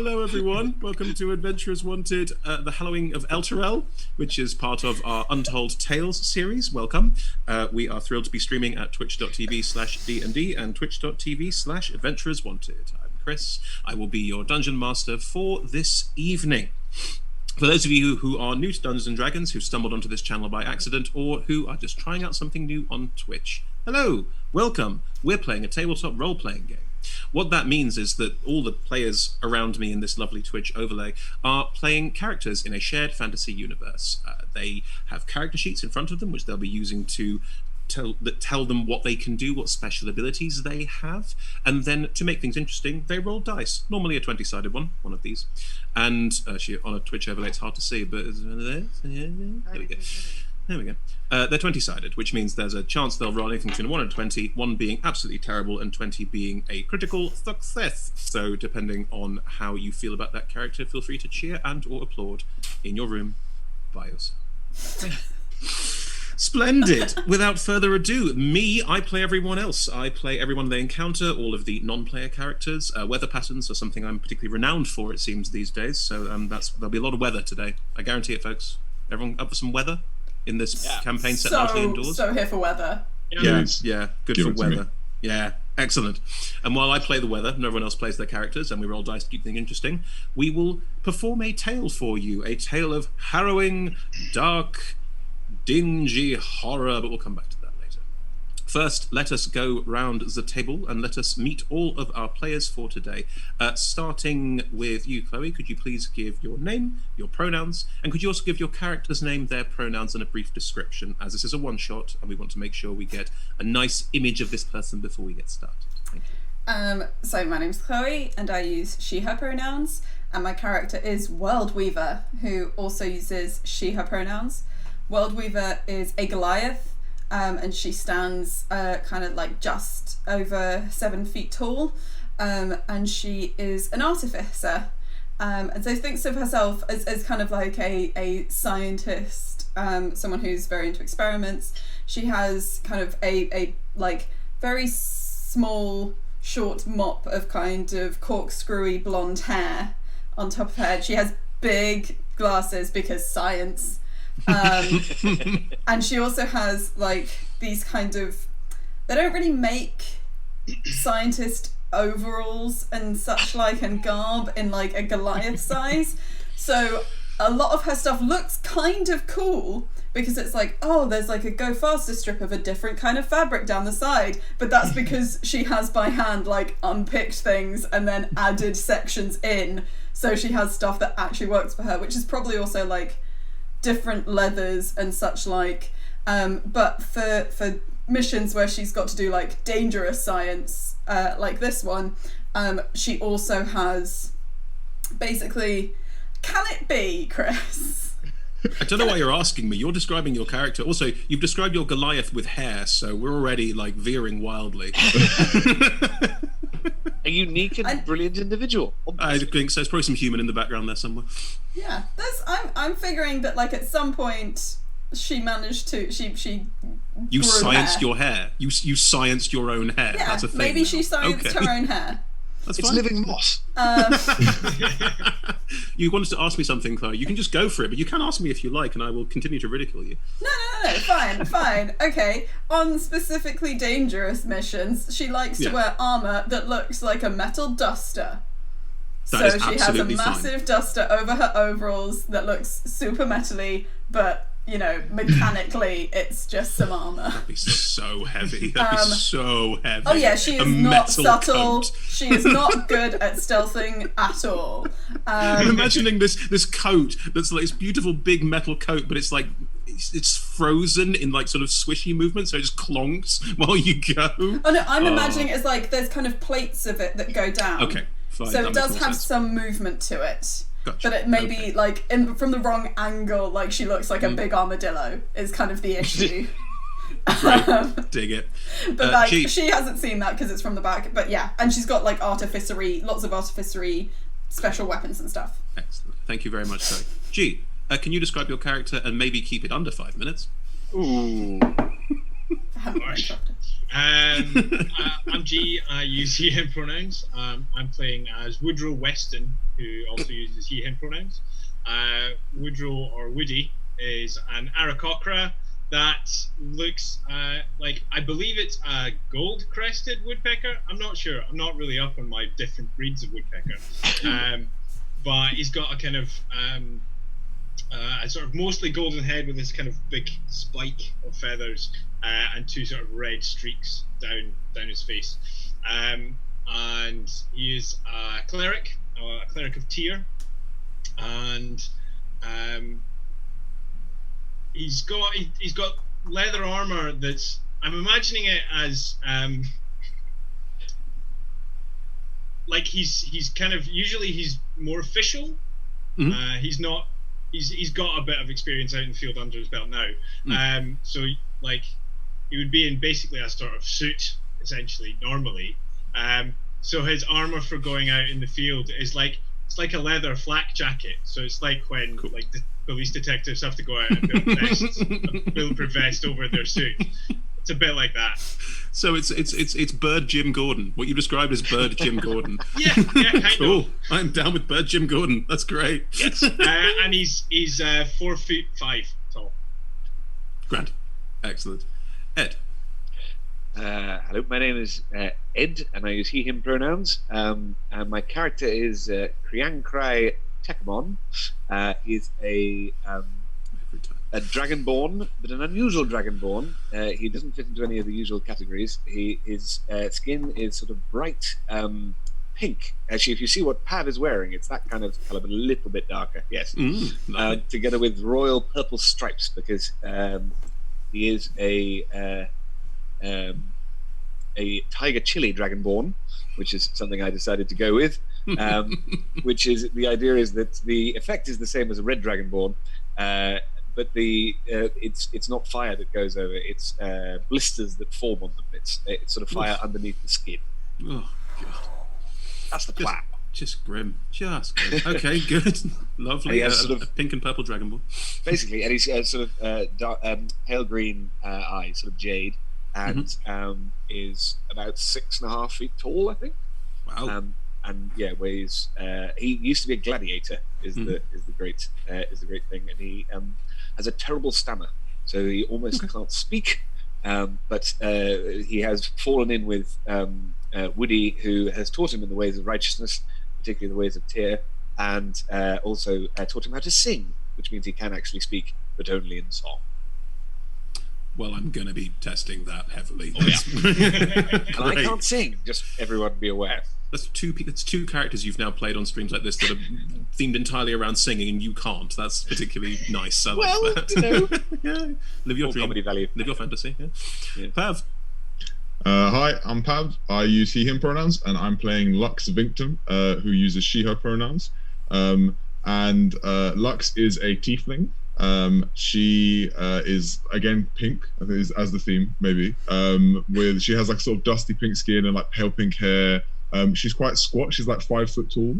Hello, everyone. Welcome to Adventurers Wanted, the Hallowing of Elturel, which is part of our Untold Tales series. Welcome. We are thrilled to be streaming at twitch.tv/DND and twitch.tv/Adventurers Wanted. I'm Chris. I will be your dungeon master for this evening. For those of you who are new to Dungeons & Dragons, who stumbled onto this channel by accident, or who are just trying out something new on Twitch, hello, welcome. We're playing a tabletop role-playing game. What that means is that all the players around me in this lovely Twitch overlay are playing characters in a shared fantasy universe. They have character sheets in front of them, which they'll be using to tell them what they can do, what special abilities they have, and then to make things interesting, they roll dice. Normally a 20-sided one of these. And actually, on a Twitch overlay, it's hard to see, but there we go. There we go. They're 20-sided, which means there's a chance they'll roll anything between 1 and 20, 1 being absolutely terrible and 20 being a critical success. So depending on how you feel about that character, feel free to cheer and or applaud in your room by yourself. Splendid. Without further ado, I play everyone else. I play everyone they encounter, all of the non-player characters. Weather patterns are something I'm particularly renowned for, it seems, these days. So there'll be a lot of weather today. I guarantee it, folks. Everyone up for some weather in this campaign set largely indoors? So here for weather. Yeah, good for weather. Yeah, excellent. And while I play the weather and everyone else plays their characters and we roll dice to keep things interesting, we will perform a tale for you. A tale of harrowing, dark, dingy horror, but we'll come back to that later. First, let us go round the table and let us meet all of our players for today. Starting with you, Chloe, could you please give your name, your pronouns, and could you also give your character's name, their pronouns, and a brief description, as this is a one-shot and we want to make sure we get a nice image of this person before we get started. Thank you. So my name's Chloe and I use she, her pronouns, and my character is World Weaver, who also uses she, her pronouns. World Weaver is a Goliath, and she stands kind of like just over 7 feet tall, and she is an artificer, and so thinks of herself as kind of like a scientist, someone who's very into experiments. She has kind of a like very small short mop of kind of corkscrewy blonde hair on top of her head. She has big glasses because science. And she also has like these kind of, they don't really make scientist overalls and such like and garb in like a Goliath size, so a lot of her stuff looks kind of cool because it's like, oh, there's like a go faster strip of a different kind of fabric down the side, but that's because she has by hand like unpicked things and then added sections in, so she has stuff that actually works for her, which is probably also like different leathers and such like, but for missions where she's got to do like dangerous science, like this one, she also has basically, can it be, Chris? I don't know why you're asking me. You're describing your character. Also, you've described your Goliath with hair, so we're already like veering wildly. A unique and brilliant individual. I think so. There's probably some human in the background there somewhere. Yeah, I'm figuring that like at some point she managed to she you scienced hair. Your hair. You scienced your own hair. Yeah, that's a thing. Maybe she scienced her own hair. That's it's fine. living moss. You wanted to ask me something, Chloe. You can just go for it, but you can ask me if you like, and I will continue to ridicule you. No, fine. Okay, on specifically dangerous missions, she likes to wear armor that looks like a metal duster. That so she has a massive duster over her overalls that looks super metally, but you know, mechanically it's just some armor. That'd be so heavy. That'd be so heavy. Oh yeah, she is not subtle. Coat. She is not good at stealthing at all. I'm imagining this coat that's like this beautiful big metal coat, but it's like it's frozen in like sort of swishy movement, so it just clonks while you go. Oh no, I'm imagining it's like there's kind of plates of it that go down. Okay, fine. So it does have some movement to it. Gotcha. But it may be like from the wrong angle, like she looks like a big armadillo is kind of the issue. Right. Dig it. But like she hasn't seen that because it's from the back. But yeah, and she's got like lots of artificery, special weapons and stuff. Excellent. Thank you very much, Chloe. G, can you describe your character and maybe keep it under 5 minutes? Ooh. I'm G. I use he/him pronouns. I'm playing as Woodrow Weston, who also uses he/him pronouns. Woodrow or Woody is an Aarakocra that looks like, I believe it's a gold-crested woodpecker. I'm not sure. I'm not really up on my different breeds of woodpecker. But he's got a kind of a sort of mostly golden head with this kind of big spike of feathers and two sort of red streaks down his face. And he is a cleric of Tyr, and he's got leather armor that's, I'm imagining it as like he's kind of, usually he's more official. Mm-hmm. He's got a bit of experience out in the field under his belt now. So like he would be in basically a sort of suit essentially normally. So his armor for going out in the field is like, it's like a leather flak jacket. So it's like when like the police detectives have to go out and build vests, a bulletproof vest over their suit. It's a bit like that. So it's Bird Jim Gordon. What you described as Bird Jim Gordon. Yeah, kind cool. of. I'm down with Bird Jim Gordon. That's great. Yes. And he's 4'5" tall. Grand. Excellent. Ed. Hello, my name is Ed, and I use he/him pronouns. And my character is Kriankrai Tekamon. He's a dragonborn, but an unusual dragonborn. He doesn't fit into any of the usual categories. His skin is sort of bright pink. Actually, if you see what Pav is wearing, it's that kind of colour, but a little bit darker. Yes, together with royal purple stripes, because he is a tiger chili dragonborn, which is something I decided to go with. Which is, the idea is that the effect is the same as a red dragonborn, but it's not fire that goes over. It's blisters that form on them. It's sort of fire underneath the skin. Oh God, that's the plan. Just grim. Just grim. Okay, good, lovely. He has sort of pink and purple dragonborn. Basically, and he's sort of dark, pale green eyes, sort of jade, and is about 6.5 feet tall, I think. Wow. And yeah, weighs. He used to be a gladiator. Is the great thing, and he has a terrible stammer, so he almost can't speak. But he has fallen in with Woody, who has taught him in the ways of righteousness, particularly the ways of Tyr, and also taught him how to sing, which means he can actually speak, but only in song. Well, I'm going to be testing that heavily. Oh, yeah. And I can't sing, just everyone be aware. That's two characters you've now played on streams like this that are themed entirely around singing, and you can't. That's particularly nice. I like that. You know, yeah. Live your dream. Comedy value. Live your fantasy. Yeah. Pav. Hi, I'm Pav. I use he/him pronouns, and I'm playing Lux Vinctum, who uses she/her pronouns. And Lux is a tiefling. She is again pink, I think, is as the theme maybe. She has like sort of dusty pink skin and like pale pink hair. She's quite squat. She's like 5 foot tall,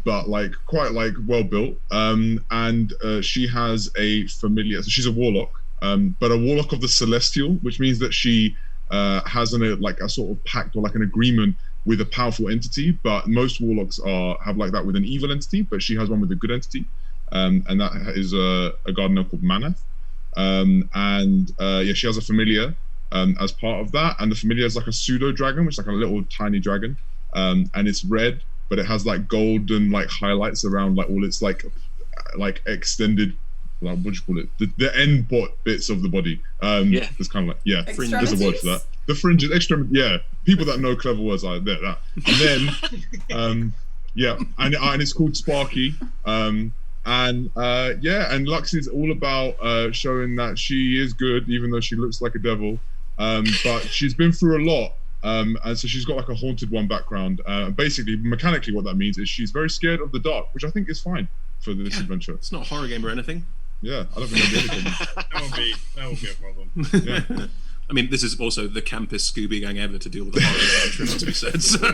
but like quite like well built. And she has a familiar. So she's a warlock, but a warlock of the celestial, which means that she has like a sort of pact or like an agreement with a powerful entity. But most warlocks have like that with an evil entity, but she has one with a good entity. And that is a gardener called Manath. Yeah, she has a familiar as part of that, and the familiar is like a pseudo dragon, which is like a little tiny dragon, and it's red, but it has like golden like highlights around like all its like extended, like, what do you call it, the end bits of the body. Yeah, it's kind of like fringes. There's a word for that. The fringes, yeah. People that know clever words like that. And then and it's called Sparky. And Lux is all about showing that she is good, even though she looks like a devil. But she's been through a lot, and so she's got like a haunted one background. Basically, mechanically, what that means is she's very scared of the dark, which I think is fine for this adventure. It's not a horror game or anything. Yeah, I don't think there'll be any problem. That won't be a problem. Yeah. I mean, this is also the campest Scooby Gang ever to deal with the horror adventure, must be said. So.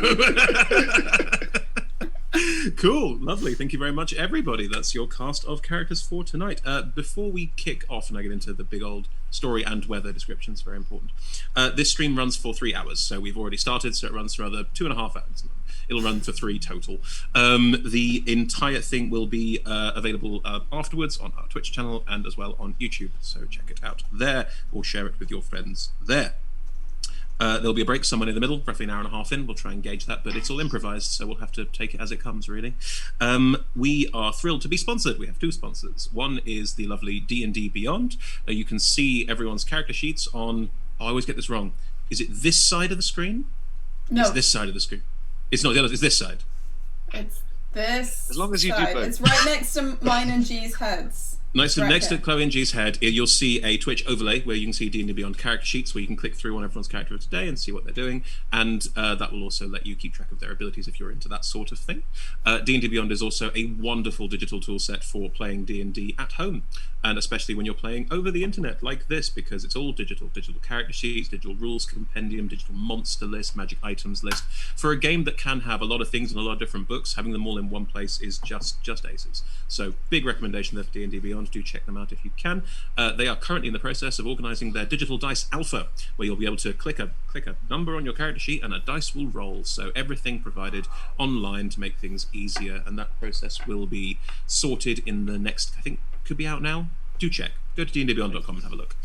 Cool, lovely. Thank you very much, everybody. That's your cast of characters for tonight. Before we kick off and I get into the big old story and weather descriptions, very important. This stream runs for 3 hours, so we've already started, so it runs for another 2.5 hours. It'll run for 3 total. The entire thing will be available afterwards on our Twitch channel and as well on YouTube. So check it out there, or share it with your friends there. There'll be a break somewhere in the middle, roughly an hour and a half in. We'll try and gauge that, but it's all improvised, so we'll have to take it as it comes, really. We are thrilled to be sponsored. We have 2 sponsors. One is the lovely D&D Beyond. You can see everyone's character sheets on... Oh, I always get this wrong. Is it this side of the screen? No. It's this side of the screen. It's not the other, it's this side. It's this As long as you do side. both. It's right next to mine and G's heads. Next Right to here. Chloe and G's head, you'll see a Twitch overlay where you can see D&D Beyond character sheets, where you can click through on everyone's character of today and see what they're doing, and that will also let you keep track of their abilities if you're into that sort of thing. D&D Beyond is also a wonderful digital tool set for playing D&D at home, and especially when you're playing over the internet like this, because it's all digital character sheets, digital rules compendium, digital monster list, magic items list. For a game that can have a lot of things in a lot of different books, having them all in one place is just aces. So big recommendation there for D&D Beyond. Do check them out if you can. They are currently in the process of organising their digital dice alpha, where you'll be able to click a number on your character sheet and a dice will roll. So everything provided online to make things easier, and that process will be sorted in the next, I think, could be out now. Do check. Go to dndbeyond.com and have a look.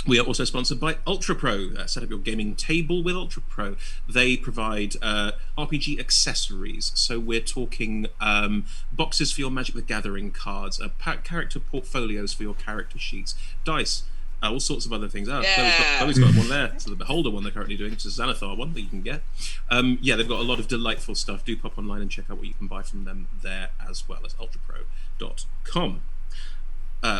We are also sponsored by Ultra Pro. Set up your gaming table with Ultra Pro. They provide RPG accessories. So we're talking boxes for your Magic the Gathering cards, character portfolios for your character sheets, dice, all sorts of other things. Chloe's got one there. So the Beholder one they're currently doing, which is a Xanathar one that you can get. They've got a lot of delightful stuff. Do pop online and check out what you can buy from them there as well as ultrapro.com.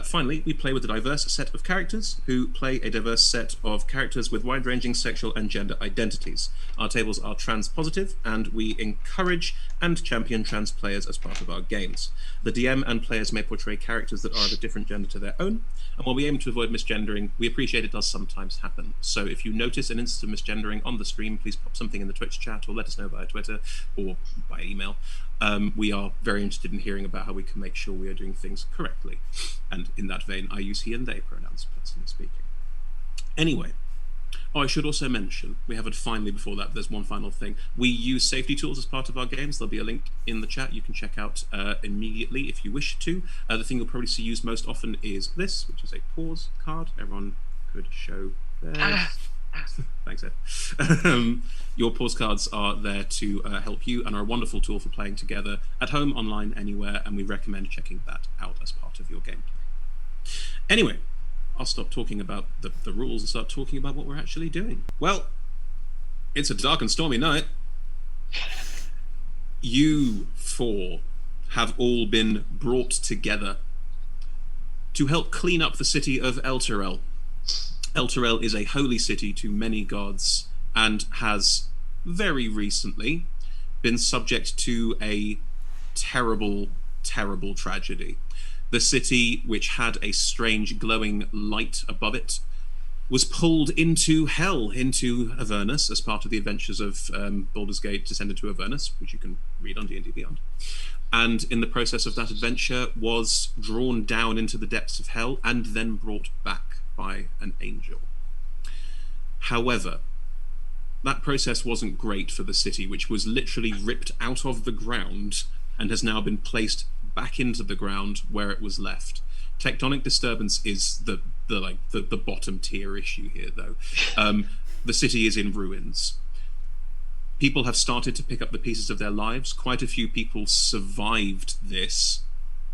Finally, we play with a diverse set of characters who play a diverse set of characters with wide-ranging sexual and gender identities. Our tables are trans-positive, and we encourage and champion trans players as part of our games. The DM and players may portray characters that are of a different gender to their own, and while we aim to avoid misgendering, we appreciate it does sometimes happen. So if you notice an instance of misgendering on the stream, please pop something in the Twitch chat or let us know via Twitter or by email. We are very interested in hearing about how we can make sure we are doing things correctly. And in that vein, I use he and they pronouns, personally speaking. Anyway, I should also mention, we haven't finally before that, there's one final thing. We use safety tools as part of our games. There'll be a link in the chat you can check out immediately if you wish to. The thing you'll probably see used most often is this, which is a pause card. Everyone could show theirs. Thanks, Ed. Your pause cards are there to help you and are a wonderful tool for playing together at home, online, anywhere, and we recommend checking that out as part of your gameplay. Anyway, I'll stop talking about the rules and start talking about what we're actually doing. Well, it's a dark and stormy night. You 4 have all been brought together to help clean up the city of Elturel. Elturel is a holy city to many gods and has very recently been subject to a terrible, terrible tragedy. The city, which had a strange glowing light above it, was pulled into hell, into Avernus, as part of the adventures of Baldur's Gate Descended to Avernus, which you can read on D&D Beyond. And in the process of that adventure was drawn down into the depths of hell and then brought back by an angel. However, that process wasn't great for the city, which was literally ripped out of the ground and has now been placed back into the ground where it was left. Tectonic disturbance is the bottom tier issue here, though. The city is in ruins. People have started to pick up the pieces of their lives. Quite a few people survived this,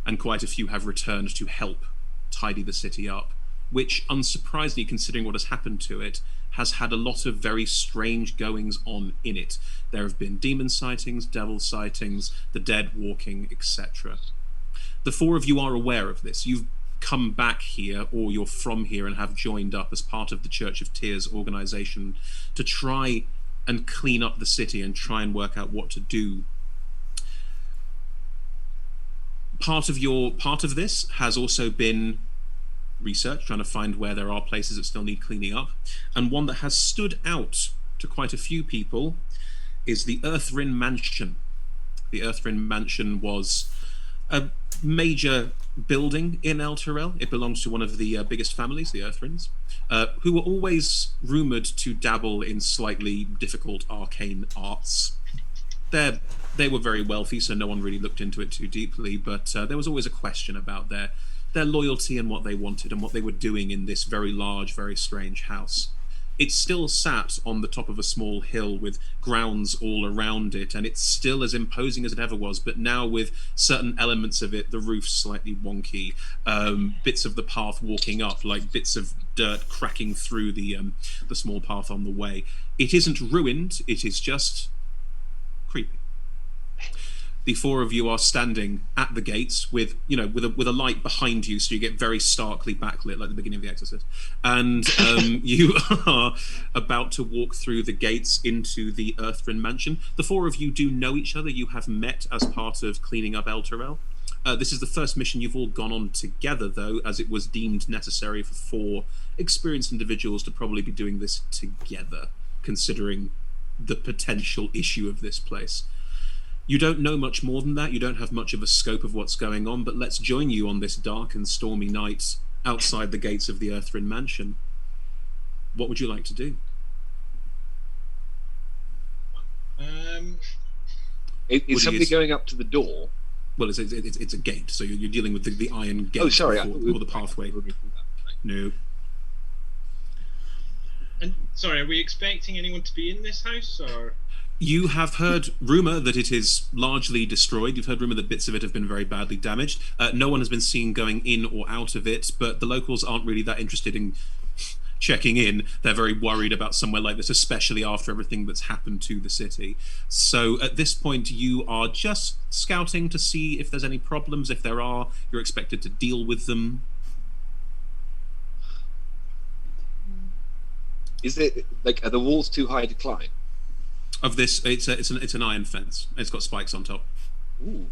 and quite a few have returned to help tidy the city up, which, unsurprisingly, considering what has happened to it, has had a lot of very strange goings on in it. There have been demon sightings, devil sightings, the dead walking, etc. The 4 of you are aware of this. You've come back here, or you're from here and have joined up as part of the Church of Tears organization to try and clean up the city and try and work out what to do. Part of this has also been research, trying to find where there are places that still need cleaning up, and one that has stood out to quite a few people is the Earthrin Mansion. The Earthrin Mansion was a major building in Elturel. It belongs to one of the biggest families, the Earthrins, who were always rumoured to dabble in slightly difficult arcane arts. they were very wealthy, so no one really looked into it too deeply. But there was always a question about their loyalty and what they wanted and what they were doing in this very large, very strange house. It still sat on the top of a small hill with grounds all around it, and it's still as imposing as it ever was, but now with certain elements of it, the roof slightly wonky, bits of the path walking up, like bits of dirt cracking through the small path on the way. It isn't ruined, it is just creepy. The four of you are standing at the gates with a light behind you, so you get very starkly backlit, like the beginning of The Exorcist. And you are about to walk through the gates into the Elturel mansion. The four of you do know each other. You have met as part of cleaning up Elturel. This is the first mission you've all gone on together, though, as it was deemed necessary for four experienced individuals to probably be doing this together, considering the potential issue of this place. You don't know much more than that. You don't have much of a scope of what's going on, but let's join you on this dark and stormy night outside the gates of the Elturel mansion. What would you like to do? Is somebody going up to the door? Well, it's a gate, so you're dealing with the iron gate. Oh, sorry, or the pathway. No. And sorry, are we expecting anyone to be in this house, or? You have heard rumour that it is largely destroyed. You've heard rumour that bits of it have been very badly damaged. No one has been seen going in or out of it, but the locals aren't really that interested in checking in. They're very worried about somewhere like this, especially after everything that's happened to the city. So at this point, you are just scouting to see if there's any problems. If there are, you're expected to deal with them. Is it are the walls too high to climb? Of this, it's an iron fence. It's got spikes on top. Ooh.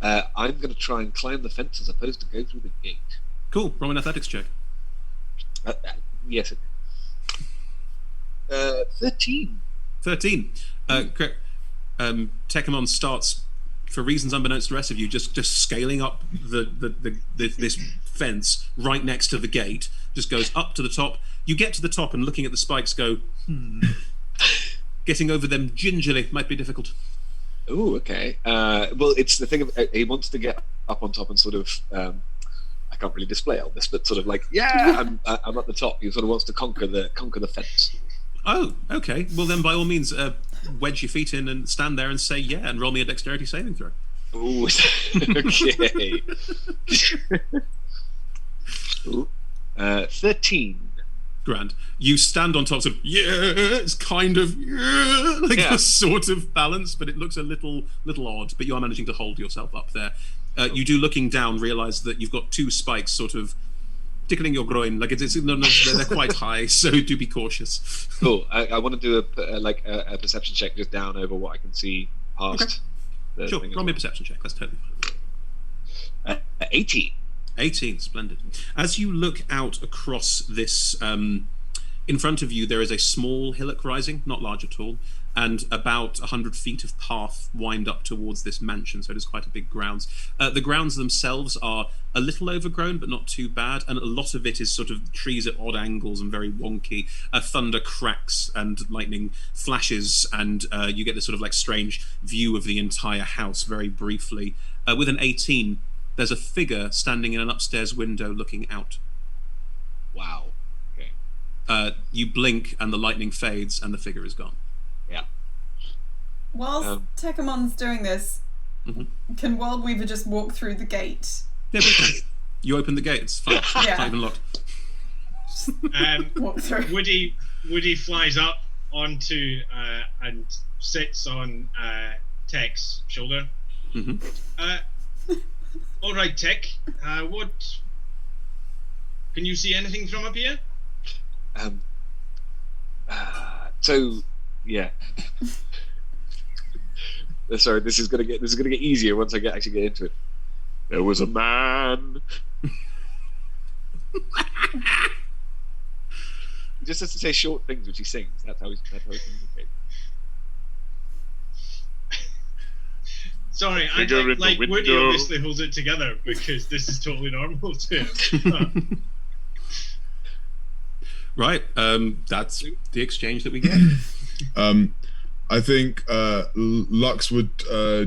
I'm going to try and climb the fence as opposed to go through the gate. Cool. Roll an athletics check. Yes. 13. 13. Correct. Tekkamon starts, for reasons unbeknownst to the rest of you, just scaling up this fence right next to the gate. Just goes up to the top. You get to the top and looking at the spikes go, Getting over them gingerly might be difficult. Oh, okay. Well, it's the thing of he wants to get up on top and sort of. I can't really display all this, but sort of like, I'm at the top. He sort of wants to conquer the fence. Oh, okay. Well, then by all means, wedge your feet in and stand there and say yeah, and roll me a dexterity saving throw. Ooh, okay. Ooh, 13. Grand. You stand on top, sort of, it's kind of, a sort of balance, but it looks a little odd, but you are managing to hold yourself up there. You do, looking down, realise that you've got two spikes sort of tickling your groin. Like they're quite high, so do be cautious. Cool. I want to do a perception check just down over what I can see past. Okay. Sure. Roll me a perception check. That's totally fine. 18. 18, splendid. As you look out across this, in front of you there is a small hillock rising, not large at all, and about 100 feet of path wind up towards this mansion, so it is quite a big grounds. The grounds themselves are a little overgrown, but not too bad, and a lot of it is sort of trees at odd angles and very wonky. Thunder cracks and lightning flashes, and you get this sort of like strange view of the entire house very briefly. With an 18, there's a figure standing in an upstairs window looking out. Wow. Okay. You blink and the lightning fades and the figure is gone. Yeah. Whilst Tekkamon's doing this, can Wildweaver just walk through the gate? Yeah, we can. You open the gate, it's fine. It's not even locked. Walk through. Woody flies up onto and sits on Tech's shoulder. All right, Tech. What? Can you see anything from up here? So, yeah. Sorry, this is gonna get easier once I actually get into it. There was a man. He just has to say short things which he sings. That's how he communicates. Sorry, I like Woody obviously holds it together because this is totally normal to him. Right, that's the exchange that we get. I think Lux would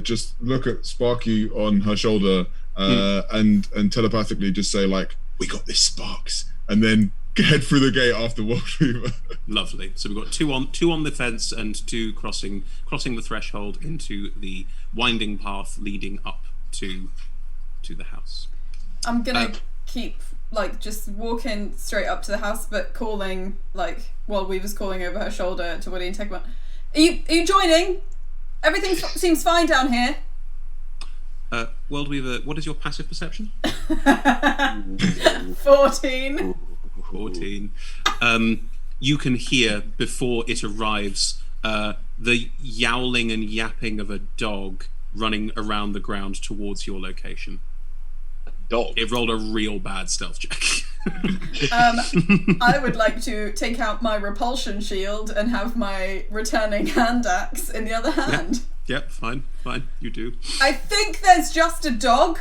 just look at Sparky on her shoulder and telepathically just say like, "We got this, Sparks," and then head through the gate after World Weaver. Lovely. So we've got two on the fence and two crossing the threshold into the winding path leading up to the house. I'm gonna keep like just walking straight up to the house, but calling like while Weaver's calling over her shoulder to Woody and Tegmont. Are you joining? Everything seems fine down here. World Weaver, what is your passive perception? 14. 14. You can hear before it arrives the yowling and yapping of a dog running around the ground towards your location. Dog. It rolled a real bad stealth check. I would like to take out my repulsion shield and have my returning hand axe in the other hand. Yep, fine, you do. I think there's just a dog,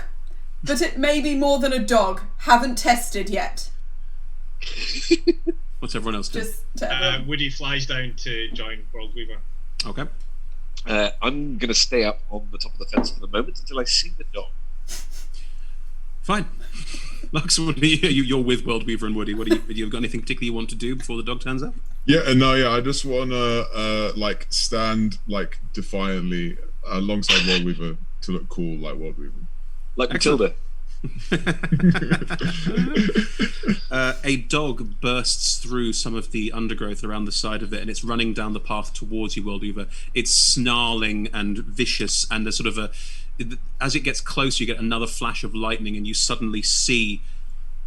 but it may be more than a dog. Haven't tested yet. What's everyone else doing? Just to everyone. Woody flies down to join World Weaver. Okay. I'm going to stay up on the top of the fence for the moment until I see the dog. Fine. Lux, you're with World Weaver and Woody. Do you have got anything particular you want to do before the dog turns up? Yeah, I just want to like stand like defiantly alongside World Weaver to look cool like World Weaver. Like Matilda. A dog bursts through some of the undergrowth around the side of it, and it's running down the path towards you, World Weaver. It's snarling and vicious, and there's sort of as it gets closer, you get another flash of lightning, and you suddenly see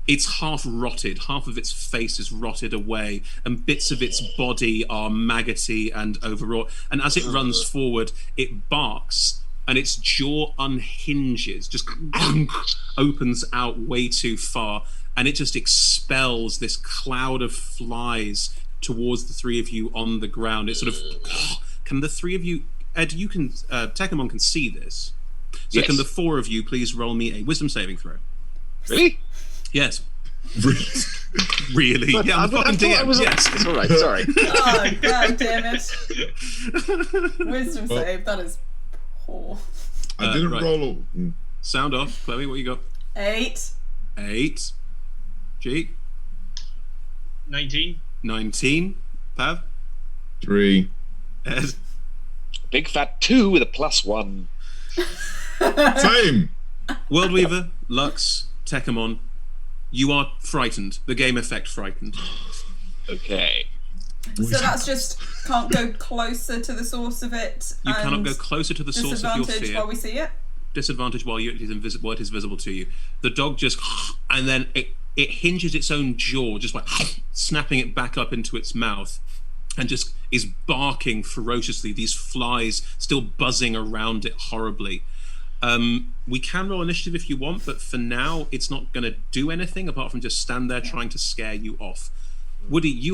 it's half rotted. Half of its face is rotted away, and bits of its body are maggoty and overwrought. And as it runs forward, it barks, and its jaw unhinges, just opens out way too far, and it just expels this cloud of flies towards the three of you on the ground. It sort of... Can the three of you... Ed, you can... Tekkamon can see this. So Yes. Can the four of you please roll me a wisdom saving throw? Really? Yes. Really? Really? Yeah, I'm the fucking DM. Yes. It's all right, sorry. Oh, god damn it. Wisdom save, that is poor. I didn't right. roll. Sound off. Chloe, what you got? 8. 8. G. 19. 19. Pav. 3. Ed. Big fat 2 with a +1. Same. World Weaver, Lux, Tekkamon. You are frightened. The game effect frightened. Okay. So that's just can't go closer to the source of it. You cannot and go closer to the source of your disadvantage fear. while we see it. Disadvantage while it is visible to you. The dog just, and then it hinges its own jaw, just like snapping it back up into its mouth, and just is barking ferociously. These flies still buzzing around it horribly. We can roll initiative if you want, but for now it's not going to do anything apart from just stand there trying to scare you off. Woody,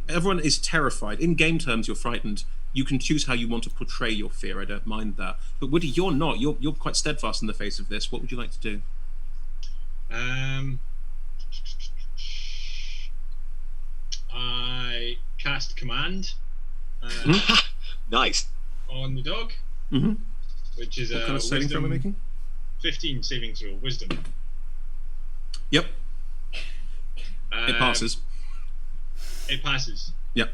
everyone is terrified. In game terms, you're frightened. You can choose how you want to portray your fear. I don't mind that. But Woody, you're not. You're quite steadfast in the face of this. What would you like to do? I cast command Nice. on the dog, Mm-hmm. which is What a kind of saving throw am I wisdom, making? 15 saving throw, wisdom. Yep, it passes. It passes. Yep.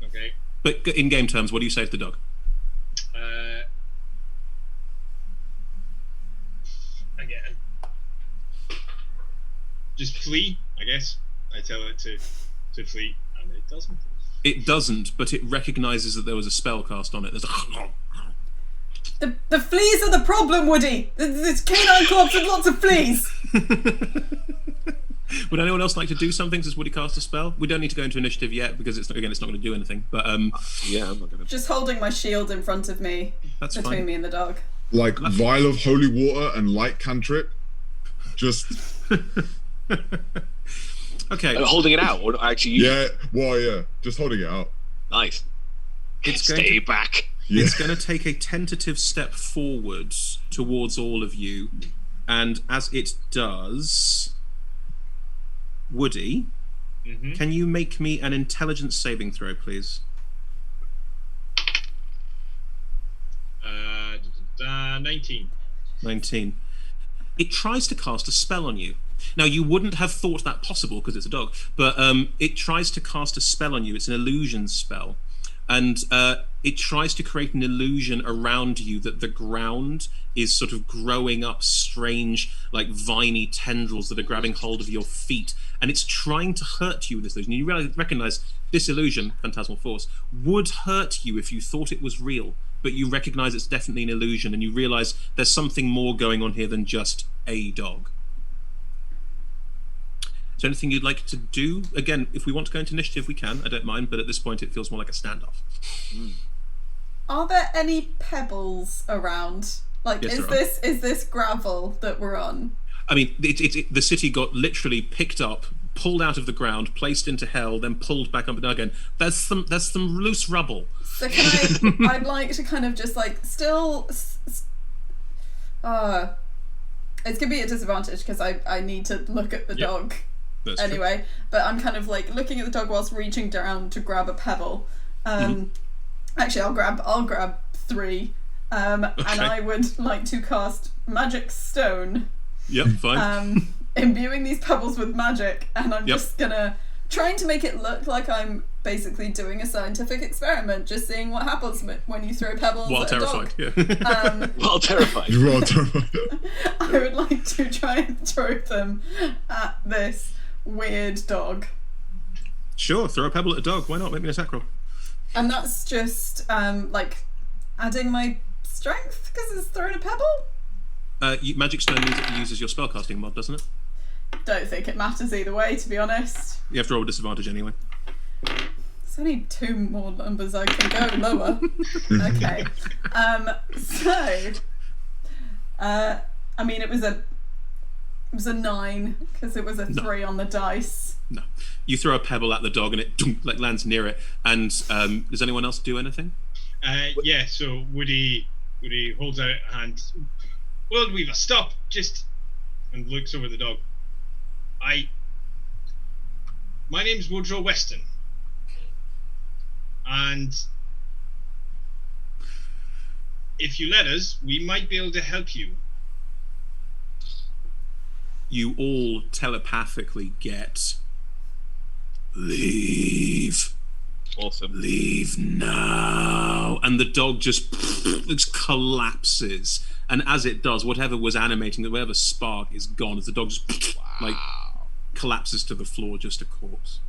Okay. But in game terms, what do you say to the dog? Again. Just flee, I guess. I tell it to flee, and it doesn't. It doesn't, but it recognises that there was a spell cast on it. There's a... The fleas are the problem, Woody. This canine corpse with lots of fleas. Would anyone else like to do something? Does Woody cast a spell? We don't need to go into initiative yet because it's not going to do anything. But Yeah, I'm not going to. Just holding my shield in front of me, that's between fine. me and the dog. Like vial of holy water and light cantrip. Just Okay, Holding it out, or actually using it? yeah. Just holding it out. Nice. It's going Stay to- back. Yeah. it's going to take a tentative step forward towards all of you, and as it does, Woody, Mm-hmm. can you make me an intelligence saving throw, please? 19. 19. It tries to cast a spell on you. Now, you wouldn't have thought that possible because it's a dog, but it tries to cast a spell on you. It's an illusion spell. And it tries to create an illusion around you that the ground is sort of growing up strange, like viney tendrils that are grabbing hold of your feet. And it's trying to hurt you with this illusion. You recognize this illusion, Phantasmal Force, would hurt you if you thought it was real. But you recognize it's definitely an illusion, and you realize there's something more going on here than just a dog. Is there anything you'd like to do? Again, if we want to go into initiative, we can. I don't mind, but at this point, it feels more like a standoff. Are there any pebbles around? Like, Yes, is this gravel that we're on? I mean, the city got literally picked up, pulled out of the ground, placed into hell, then pulled back up and down again. There's some loose rubble. So can I'd like to kind of just like still. It's gonna be a disadvantage because I need to look at the dog. That's anyway, true. But I'm kind of like looking at the dog whilst reaching down to grab a pebble. Actually, I'll grab 3, and I would like to cast Magic Stone. Yep, fine. Imbuing these pebbles with magic, and I'm just gonna trying to make it look like I'm basically doing a scientific experiment, just seeing what happens when you throw pebbles While at terrified, a dog. yeah. While terrified. While terrified. I would like to try and throw them at this weird dog. Sure, throw a pebble at a dog. Why not? Make me an attack roll. And that's just like adding my strength because it's throwing a pebble. Magic Stone means it uses your spellcasting mod, doesn't it? Don't think it matters either way, to be honest. You have to roll a disadvantage anyway. There's only 2 more numbers I can go lower. Okay. I mean, it was a 9 because it was a 3 on the dice. No. You throw a pebble at the dog and it like lands near it. And does anyone else do anything? Yeah, so Woody holds out a hand. World Weaver, stop! Just... and looks over the dog. My name's Woodrow Weston. And if you let us, we might be able to help you. You all telepathically get... Leave. Awesome. Leave now. And the dog just collapses. And as it does, whatever was animating, whatever spark is gone as the dog just like collapses to the floor, just a corpse.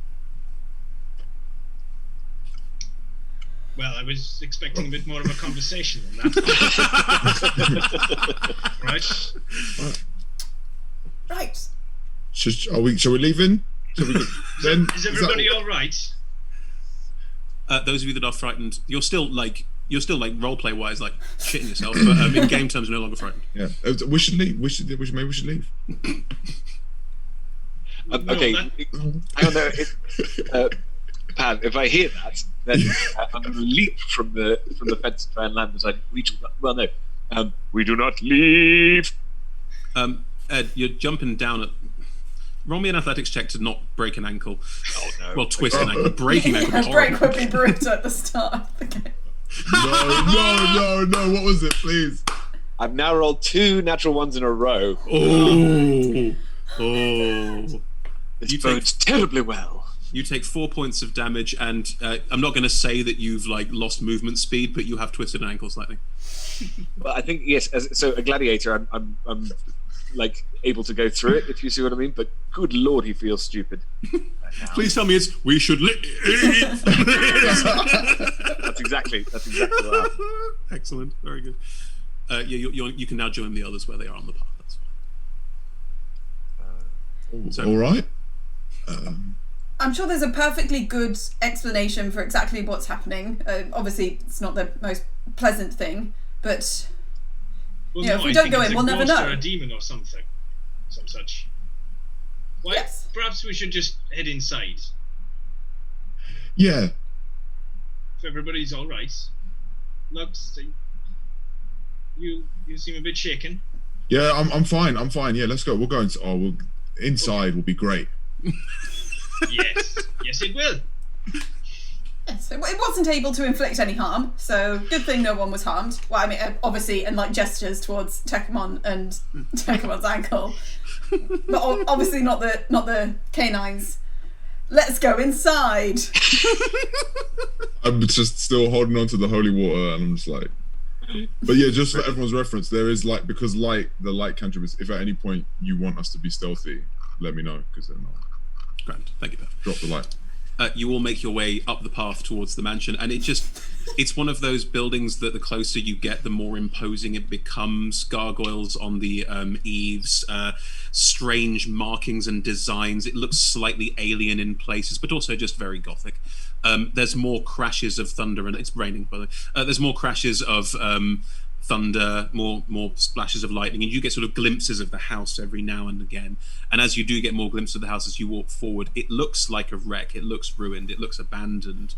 Well, I was expecting a bit more of a conversation than that. Right? Right. Shall we leaving? Is everybody all right? Those of you that are frightened, you're still like roleplay wise like shitting yourself, but in game terms, you're no longer frightened. Yeah, we should leave. Maybe we should leave. Okay, hang on there. Pam, if I hear that, then I'm going to leap from the fence and try and land beside. We do not leave. Ed, you're jumping down at. Roll me an athletics check to not break an ankle. Oh no! Well, twist an ankle. Breaking ankle. A break would be brutal at the start of the game. No! What was it, please? I've now rolled 2 natural ones in a row. Oh. This bodes terribly well. You take 4 points of damage, and I'm not going to say that you've like lost movement speed, but you have twisted an ankle slightly. Well, I think yes. So a gladiator, I'm like able to go through it, if you see what I mean. But good lord, he feels stupid. Please tell me we should leave. That's exactly what happened. Excellent, very good. You can now join the others where they are on the path. That's fine. All right. I'm sure there's a perfectly good explanation for exactly what's happening. Obviously, it's not the most pleasant thing, but Well, if we don't go in, we'll never know. Or a demon or something, some such. Why? Yes. Perhaps we should just head inside. Yeah. If everybody's all right. Lux, you seem a bit shaken. Yeah, I'm fine. Yeah, let's go. We'll go inside. Will be great. Yes, it will. Yes, it wasn't able to inflict any harm, so good thing no one was harmed. Well, I mean, obviously, and like gestures towards Tekkamon and Tekkamon's ankle, but obviously not the canines. Let's go inside. I'm just still holding on to the holy water, and I'm just like. But yeah, just for everyone's reference, there is like, because the light cantrip is, if at any point you want us to be stealthy, let me know, because then I'll Grand. Thank you, Beth. drop the light. You all make your way up the path towards the mansion, and it's one of those buildings that the closer you get, the more imposing it becomes. Gargoyles on the eaves, strange markings and designs. It looks slightly alien in places, but also just very gothic. There's more crashes of thunder, and it's raining, by the way. There's more crashes of thunder, more splashes of lightning, and you get sort of glimpses of the house every now and again. And as you do get more glimpses of the house as you walk forward, it looks like a wreck, it looks ruined, it looks abandoned.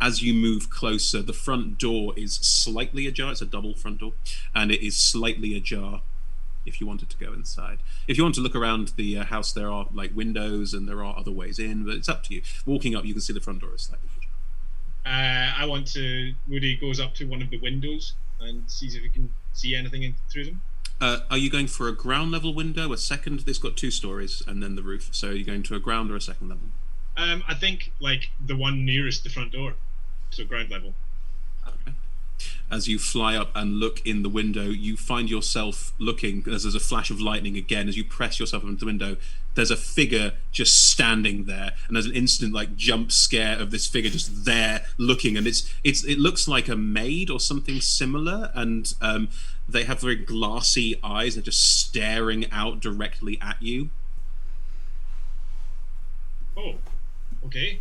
As you move closer, the front door is slightly ajar. It's a double front door, and it is slightly ajar if you wanted to go inside. If you want to look around the house, there are like windows and there are other ways in, but it's up to you. Walking up, you can see the front door is slightly ajar. Woody goes up to one of the windows and sees if he can see anything through them. Are you going for a ground level window, a second? It's got 2 stories and then the roof. So are you going to a ground or a second level? I think like the one nearest the front door, so ground level. Okay. As you fly up and look in the window, you find yourself looking, as there's a flash of lightning again, as you press yourself up into the window, there's a figure just standing there, and there's an instant like jump scare of this figure just there looking, and it looks like a maid or something similar, and they have very glassy eyes, they're just staring out directly at you. Oh, okay.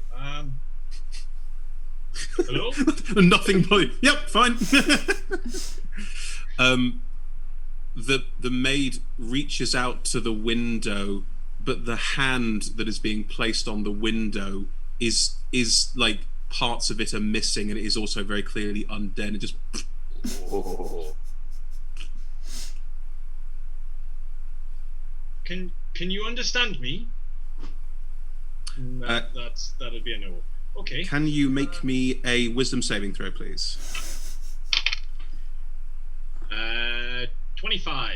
Hello? Nothing. Yep, fine. The maid reaches out to the window, but the hand that is being placed on the window is like parts of it are missing, and it is also very clearly undead. It just. Oh. Can you understand me? That'd be a no. Okay. Can you make me a wisdom saving throw, please? 25.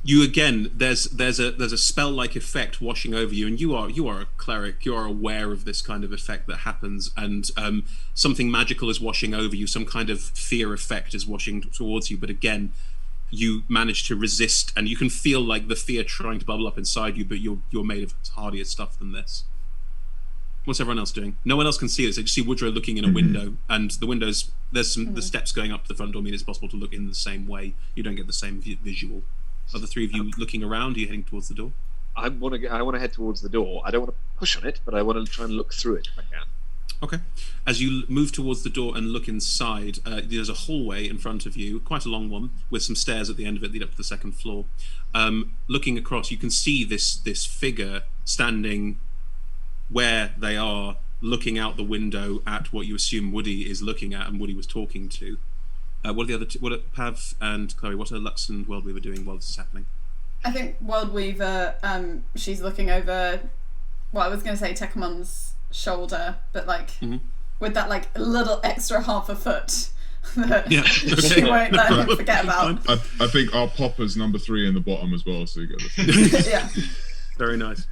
You again. There's a spell-like effect washing over you, and you are a cleric. You are aware of this kind of effect that happens, and something magical is washing over you. Some kind of fear effect is washing towards you, but again, you manage to resist, and you can feel like the fear trying to bubble up inside you. But you're made of hardier stuff than this. What's everyone else doing? No one else can see this. They just see Woodrow looking in a window, and the windows. There's the steps going up to the front door mean it's possible to look in the same way. You don't get the same visual. Are the 3 of you looking around? Are you heading towards the door? I want to head towards the door. I don't want to push on it, but I want to try and look through it if I can. Okay. As you move towards the door and look inside, there's a hallway in front of you, quite a long one, with some stairs at the end of it lead up to the second floor. Looking across, you can see this figure standing where they are, looking out the window at what you assume Woody is looking at and Woody was talking to. What are the other two? What are Pav and Chloe? What are Lux and Worldweaver doing while this is happening? I think Worldweaver, she's looking over, well, I was going to say Tekkamon's shoulder, but like with that like little extra half a foot that she won't let her forget about. I think our popper's number 3 in the bottom as well, so you get this. Yeah. Very nice.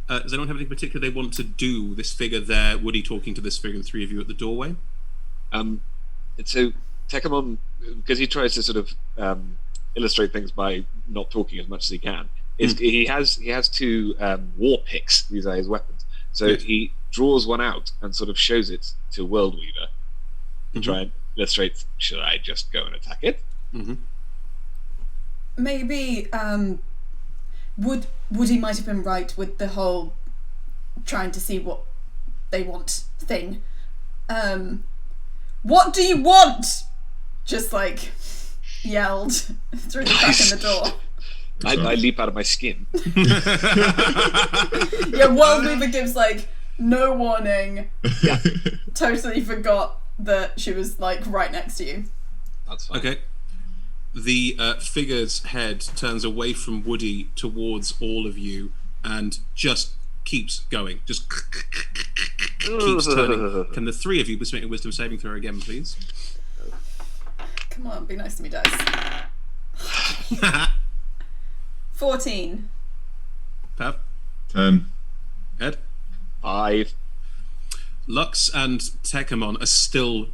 Does anyone have anything particular they want to do? This figure there, Woody talking to this figure, the 3 of you at the doorway. So Tekkamon, because he tries to sort of illustrate things by not talking as much as he can, he has 2 war picks. These are his weapons. So he draws one out and sort of shows it to Worldweaver to try and illustrate. Should I just go and attack it? Maybe Woody might have been right with the whole trying to see what they want thing. What do you want? Just like yelled through the crack in the door. I leap out of my skin. Yeah, Worldweaver gives like no warning. Yeah. Totally forgot that she was like right next to you. That's fine. Okay. The figure's head turns away from Woody towards all of you and just keeps going. Just keeps turning. Can the three of you make a wisdom saving throw again, please? Come on, be nice to me, dice. 14. Pav? 10. Ed? 5. Lux and Tekkamon are still,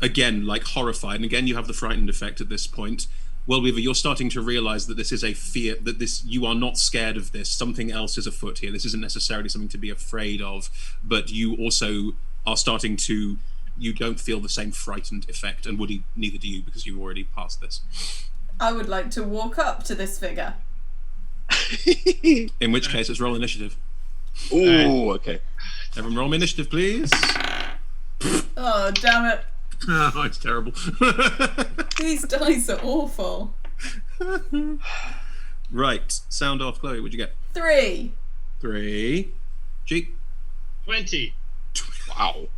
again, horrified. And again, you have the frightened effect at this point. Worldweaver, you're starting to realize that this is a fear, that you are not scared of this. Something else is afoot here. This isn't necessarily something to be afraid of, but you also are starting to, you don't feel the same frightened effect. And Woody, neither do you, because you've already passed this. I would like to walk up to this figure. In which case, it's roll initiative. Ooh, okay. Everyone roll me initiative, please. Oh, damn it. Oh, it's terrible. These dice are awful. Right, sound off, Chloe. What'd you get? 3. 3. G. 20. Wow.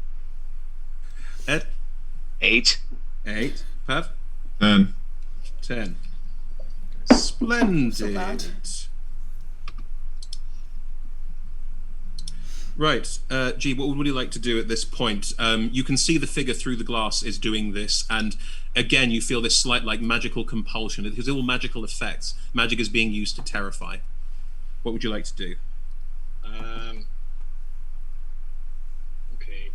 Ed. 8. 8. Pav. 10. 10. Splendid. So bad. Right, G, what would you like to do at this point? You can see the figure through the glass is doing this, and again, you feel this slight, magical compulsion. It has all magical effects. Magic is being used to terrify. What would you like to do? Okay.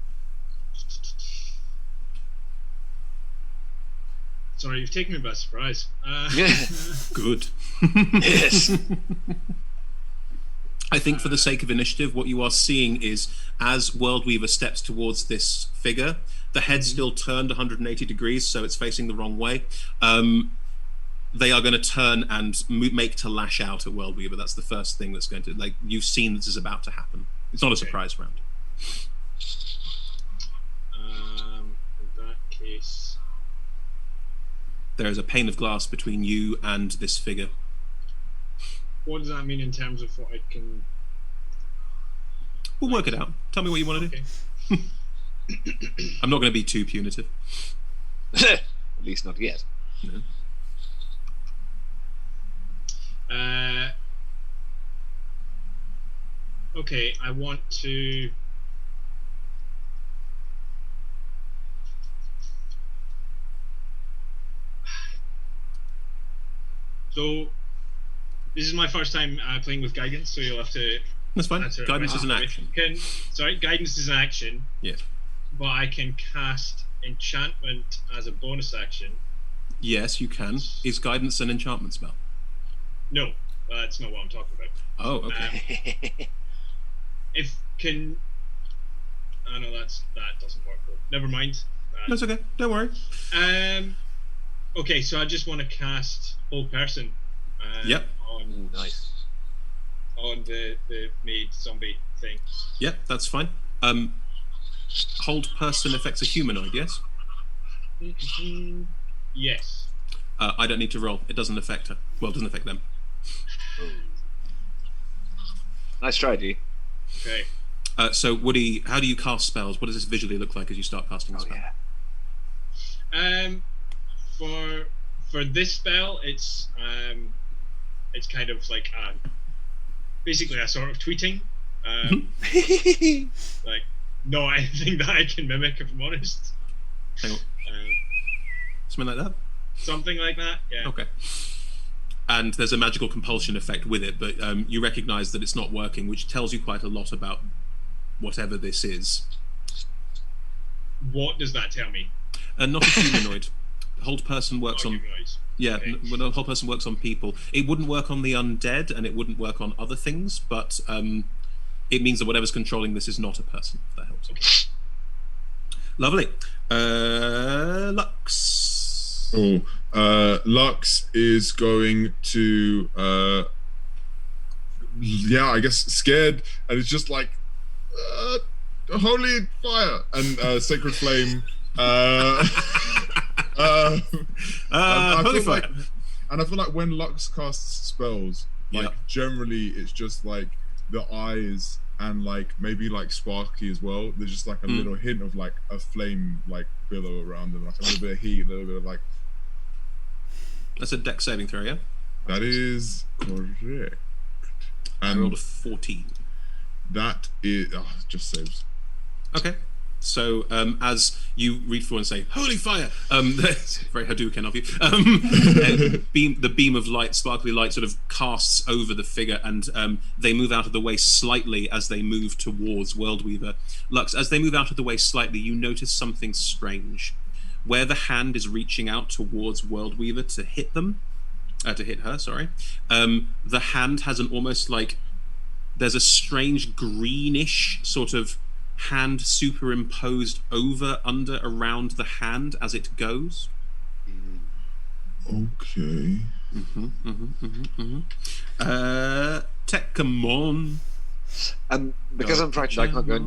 Sorry, you've taken me by surprise. Good. Yes. I think for the sake of initiative, what you are seeing is as Worldweaver steps towards this figure, the head's still turned 180 degrees, so it's facing the wrong way. They are going to turn and make to lash out at Worldweaver. That's the first thing that's going to, you've seen this is about to happen. It's not a surprise round. In that case... There is a pane of glass between you and this figure. What does that mean in terms of what I can... We'll work it out. Tell me what you want to do. Okay. I'm not going to be too punitive. At least not yet. No. Okay, I want to... So, this is my first time playing with guidance, so you'll have to... That's fine. answer it Guidance is an right. action. Guidance is an action, Yes. but I can cast enchantment as a bonus action. Yes, you can. Is guidance an enchantment spell? No, that's not what I'm talking about. Oh, okay. Oh no, that doesn't work. Never mind. That's okay. Don't worry. Okay, so I just want to cast Hold Person. Yep. On Nice. on the maid zombie thing. Yep, that's fine. Hold person affects a humanoid, yes? Yes. I don't need to roll. It doesn't affect her. Well, it doesn't affect them. Nice try, D. Okay. So, Woody, how do you cast spells? What does this visually look like as you start casting a spell? Yeah. For this spell, it's kind of like basically a sort of tweeting. Like not anything that I can mimic, if I'm honest. Hang on. Something like that? Something like that, yeah. Okay. And there's a magical compulsion effect with it, but you recognise that it's not working, which tells you quite a lot about whatever this is. What does that tell me? Not a humanoid. Hold person works on... Humanoids. Yeah, Okay. when a whole person works on people. It wouldn't work on the undead, and it wouldn't work on other things, but it means that whatever's controlling this is not a person, if that helps. Okay. Lovely. Lux. Oh, Lux is going to, I guess scared, and it's just like, holy fire and sacred flame. Holy fire. And I feel like when Lux casts spells, generally it's just like the eyes and like maybe like sparky as well. There's just like a little hint of like a flame like billow around them, like a little bit of heat, a little bit of like. That's a dex saving throw, yeah? That is correct. I rolled a 14. That is just saves. Okay. So as you reach forward and say, "Holy fire!" That's very Hadouken of you. The beam of light, sparkly light, sort of casts over the figure, and they move out of the way slightly as they move towards Worldweaver. Lux, as they move out of the way slightly, you notice something strange. Where the hand is reaching out towards Worldweaver to hit her. Sorry, the hand has an almost like there's a strange greenish sort of hand superimposed over, under, around the hand as it goes. Okay. Tekkamon. Because I'm frightened, I can't go.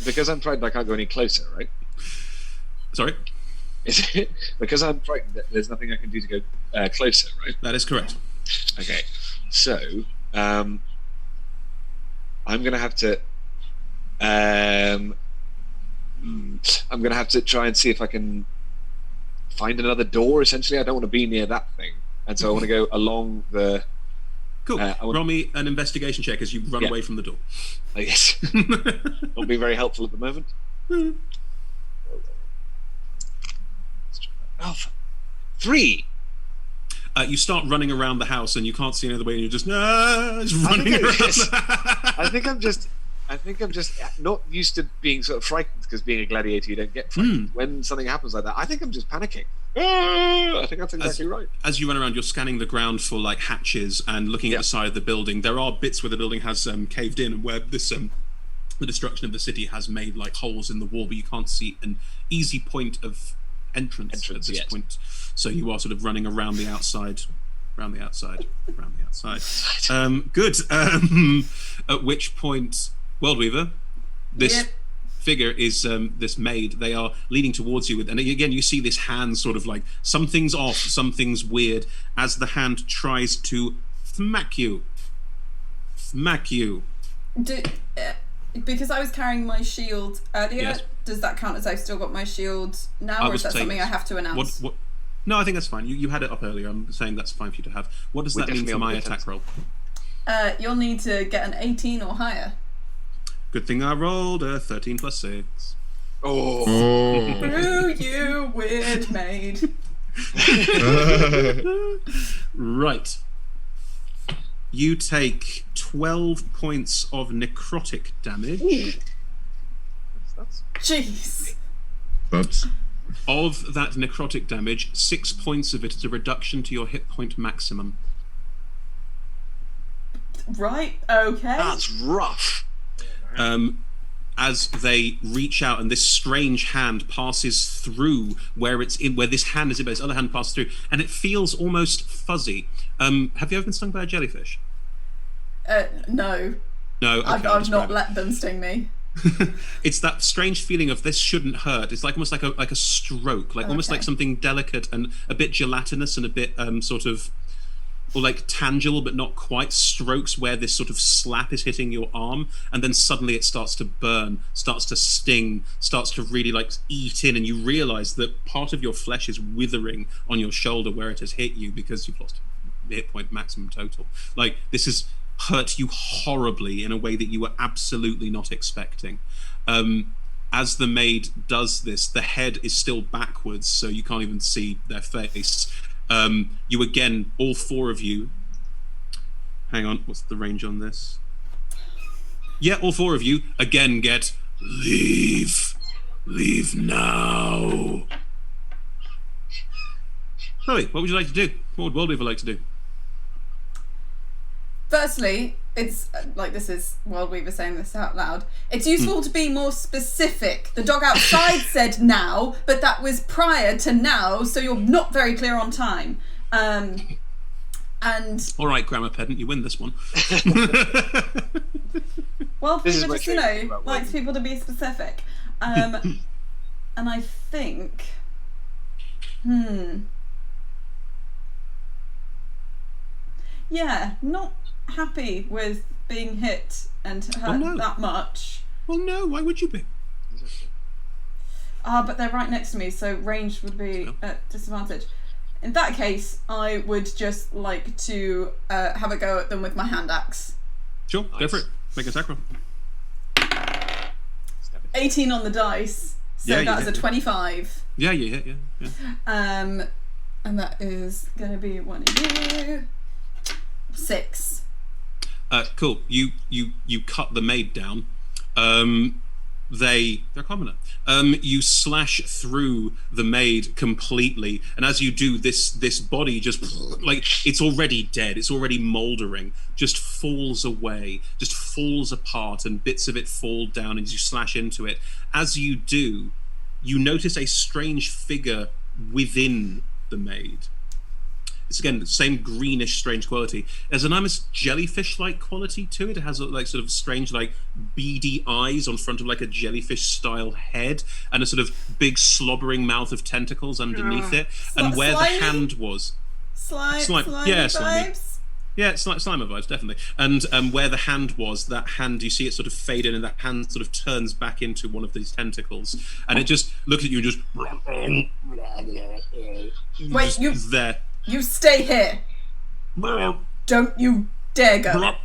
Because I'm frightened, I can't go any closer, right? Sorry? Is it because I'm frightened that there's nothing I can do to go closer, right? That is correct. Okay, so I'm gonna have to. I'm gonna have to try and see if I can find another door. Essentially, I don't want to be near that thing, and so I want to go along the. Cool. Roll me an investigation check as you run away from the door. Yes. Not being very helpful at the moment. Oh, 3. You start running around the house and you can't see any other way, and you're just running around. I think I'm just not used to being sort of frightened, because being a gladiator you don't get frightened. When something happens like that, I think I'm just panicking. I think that's exactly right. As you run around, you're scanning the ground for like hatches and looking at the side of the building. There are bits where the building has caved in and where this the destruction of the city has made like holes in the wall, but you can't see an easy point of entrance at this point. So you are sort of running around the outside. Good. At which point, Worldweaver, this figure is this maid. They are leading towards you, and again you see this hand sort of like something's off, something's weird, as the hand tries to smack you. Because I was carrying my shield earlier, Yes. does that count as I've still got my shield now, or is that something I have to announce? What? No, I think that's fine. You had it up earlier. I'm saying that's fine for you to have. What does that mean for my attack roll? You'll need to get an 18 or higher. Good thing I rolled a 13 plus 6. Screw you, weird maid. Right. You take 12 points of necrotic damage. Jeez. That's Of that necrotic damage, 6 points of it is a reduction to your hit point maximum. Right, okay. That's rough. As they reach out and this strange hand passes through where this hand is in, but this other hand passes through, and it feels almost fuzzy. Have you ever been stung by a jellyfish? No. No, okay, I've not let them sting me. It's that strange feeling of this shouldn't hurt. It's like almost like a stroke, like almost like something delicate and a bit gelatinous and a bit sort of, or like tangible but not quite, strokes where this sort of slap is hitting your arm, and then suddenly it starts to burn, starts to sting, starts to really like eat in, and you realize that part of your flesh is withering on your shoulder where it has hit you because you've lost the hit point maximum total. Like this has hurt you horribly in a way that you were absolutely not expecting. As the maid does this, the head is still backwards, so you can't even see their face. You again, all 4 of you, hang on, what's the range on this? Yeah, all 4 of you again get leave now. Chloe, what would you like to do? What would Worldweaver like to do? Firstly, it's like, this is Worldweaver saying this out loud. It's useful to be more specific. The dog outside said now, but that was prior to now, so you're not very clear on time. And all right, grammar pedant, you win this one. Worldweaver just, likes people to be specific. And I think, yeah, not happy with being hit and hurt that much. Well, no, why would you be? But they're right next to me, so range would be at disadvantage. In that case, I would just like to have a go at them with my hand axe. Sure, go for it. Make an attack roll. 18 on the dice, so Yeah, you that is hit. a 25. Yeah, you hit. Yeah. And that is going to be one of you. 6. Cool. You cut the maid down. They're a commoner. You slash through the maid completely, and as you do, this body just like it's already dead, it's already mouldering, just falls away, just falls apart, and bits of it fall down as you slash into it. As you do, you notice a strange figure within the maid. It's again the same greenish, strange quality. There's an almost jellyfish-like quality to it. It has like sort of strange, like beady eyes on front of like a jellyfish-style head, and a sort of big slobbering mouth of tentacles underneath it. And where slimy? the hand was, Slimy yeah, slimy. vibes? Yeah, it's like Slimer vibes, definitely. And where the hand was, that hand, you see it sort of fade in, and that hand sort of turns back into one of these tentacles, and it just looks at you, and just Wait, you there. you stay here. Don't you dare go. Right.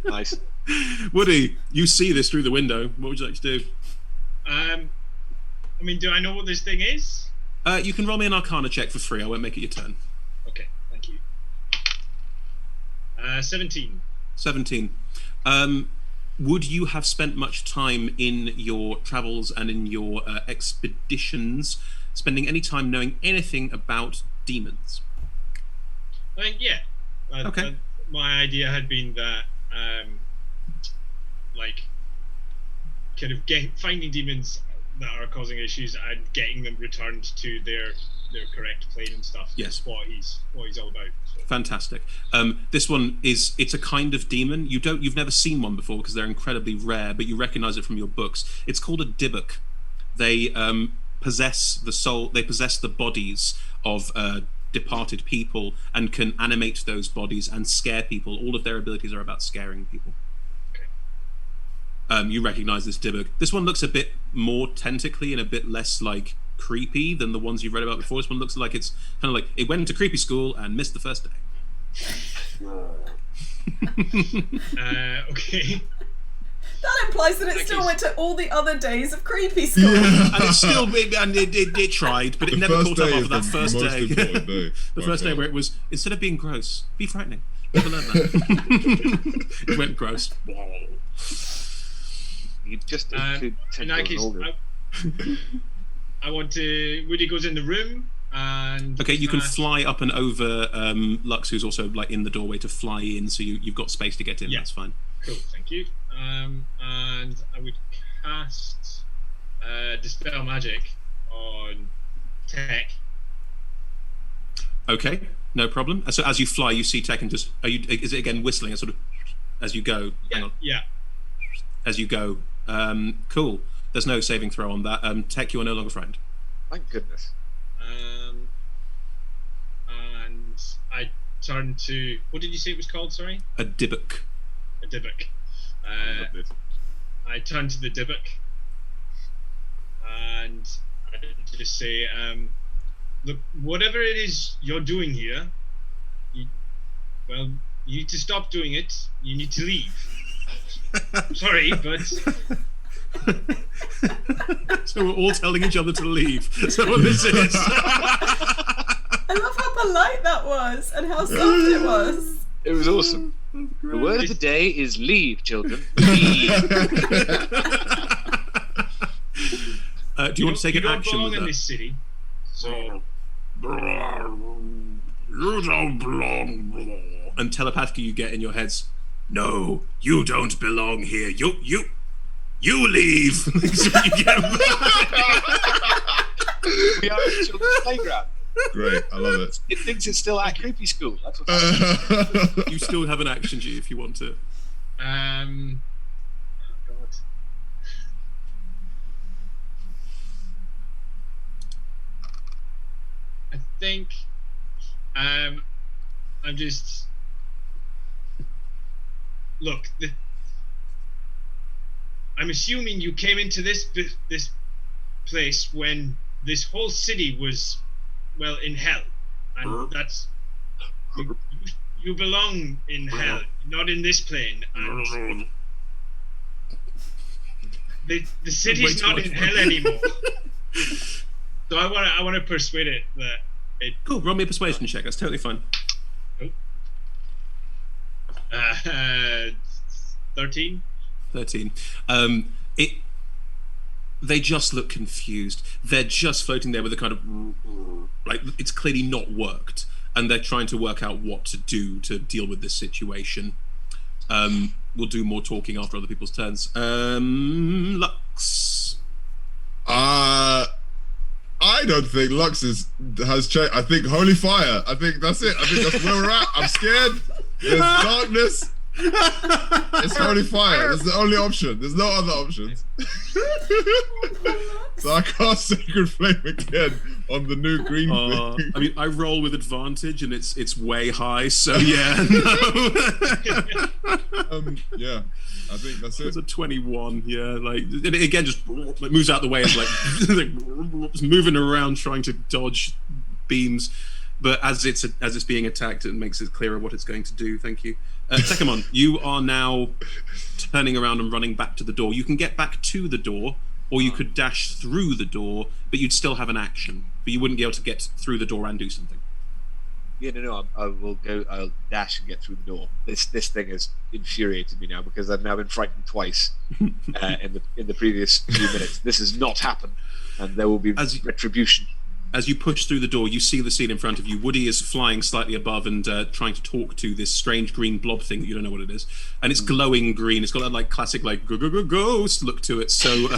Nice. Woody, you see this through the window. What would you like to do? I mean, do I know what this thing is? You can roll me an Arcana check for free. I won't make it your turn. Okay, thank you. 17. 17. Would you have spent much time in your travels and in your expeditions spending any time knowing anything about demons? I think, yeah. Okay. My idea had been that, like, kind of finding demons that are causing issues and getting them returned to their correct plane and stuff. Yes. Is what he's all about. So. Fantastic. This one it's a kind of demon. You've never seen one before because they're incredibly rare, but you recognize it from your books. It's called a Dybbuk. They possess the soul. They possess the bodies of departed people and can animate those bodies and scare people. All of their abilities are about scaring people. You recognize this Dybbuk. This one looks a bit more tentacly and a bit less like creepy than the ones you've read about before. This one looks like it's kind of like it went into creepy school and missed the first day. Okay. That implies that it Thank still you. went to all the other days of creepy school. And it's still it tried, but it The never first caught up day after is that the first most day. important day. The by first day far. where it was, instead of being gross, be frightening. Never learned that. It went gross. You just In include that tentacles case, and all that. I want to. Woody goes in the room and. Okay, you can fly up and over Lux, who's also like in the doorway, to fly in, so you've got space to get in. Yeah. That's fine. Cool, thank you. And I would cast Dispel Magic on Tech. Okay, no problem. So as you fly, you see Tech and just is it again whistling as sort of as you go? Yeah, Hang on. yeah. As you go. Cool. There's no saving throw on that. Tech, you are no longer frightened. Thank goodness. And I turn to. What did you say it was called? Sorry? A Dybbuk. A Dybbuk. I love it. I turn to the Dybbuk and I just say, look, whatever it is you're doing here, you need to stop doing it. You need to leave. Sorry, but So we're all telling each other to leave. So what this is. I love how polite that was and how soft it was. It was awesome. The word of the day is leave, children. Leave. Do you want to take an don't action belong with in that? this city. So You don't belong. And telepathically you get in your heads, no, you don't belong here. You leave. So you get We are at children's playground. Great, I love it. It thinks it's still at creepy school. That's what You still have an action, G, if you want to. oh God. I think I'm just look. I'm assuming you came into this place when this whole city was, well, in hell, and that's You belong in hell, not in this plane. And the city's not in hell anymore. So I want to persuade it that it. Cool. Roll me a persuasion check. That's totally fine. 13. 13. They just look confused. They're just floating there with a kind of like it's clearly not worked, and they're trying to work out what to do to deal with this situation. We'll do more talking after other people's turns. Lux. I don't think Lux has changed. I think Holy Fire. I think that's it. I think that's where we're at. I'm scared. There's darkness. It's Holy Fire. That's the only option. There's no other options. So I cast Sacred Flame again on the new green thing. I mean, I roll with advantage, and it's way high. So yeah, no. Yeah, I think that's it. It's a 21. Yeah, like it again, just like moves out the way. It's like just moving around, trying to dodge beams. But as it's being attacked, it makes it clearer what it's going to do. Thank you. Tekkamon, you are now turning around and running back to the door. You can get back to the door, or you could dash through the door, but you'd still have an action. But you wouldn't be able to get through the door and do something. Yeah, no, I will go. I'll dash and get through the door. This thing has infuriated me now because I've now been frightened twice in the previous few minutes. This has not happened, and there will be retribution. As you push through the door, you see the scene in front of you. Woody is flying slightly above and trying to talk to this strange green blob thing that you don't know what it is. And it's glowing green. It's got that like classic like ghost look to it. So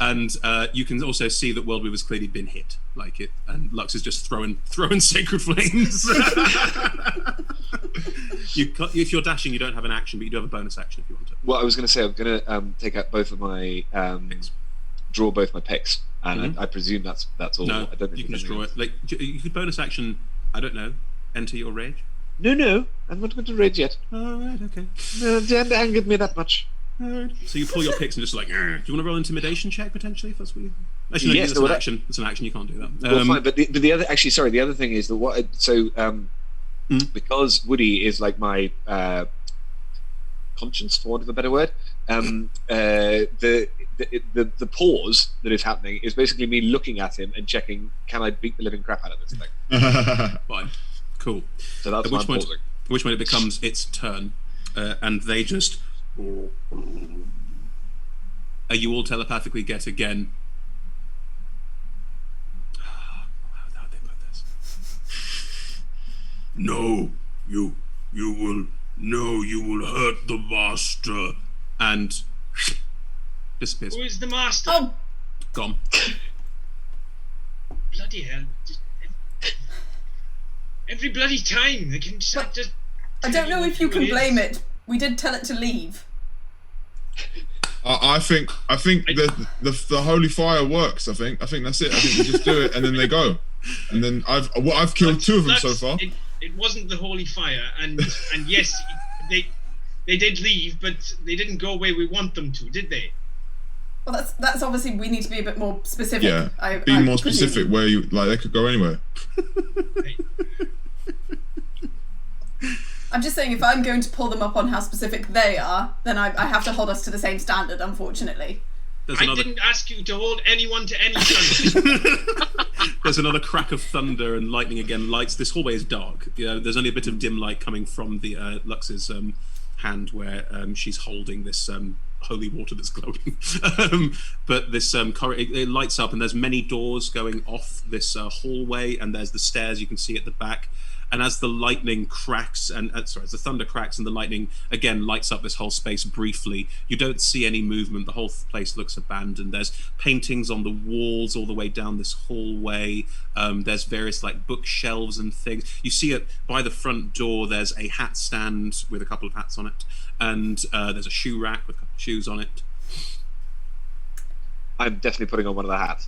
and you can also see that Worldweaver's clearly been hit, like it. And Lux is just throwing sacred flames. If you're dashing, you don't have an action, but you do have a bonus action if you want to. Well, I was going to say I'm going to take out both of my draw both my picks. And I presume that's all. No, I don't think you can just draw it. Like you could bonus action. I don't know. Enter your rage. No, I'm not going to rage yet. All right, okay. No, don't angered me that much. All right. So you pull your picks and just like, do you want to roll intimidation check potentially? If that's what you. Actually, no, yes, it's an action. It's an action. You can't do that. Well, fine. But the other, actually, sorry. The other thing is that because Woody is like my conscience, for want of a better word. The pause that is happening is basically me looking at him and checking, can I beat the living crap out of this thing? Fine, cool. So that's why I'm pausing. At which point it becomes its turn, and they just. You all telepathically get again. How'd they put this? No, you will hurt the master, and disappears. Who is the master? Oh, Gone. Bloody hell! Every bloody time they can just. I don't know if you can blame it. We did tell it to leave. I think the Holy Fire works. I think that's it. I think we just do it and then they go. And then I've killed two of them so far. It wasn't the Holy Fire, and yes, they did leave, but they didn't go where we want them to, did they? Well, that's obviously we need to be a bit more specific. Yeah, be more specific where you like they could go anywhere. I'm just saying, if I'm going to pull them up on how specific they are, then I have to hold us to the same standard, unfortunately. Didn't ask you to hold anyone to any standard. There's another crack of thunder and lightning again. Lights. This hallway is dark. There's only a bit of dim light coming from the Lux's hand where she's holding this holy water that's glowing. But this it lights up, and there's many doors going off this hallway, and there's the stairs you can see at the back. And as the lightning cracks, as the thunder cracks and the lightning again lights up this whole space briefly, you don't see any movement. The whole place looks abandoned. There's paintings on the walls all the way down this hallway. There's various like bookshelves and things. You see it by the front door. There's a hat stand with a couple of hats on it, and there's a shoe rack with a couple of shoes on it. I'm definitely putting on one of the hats.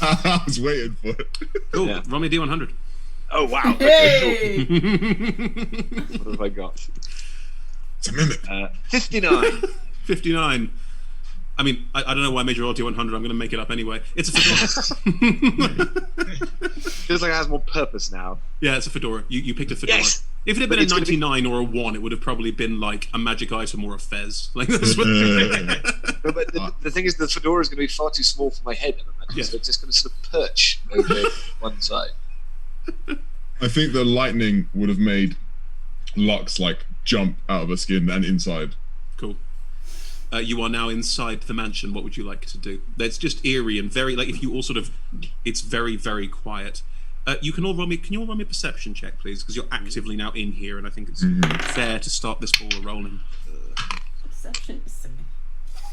I was waiting for it. Cool. Yeah. Roll me a D100. Oh wow! Hey! What have I got? It's a mimic. 59. 59. I mean, I don't know why I made you roll D100. I'm going to make it up anyway. It's a 59. feels like it has more purpose now. Yeah, it's a fedora. You picked a fedora. Yes! If it had But been a it's gonna be- 99 or a 1, it would have probably been like a magic item or a fez. Like that's what. No, but the thing is, the fedora is going to be far too small for my head, I imagine, Yeah. so it's just going to sort of perch over one side. I think the lightning would have made Lux like jump out of her skin and inside. Cool. You are now inside the mansion. What would you like to do? It's just eerie and very like if you all sort of, it's very very quiet. You can all roll me. Can you all roll me a perception check, please? Because you're actively now in here, and I think it's fair to start this ball rolling. Perception.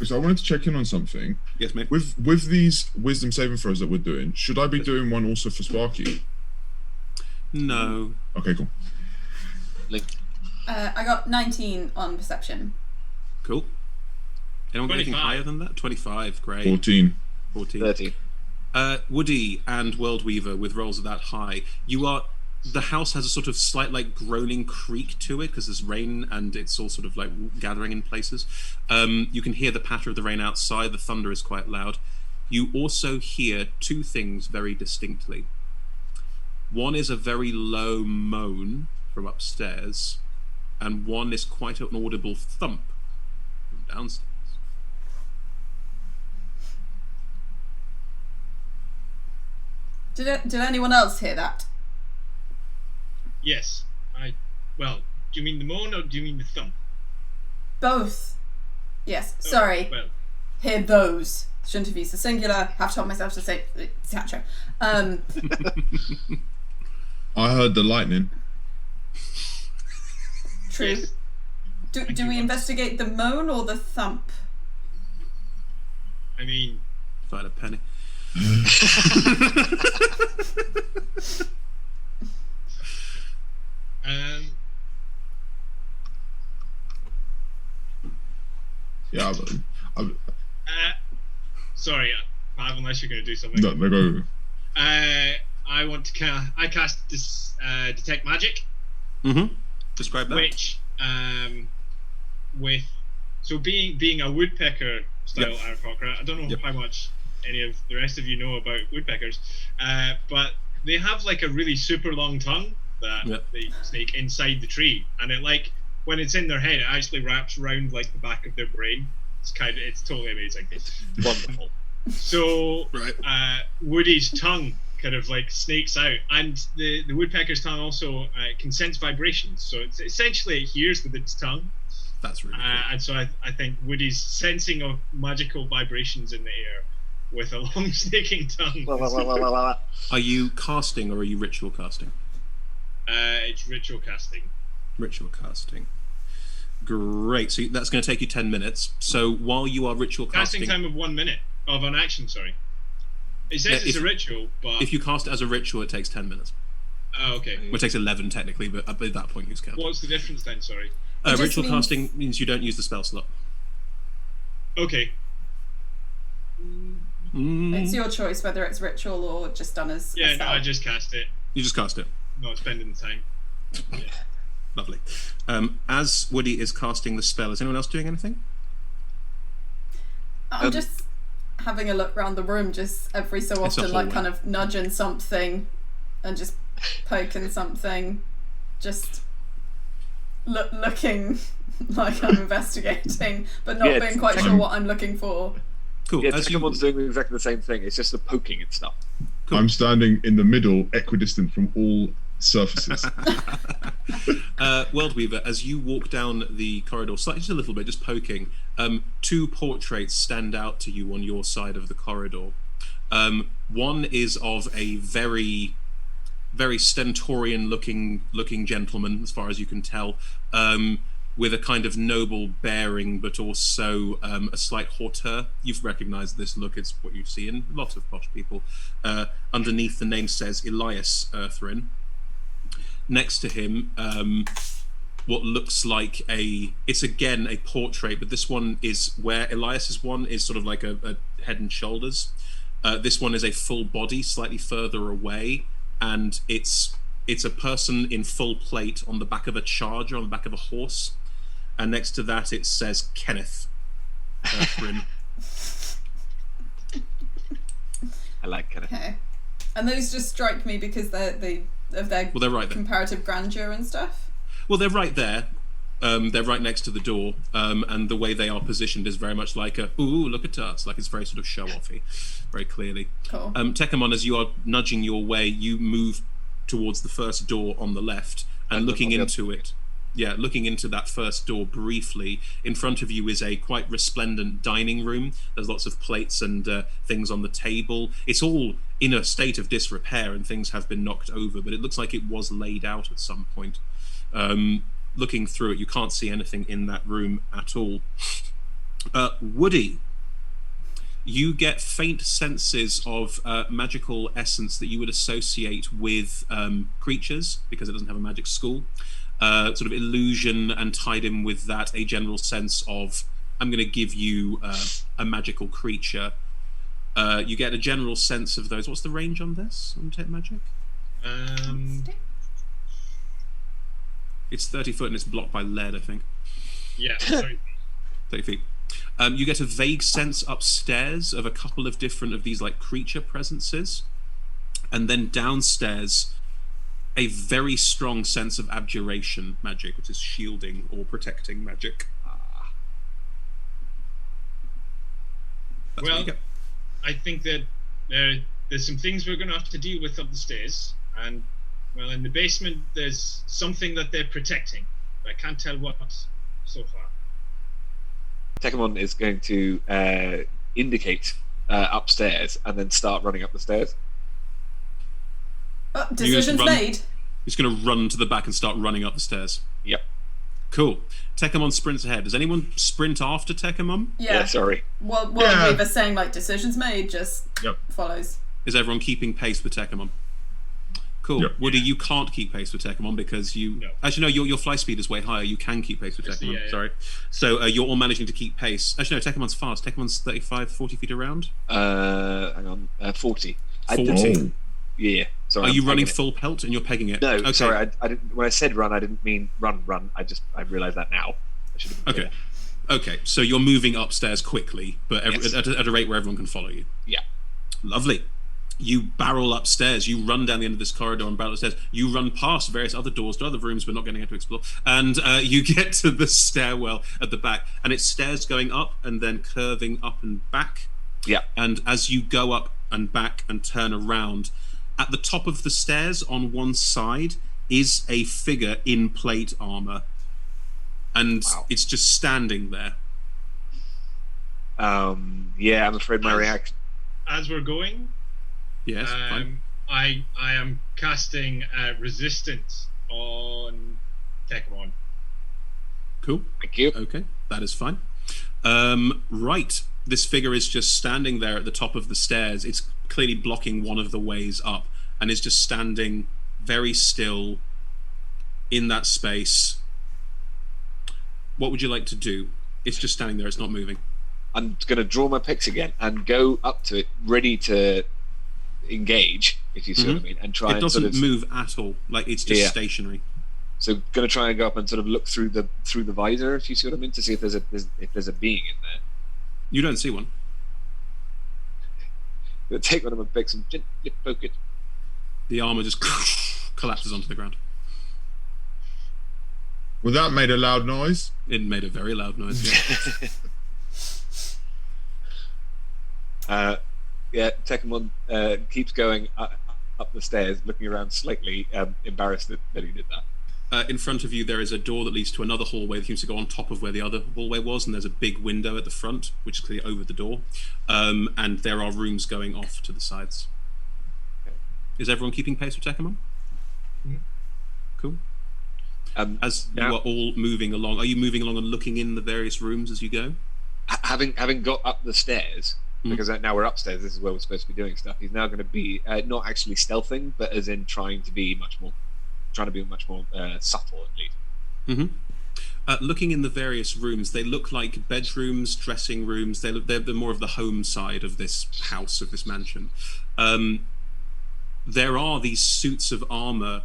So I wanted to check in on something. Yes, mate. With these wisdom saving throws that we're doing, should I be doing one also for Sparky? No. Okay, cool. Link. I got 19 on perception. Cool. Anyone got anything 25. higher than that? 25. Great. 14. 14. 30. Woody and Worldweaver with rolls of that high. The house has a sort of slight like groaning creak to it because there's rain and it's all sort of like gathering in places. You can hear the patter of the rain outside. The thunder is quite loud. You also hear two things very distinctly. One is a very low moan from upstairs, and one is quite an audible thump from downstairs. Did anyone else hear that? Yes. Well, do you mean the moan or do you mean the thump? Both. Yes. Sorry. Well, Hear those. Shouldn't have used the singular. Have told myself to say etc. I heard the lightning. True. yes. Do we investigate the moan or the thump? I mean, If I had a penny. Yeah, sorry, Pav, unless you're going to do something. no, go. I want to I cast this detect magic, Mm-hmm. Describe that. which with so being a woodpecker style Aarakocra, I don't know Yep. how much any of the rest of you know about woodpeckers, but they have like a really super long tongue that Yep. they snake inside the tree, and it like when it's in their head, it actually wraps around like the back of their brain. It's totally amazing. It's wonderful. So Right. Woody's tongue kind of like snakes out, and the woodpecker's tongue also can sense vibrations. So it's essentially it hears with its tongue, That's really cool. and so I think Woody's sensing of magical vibrations in the air with a long snaking tongue. Are you casting or are you ritual casting? It's ritual casting. Ritual casting. Great. So that's going to take you 10 minutes. So while you are ritual Casting casting, time of 1 minute of an action. Sorry, it says Yeah, it's if- a ritual, but if you cast as a ritual, it takes 10 minutes. oh, okay. Well, it takes 11 technically, but at that point you count. What's the difference then? Sorry. It just Ritual means- casting means you don't use the spell slot. Okay. It's your choice whether it's ritual or just done as a Yeah, no, spell. I just cast it. You just cast it. Not spending the time. Lovely. As Woody is casting the spell, is anyone else doing anything? I'm just having a look around the room, just every so It's a often, like hallway. kind of nudging something and just poking something, just looking like I'm investigating, but not Yeah, being it's- quite sure what I'm looking for. Cool. Yeah, As you, everyone's doing exactly the same thing. It's just the poking and stuff. Cool. I'm standing in the middle, equidistant from all surfaces. Worldweaver, as you walk down the corridor, slightly just a little bit, just poking, two portraits stand out to you on your side of the corridor. One is of a very, very stentorian-looking gentleman, as far as you can tell, with a kind of noble bearing, but also a slight hauteur. You've recognised this look; it's what you see in lots of posh people. Underneath the name says Elias Erthrin. Next to him, what looks like it's again a portrait, but this one is where Elias's one is sort of like a head and shoulders. This one is a full body, slightly further away, and it's a person in full plate on the back of a charger, on the back of a horse, and next to that it says Kenneth Erthrin. I like kind of. Okay. And those just strike me because they're Well, they're right there. comparative grandeur and stuff. Well, they're right there. They're right next to the door, and the way they are positioned is very much like a "ooh, look at us!" Like it's very sort of show-offy, very clearly. Cool. Tekkamon, as you are nudging your way, you move towards the first door on the left, and looking into it. Yeah, looking into that first door briefly. In front of you is a quite resplendent dining room. There's lots of plates and things on the table. It's all in a state of disrepair, and things have been knocked over, but it looks like it was laid out at some point. Looking through it, you can't see anything in that room at all. Woody, you get faint senses of magical essence that you would associate with creatures, because it doesn't have a magic school. Sort of illusion, and tied in with that a general sense of, I'm going to give you a magical creature. You get a general sense of those. What's the range on this, on Detect Magic? It's 30 foot and it's blocked by lead, I think. Yeah, sorry. 30 feet. You get a vague sense upstairs of a couple of different of these like creature presences. And then downstairs, a very strong sense of abjuration magic, which is shielding or protecting magic. That's what Well, you get. I think that there's some things we're going to have to deal with up the stairs, and well, in the basement there's something that they're protecting. I can't tell what so far. Tekkamon is going to indicate upstairs and then start running up the stairs. Decisions made. He's going to run to the back and start running up the stairs. Yep. Cool. Tekkamon sprints ahead. Does anyone sprint after Tekkamon? Yeah. Sorry. Well, Yeah. Weaver's saying like decisions made just follows. Is everyone keeping pace with Tekkamon? Cool. Yep. Woody, you can't keep pace with Tekkamon because you... No. Actually, no, your fly speed is way higher. You can keep pace with Tekkamon. Yeah. Sorry. So you're all managing to keep pace. Actually, no, Tekkamon's fast. Tekkamon's 35, 40 feet around. Hang on. 40. 40. Yeah. Sorry. Are I'm you running pegging it. full pelt and you're pegging it? No, Okay. sorry. I didn't. When I said run, I didn't mean run. I realised that now. I should have been Okay. clear. Okay, so you're moving upstairs quickly, but Yes. at a rate where everyone can follow you. Yeah. Lovely. You barrel upstairs, you run down the end of this corridor and barrel upstairs. You run past various other doors to other rooms we're not getting to explore. And you get to the stairwell at the back. And it's stairs going up and then curving up and back. Yeah. And as you go up and back and turn around, at the top of the stairs on one side is a figure in plate armor. And Wow. it's just standing there. Yeah. I'm afraid my reaction. As we're going, Yes, fine. I am casting resistance on Tekkamon. Cool. Thank you. Okay, that is fine. Right, this figure is just standing there at the top of the stairs. It's clearly blocking one of the ways up and is just standing very still in that space. What would you like to do? It's just standing there, it's not moving. I'm going to draw my picks again and go up to it, ready to engage, if you see what I mean, and try It and doesn't sort of move at all, like it's just Yeah. stationary. So going to try and go up and sort of look through the visor, if you see what I mean, to see if there's a being in there. You don't see one. I'm going to take one of my picks and gently poke it. The armor just collapses onto the ground. Well, that made a loud noise. It made a very loud noise. Yeah. Yeah, Tekkamon keeps going up the stairs, looking around slightly embarrassed that he did that. In front of you, there is a door that leads to another hallway that seems to go on top of where the other hallway was, and there's a big window at the front, which is clearly over the door. And there are rooms going off to the sides. Okay. Is everyone keeping pace with Tekkamon? Mhm. Cool. As you now- are all moving along, are you moving along and looking in the various rooms as you go? Having got up the stairs, Mm. because now we're upstairs, this is where we're supposed to be doing stuff. He's now going to be not actually stealthing, but as in trying to be much more subtle at least. Looking in the various rooms, they look like bedrooms, dressing rooms. They're more of the home side of this house, of this mansion. There are these suits of armor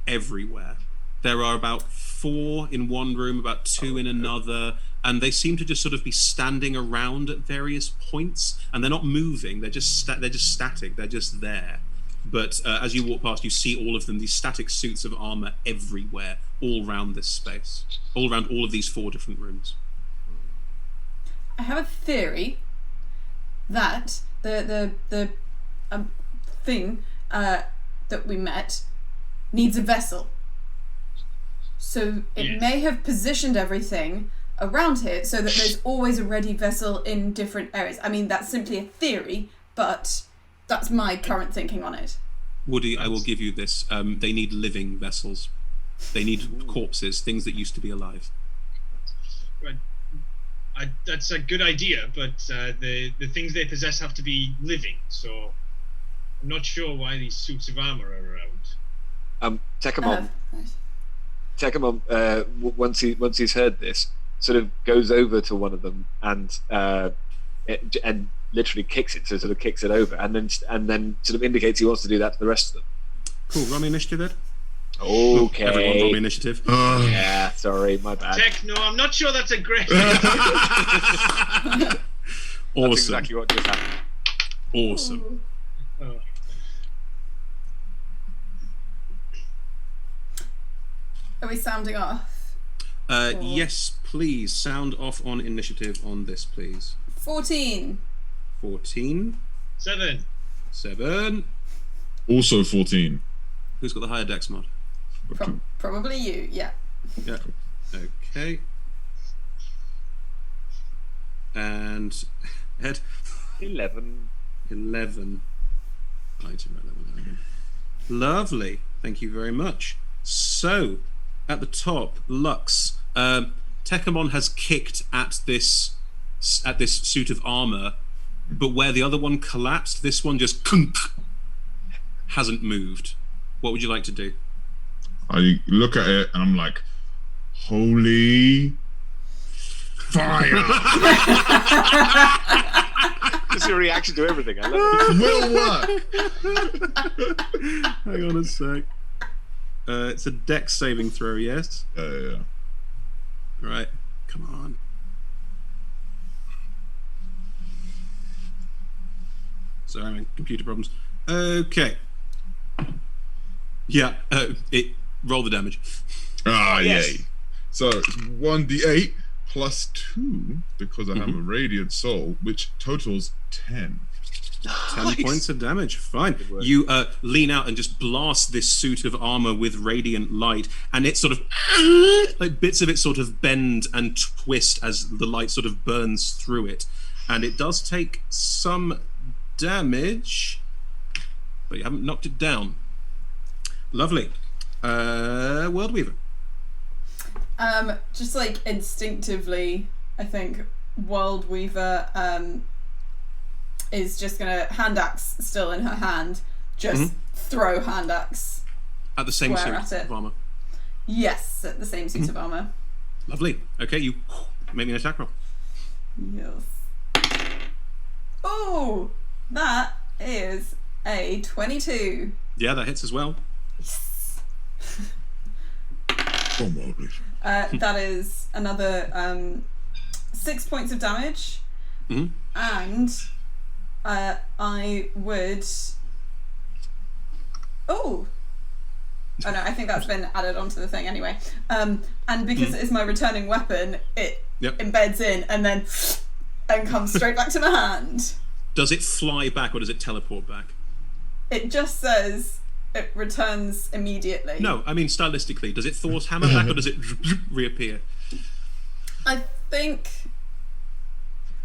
everywhere. There are about 4 in one room, about 2 in another, and they seem to just sort of be standing around at various points, and they're not moving. They're just static. They're just there. But as you walk past, you see all of them, these static suits of armor everywhere, all around this space, all around all of these 4 different rooms. I have a theory that the thing that we met needs a vessel. So it may have positioned everything around here so that there's always a ready vessel in different areas. I mean, that's simply a theory, but that's my current thinking on it. Woody, I will give you this. They need living vessels. They need corpses, things that used to be alive. That's a good idea, but the things they possess have to be living, so I'm not sure why these suits of armor are around. Tekamon, once he's heard this, sort of goes over to one of them and literally kicks it, so sort of kicks it over, and then sort of indicates he wants to do that to the rest of them. Cool, roll me initiative then. Okay. Everyone roll me initiative. Yeah, sorry, my bad. No, I'm not sure that's a great Awesome. That's exactly what just happened. Awesome. Oh. Are we sounding off? Yes, please. Sound off on initiative on this, please. 14. 14. 7. Also 14. Who's got the higher dex mod? Probably you, yeah. Yeah. Okay. And Ed? 11. 11. Lovely. Thank you very much. So, at the top, Lux. Tekamon has kicked at this suit of armor, but where the other one collapsed, this one just hasn't moved. What would you like to do? I look at it and I'm like, holy fire! Just your reaction to everything. I love Will work. Hang on a sec. It's a dex saving throw, yes? Yeah. Right. Come on. Sorry, I'm having computer problems. Okay. Yeah, roll the damage. Yes. Yay. So it's 1d8 plus 2 because I have a radiant soul, which totals 10. 10 points of damage. Fine. You lean out and just blast this suit of armor with radiant light, and it sort of like bits of it sort of bend and twist as the light sort of burns through it, and it does take some damage, but you haven't knocked it down. Lovely. World Weaver. Just like instinctively, I think World Weaver is just gonna, hand axe still in her hand, just throw hand axe At the same square suit at it. of armor. Yes, at the same suit of armor. Lovely. Okay, you make me an attack roll. Yes. Oh, that is a 22. Yeah, that hits as well. Come on, please. That is another 6 points of damage, and I would. Oh no, I think that's been added onto the thing anyway. And because it is my returning weapon, it embeds in and then comes straight back to my hand. Does it fly back or does it teleport back? It just says it returns immediately. No, I mean stylistically. Does it Thor's hammer back or does it reappear? I think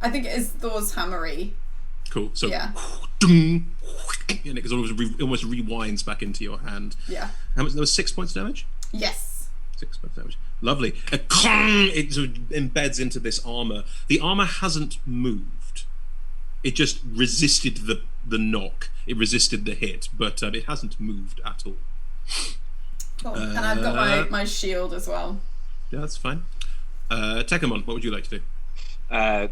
it is Thor's hammery. Cool. So, Yeah. and it almost rewinds back into your hand. Yeah. How much? There was 6 points of damage. Yes. 6 points of damage. Lovely. It sort of embeds into this armor. The armor hasn't moved. It just resisted the knock. It resisted the hit, but it hasn't moved at all. Cool. And I've got my shield as well. Yeah, that's fine. Tekamon, what would you like to do? Now,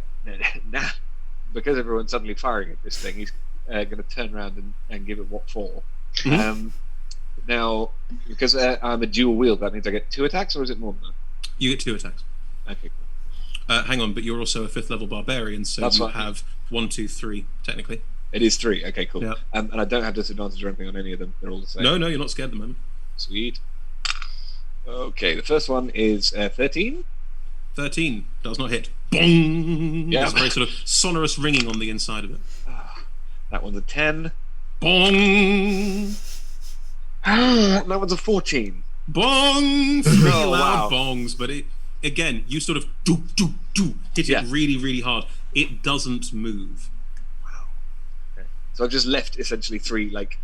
because everyone's suddenly firing at this thing, he's going to turn around and give it what for. Now, because I'm a dual wield, that means I get 2 attacks, or is it more than that? You get 2 attacks. Okay, cool. Hang on, but you're also a 5th level barbarian, so That's you fine. have 1, 2, 3 technically. It is 3. Okay, cool. Yeah. And I don't have disadvantage or anything on any of them. They're all the same. No, you're not scared at the moment. Sweet. Okay, the first one is 13. 13 does not hit. Bong! Yeah. There's a very sort of sonorous ringing on the inside of it. That one's a 10. Bong! That one's a 14. Bong! 3 Oh, loud wow. bongs, but it again, you sort of do hit Yeah. it really, really hard. It doesn't move. Wow. Okay. So I've just left essentially 3, like,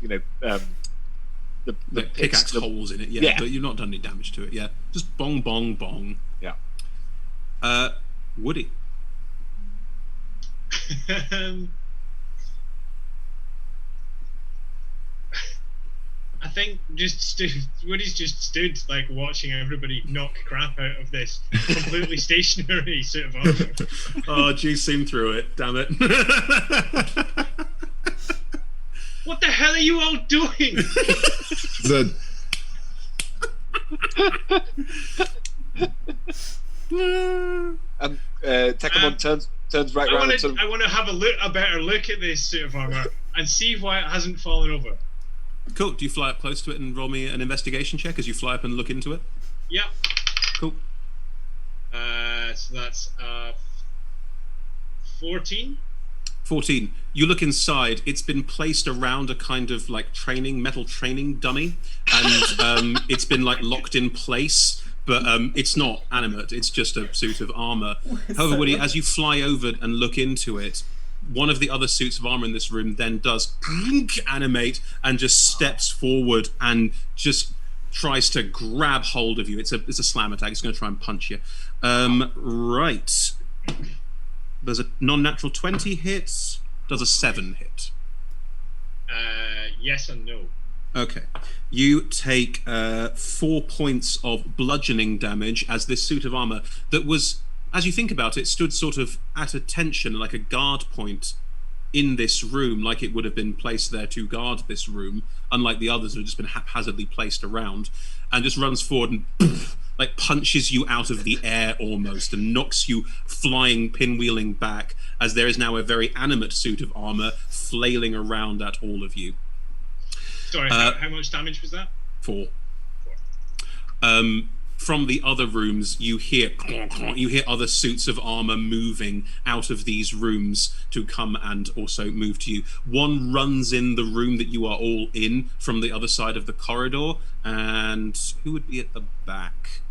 the The pickaxe holes in it, Yeah. but you've not done any damage to it, yeah. Just bong, bong, bong. Yeah. Woody. I think Woody's just stood like watching everybody knock crap out of this completely stationary suit of armor. Oh, geez, seen through it. Damn it. What the hell are you all doing? Zed. Tekkamon turns right around and I want to have a better look at this suit of armor and see why it hasn't fallen over. Cool. Do you fly up close to it and roll me an investigation check as you fly up and look into it? Yep. Cool. So that's 14. 14. You look inside. It's been placed around a kind of like metal training dummy, and it's been like locked in place. But it's not animate. It's just a suit of armor. However, Woody, as you fly over and look into it, one of the other suits of armor in this room then does animate and just steps forward and just tries to grab hold of you. It's a slam attack. It's going to try and punch you. Right. There's a non-natural 20 hits. Does a 7 hit? Yes and no. Okay. You take 4 points of bludgeoning damage as this suit of armor that was, as you think about it, stood sort of at attention, like a guard point in this room, like it would have been placed there to guard this room, unlike the others that have just been haphazardly placed around, and just runs forward and like punches you out of the air almost and knocks you flying, pinwheeling back as there is now a very animate suit of armor flailing around at all of you. Sorry, how much damage was that? 4. From the other rooms, you hear other suits of armor moving out of these rooms to come and also move to you. One runs in the room that you are all in from the other side of the corridor, and who would be at the back?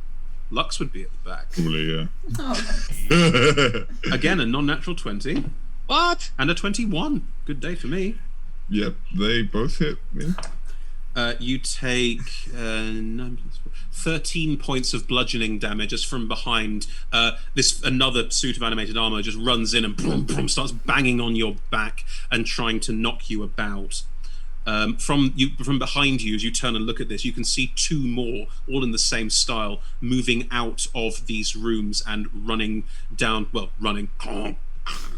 Lux would be at the back. Probably, yeah. Oh, Again, a non-natural 20. What? And a 21. Good day for me. Yep, they both hit me. You take 13 points of bludgeoning damage as from behind another suit of animated armor just runs in and boom, boom, starts banging on your back and trying to knock you about. From behind you, as you turn and look at this, you can see 2 more, all in the same style, moving out of these rooms and running down. Well, running,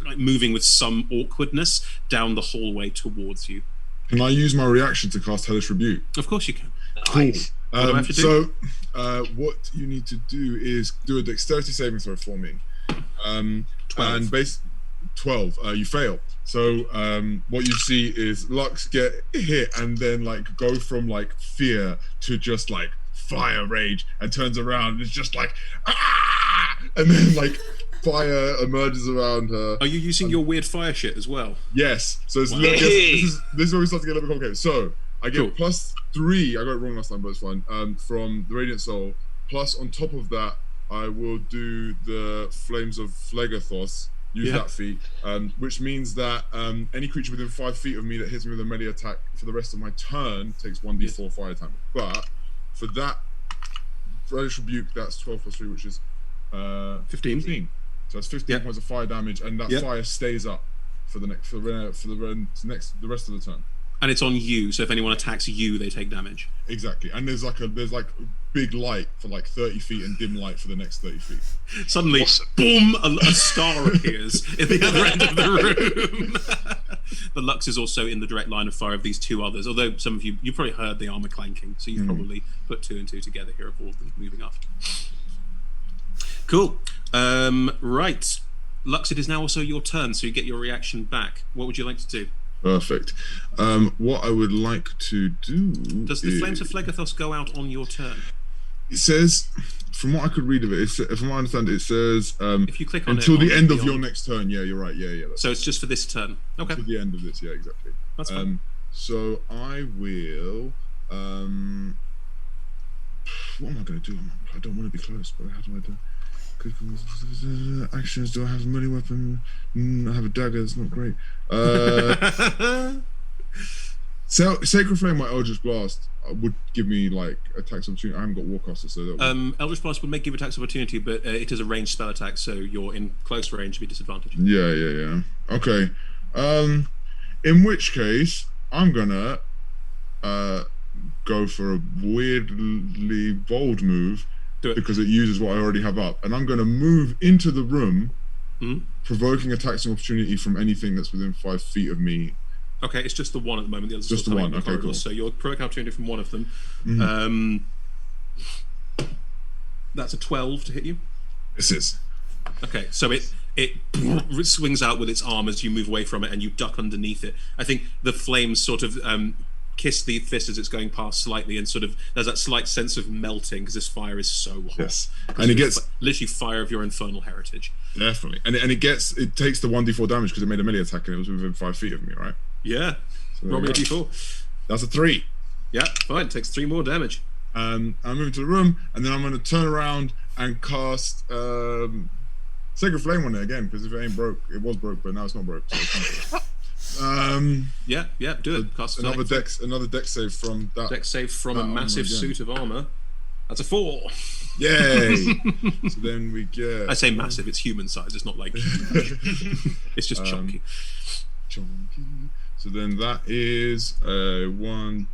like moving with some awkwardness down the hallway towards you. Can I use my reaction to cast Hellish Rebuke? Of course you can. Nice. What do I have to do? So, what you need to do is do a dexterity saving throw for me. 12. And base 12. You fail. So, what you see is Lux get hit and then like go from like fear to just like fire rage and turns around and it's just like ah! And then like fire emerges around her. Are you using your weird fire shit as well? Yes. So it's Wow. this is where we start to get a little bit complicated. So I get Cool. +3. I got it wrong last time, but it's fine. From the Radiant Soul. Plus, on top of that, I will do the Flames of Phlegothos. Use Yeah. that feat, which means that any creature within 5 feet of me that hits me with a melee attack for the rest of my turn takes 1d4 fire damage. But for that Hellish Rebuke, that's 12 plus 3, which is 15. So that's 15 Yep. points of fire damage, and that Yep. fire stays up for the rest of the turn. And it's on you, so if anyone attacks you, they take damage. Exactly, and there's like big light for like 30 feet and dim light for the next 30 feet. Suddenly, Awesome. boom, a star appears in the other end of the room. The Lux is also in the direct line of fire of these 2 others, although some of you probably heard the armor clanking, so you've probably put 2 and 2 together here of all of them moving up. Cool. Right. Lux, it is now also your turn, so you get your reaction back. What would you like to do? Perfect. What I would like to do. Does the Flames of Phlegethos go out on your turn? It says, from what I could read of it, from what I understand, it says if you click on until it, the end of your next turn. Yeah, you're right. Yeah. So it's just for this turn. Okay. Until the end of this. Yeah, exactly. That's fine. So I will. What am I going to do? I don't want to be close, but how do I do? Actions. Do I have a melee weapon? I have a dagger. It's not great. Sacred Flame, my Eldritch Blast would give me like attacks opportunity. I haven't got Warcaster, so that would... Eldritch Blast would make you attacks opportunity, but it is a ranged spell attack, so you're in close range to be disadvantaged. Yeah. Okay. In which case, I'm gonna go for a weirdly bold move because it uses what I already have up, and I'm gonna move into the room, provoking attacks of opportunity from anything that's within 5 feet of me. Okay, it's just the one at the moment. The other's just the one. Okay, cool. So you're provoking opportunity from one of them. That's a 12 to hit you. This is. Okay, so it swings out with its arm as you move away from it, and you duck underneath it. I think the flames sort of kiss the fist as it's going past slightly, and sort of there's that slight sense of melting because this fire is so hot. Yes, and it gets literally fire of your infernal heritage. Definitely, and it takes the 1d4 damage because it made a melee attack and it was within 5 feet of me, right? Yeah. So roll me a d4. That's a 3. Yeah, fine. Takes 3 more damage. I'm moving to the room, and then I'm going to turn around and cast Sacred Flame on it again, because if it ain't broke, it was broke, but now it's not broke. So it's not yeah, do it. Cast another dex save from that. Dex save from a massive suit of armor. That's a 4. Yay! So then we get. I say massive. It's human size. It's not like. It's just chunky. So then that is 1.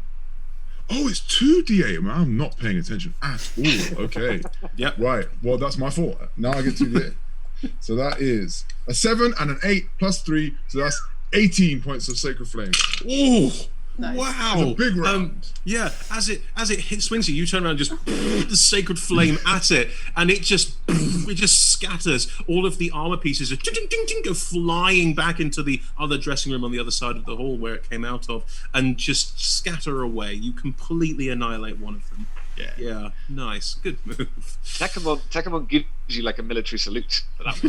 Oh, it's 2d8. Man, I'm not paying attention at all. Okay. Yep. Right. Well, that's my fault. Now I get 2d8. So that is a 7 and an 8 plus 3. So that's 18 points of Sacred Flame. Ooh. Nice. Wow! It's a big round. Yeah, as it swings you turn around and just the Sacred Flame at it, and it just scatters. All of the armor pieces go flying back into the other dressing room on the other side of the hall where it came out of, and just scatter away. You completely annihilate one of them. Yeah, nice, good move. Takamon gives you like a military salute for that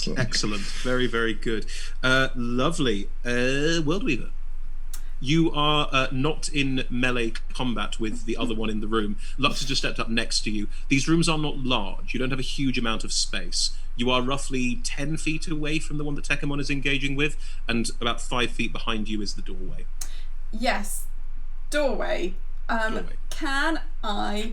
one. Excellent, very, very good. Lovely. Worldweaver. You are not in melee combat with the other one in the room. Lux has just stepped up next to you. These rooms are not large. You don't have a huge amount of space. You are roughly 10 feet away from the one that Tekkamon is engaging with, and about 5 feet behind you is the doorway. Yes, doorway. Can I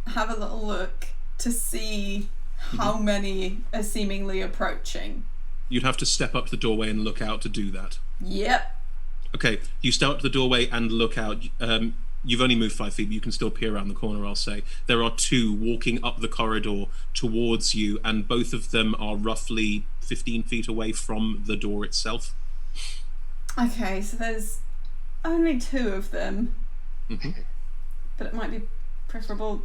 have a little look to see how many are seemingly approaching? You'd have to step up to the doorway and look out to do that. Yep. Okay, you step up to the doorway and look out. You've only moved 5 feet, but you can still peer around the corner, I'll say. There are 2 walking up the corridor towards you, and both of them are roughly 15 feet away from the door itself. Okay, so there's only 2 of them. But it might be preferable.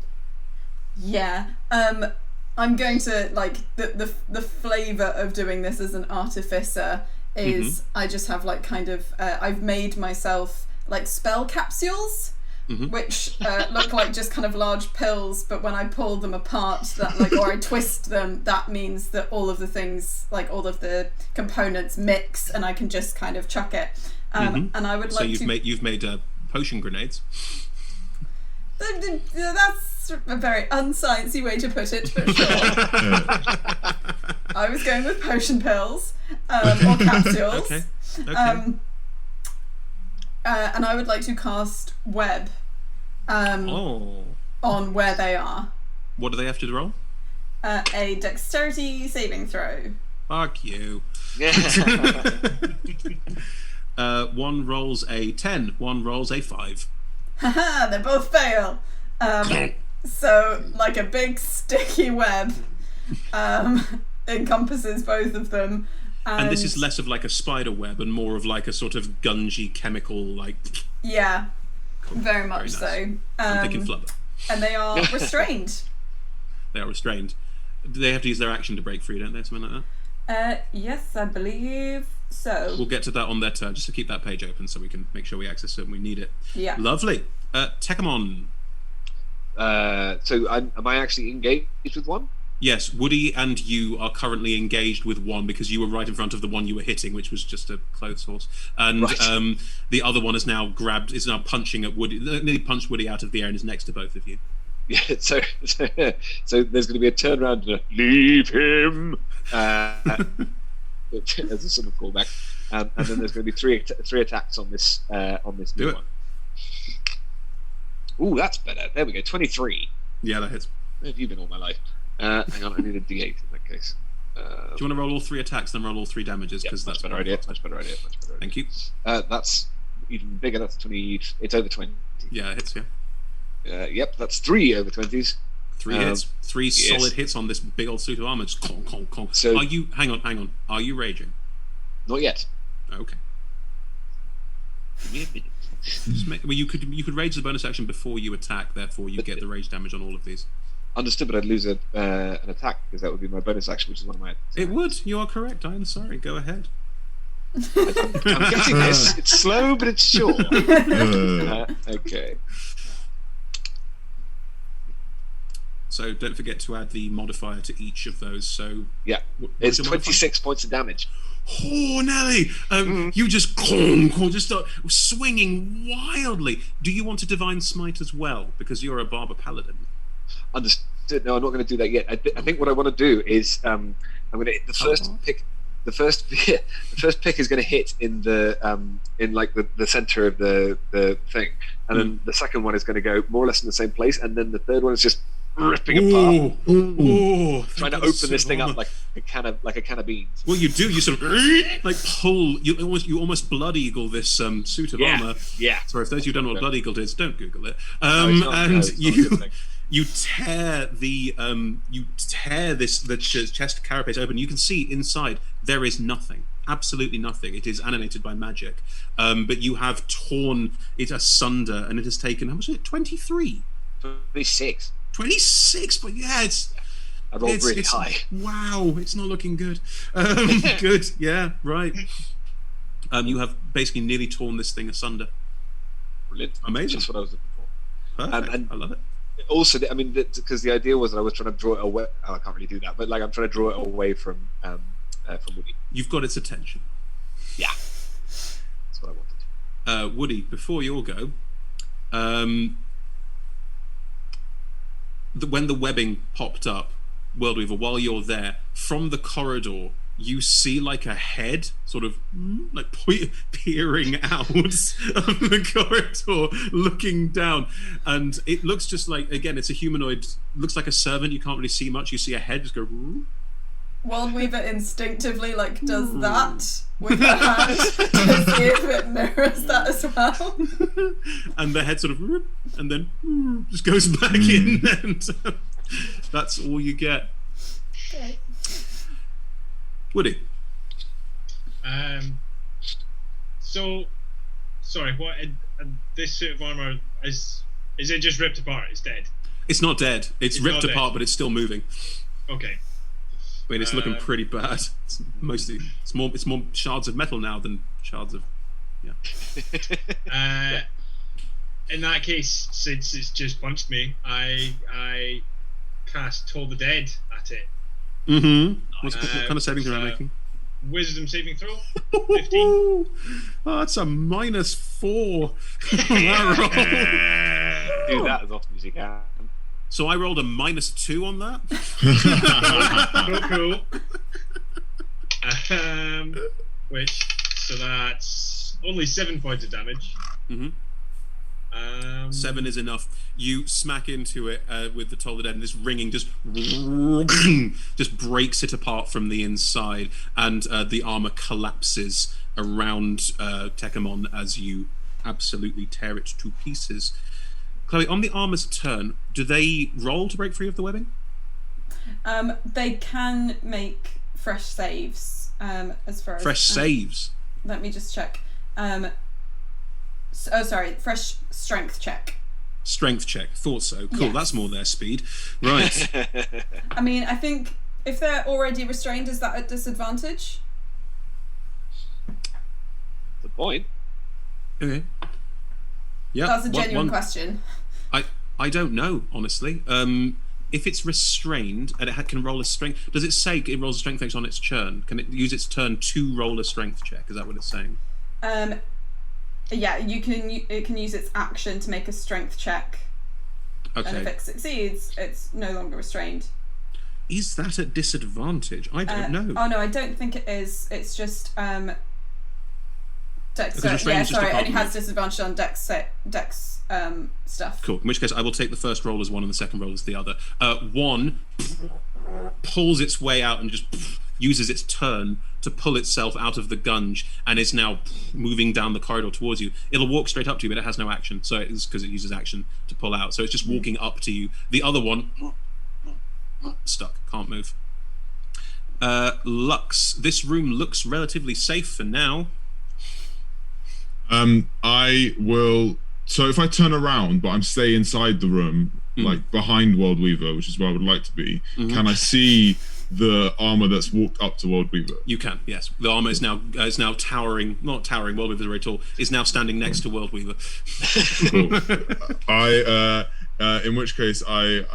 Yeah. I'm going to, like, the flavour of doing this as an artificer is I just have like kind of I've made myself like spell capsules which look like just kind of large pills, but when I pull them apart that like or I twist them, that means that all of the things, like all of the components mix and I can just kind of chuck it. And I would like so you've made potion grenades. That's a very unsciencey way to put it, but sure. I was going with potion pills or capsules. Okay. And I would like to cast web on where they are. What do they have to roll? A dexterity saving throw. Fuck you. One rolls a 10, one rolls a 5. Haha, they both fail. So, like a big sticky web encompasses both of them. And this is less of like a spider web and more of like a sort of gungy chemical, like... Yeah, cool. Very much nice. so. I'm thinking flubber. And they are restrained. They are restrained. Do they have to use their action to break free, don't they? Something like that? Yes, I believe so. We'll get to that on their turn, just to keep that page open so we can make sure we access it when we need it. Yeah. Lovely. Tekamon. So am I actually engaged with one? Yes, Woody and you are currently engaged with one because you were right in front of the one you were hitting, which was just a clothes horse. And Right. The other one is now punching at Woody, nearly punched Woody out of the air and is next to both of you. Yeah. So there's going to be a turnaround and a leave him as a sort of callback, and then there's going to be three attacks on this Do new it. one. Ooh, that's better. There we go. 23. Yeah, that hits. Where have you been all my life? Hang on, I need a D8 in that case. Do you want to roll all 3 attacks, then roll all 3 damages? Yeah, Because much that's better idea. Much better idea. Thank you. That's even bigger. That's 20. It's over 20. Yeah, it hits. Yeah, Yep, that's 3 over 20s. 3 hits. 3 yes. solid hits on this big old suit of armor. Just clonk, clonk, clonk. So- Are you? Hang on. Are you raging? Not yet. Okay. Give me a minute. Well, you could rage the bonus action before you attack. Therefore, you get the rage damage on all of these. Understood, but I'd lose an attack because that would be my bonus action, which is one of my. It would. You are correct. I am sorry. Go ahead. I'm getting this. It's slow, but it's sure. Okay. So don't forget to add the modifier to each of those. So Yeah, what it's is your modifier? 26 points of damage. Oh, Nelly! You just just start swinging wildly. Do you want to divine smite as well? Because you're a barber paladin. Understood. No, I'm not going to do that yet. I think what I want to do is I'm going to hit the first pick. The first pick is going to hit in the in like the center of the thing, and then the second one is going to go more or less in the same place, and then the third one is just ripping apart, trying to open this thing up like a can of beans. Well, you do. You sort of like pull. You almost blood eagle this suit of armor. Yeah. Sorry, if those of you don't know what blood eagle is, don't Google it. It's not a good thing. You tear the chest carapace open. You can see inside there is nothing, absolutely nothing. It is animated by magic, but you have torn it asunder, and it has taken, how much is it? 23, 26. 26. But yeah, I rolled really high. Wow, it's not looking good. Good, yeah, right. You have basically nearly torn this thing asunder. Brilliant. Amazing. That's what I was looking for. Perfect. And I love it. Also, I mean, because the idea was that I was trying to draw it away. Oh, I can't really do that, but like I'm trying to draw it away from Woody. You've got its attention. Yeah, that's what I wanted. Woody, before your go, when the webbing popped up, Worldweaver, while you're there, from the corridor, you see like a head sort of like peering out of the corridor, looking down, and it looks just like, again, it's a humanoid, looks like a servant. You can't really see much. You see a head just go. Worldweaver instinctively does that with her hand to see if it mirrors that as well. And the head sort of, and then just goes back in, and that's all you get. Okay. Woody. So, sorry. What? This suit of armor is it just ripped apart? It's dead. It's not dead. It's ripped not apart, dead. but it's still moving. Okay. I mean, it's looking pretty bad. It's more shards of metal now than shards of. Yeah. In that case, since it's just punched me, I cast Toll the Dead at it. Mm-hmm. What kind of saving throw am I making? Wisdom saving throw. 15. Oh, that's a -4 on that roll. Do that as often as you can. So I rolled a -2 on that. Cool. So that's only 7 points of damage. Mm-hmm. 7 is enough. You smack into it with the Toll the Dead, and this ringing just breaks it apart from the inside, and the armor collapses around Tekamon as you absolutely tear it to pieces. Chloe, on the armor's turn, do they roll to break free of the webbing? They can make fresh saves. As far as Fresh saves? Let me just check. Fresh strength check. Strength check. Thought so. Cool. Yes. That's more their speed. Right. I mean, I think If they're already restrained, is that a disadvantage? The point. Okay. Yeah. That's a genuine question. I don't know, honestly. If it's restrained and it can roll a strength, does it say it rolls a strength check on its turn? Can it use its turn to roll a strength check? Is that what it's saying? Yeah, it can use its action to make a strength check. Okay. And if it succeeds, it's no longer restrained. Is that at disadvantage? I don't know. Oh no, I don't think it is. It's just Dex. Because Yeah, restrained is just sorry, a it only card, has disadvantage on Dex stuff. Cool. In which case, I will take the first roll as one and the second roll as the other. One pulls its way out and just uses its turn to pull itself out of the gunge and is now moving down the corridor towards you. It'll walk straight up to you, but it has no action. So it's because it uses action to pull out. So it's just walking up to you. The other one stuck, can't move. Lux, this room looks relatively safe for now. I will. So if I turn around, but I'm stay inside the room, like behind World Weaver, which is where I would like to be, can I see the armor that's walked up to World Weaver? You can, yes. The armor is now towering, not towering. World Weaver is very tall. Is now standing next to World Weaver. Cool. In which case, I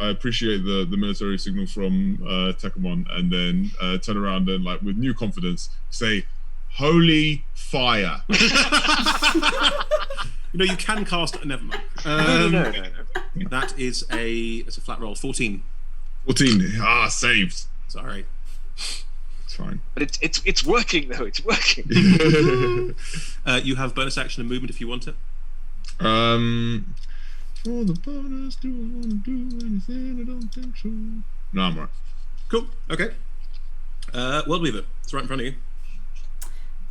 appreciate the military signal from Tekamon, and then turn around and, like, with new confidence, say, "Holy fire!" You know, you can cast. Never mind. No. That is it's a flat roll. 14. 14. Saved. Sorry. It's fine. But it's working though. It's working. You have bonus action and movement if you want it. For the bonus, do I want to do anything? I don't think so. No, I'm right. Cool. Okay. World Weaver. It's right in front of you.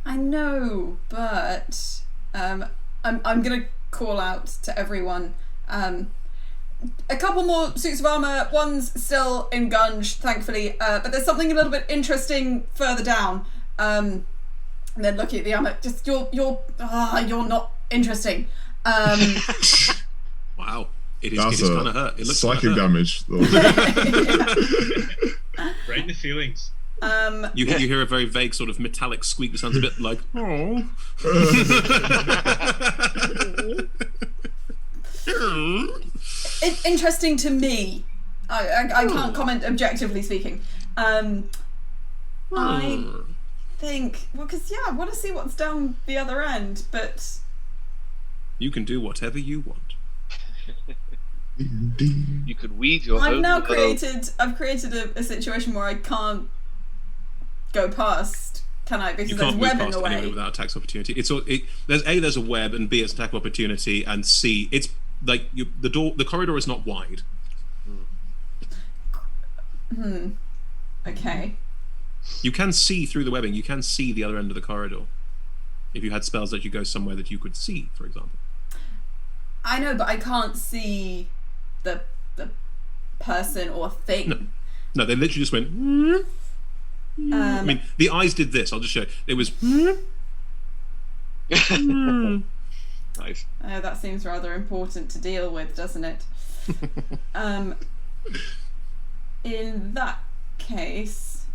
I know, but I'm gonna call out to everyone. A couple more suits of armor. One's still in gunge, thankfully, but there's something a little bit interesting further down. And then looking at the armor, just you're not interesting. Wow. It is kind of hurt. It looks psychic damage. Though. Right in the feelings. You hear a very vague sort of metallic squeak that sounds a bit like, oh. Interesting to me. I can't comment objectively speaking. I think, well, because I want to see what's down the other end, but you can do whatever you want. You could weave your I've own now world. I've created a situation where I can't go past, can I? Because You there's can't web move in past the anywhere way. without attack opportunity. There's a web, and B, it's attack opportunity, and C, it's like the corridor is not wide. Okay. You can see through the webbing. You can see the other end of the corridor. If you had spells that you go somewhere that you could see, for example. I know, but I can't see the person or thing. No, they literally just went. I mean, the eyes did this. I'll just show you. It was. Nice. Oh, that seems rather important to deal with, doesn't it? In that case,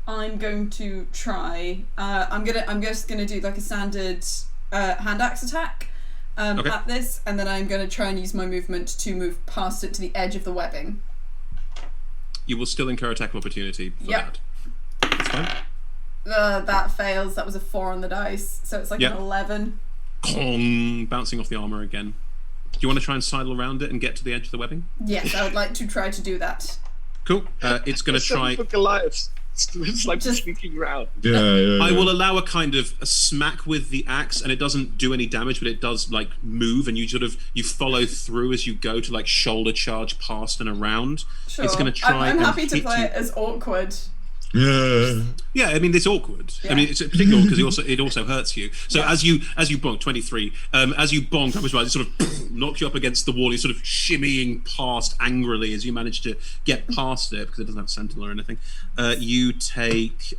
I'm going to try. I'm just gonna do like a standard hand axe attack at this, and then I'm going to try and use my movement to move past it to the edge of the webbing. You will still incur attack of opportunity for that. That's fine. That fails. That was a 4 on the dice, so it's like an 11. Kong, bouncing off the armor again. Do you want to try and sidle around it and get to the edge of the webbing? Yes, I would like to try to do that. Cool. It's going to try. For Goliath. It's like just sneaking around. Yeah. I will allow a kind of a smack with the axe, and it doesn't do any damage, but it does like move, and you follow through as you go to like shoulder charge past and around. Sure. It's going to try. I'm happy to hit play you. it as awkward. Yeah, I mean it's awkward. Yeah. I mean it's particularly awkward because it also hurts you. So as you bonk 23, as you bonk, it sort of knocks you up against the wall. You're sort of shimmying past angrily as you manage to get past it because it doesn't have sentinel or anything. You take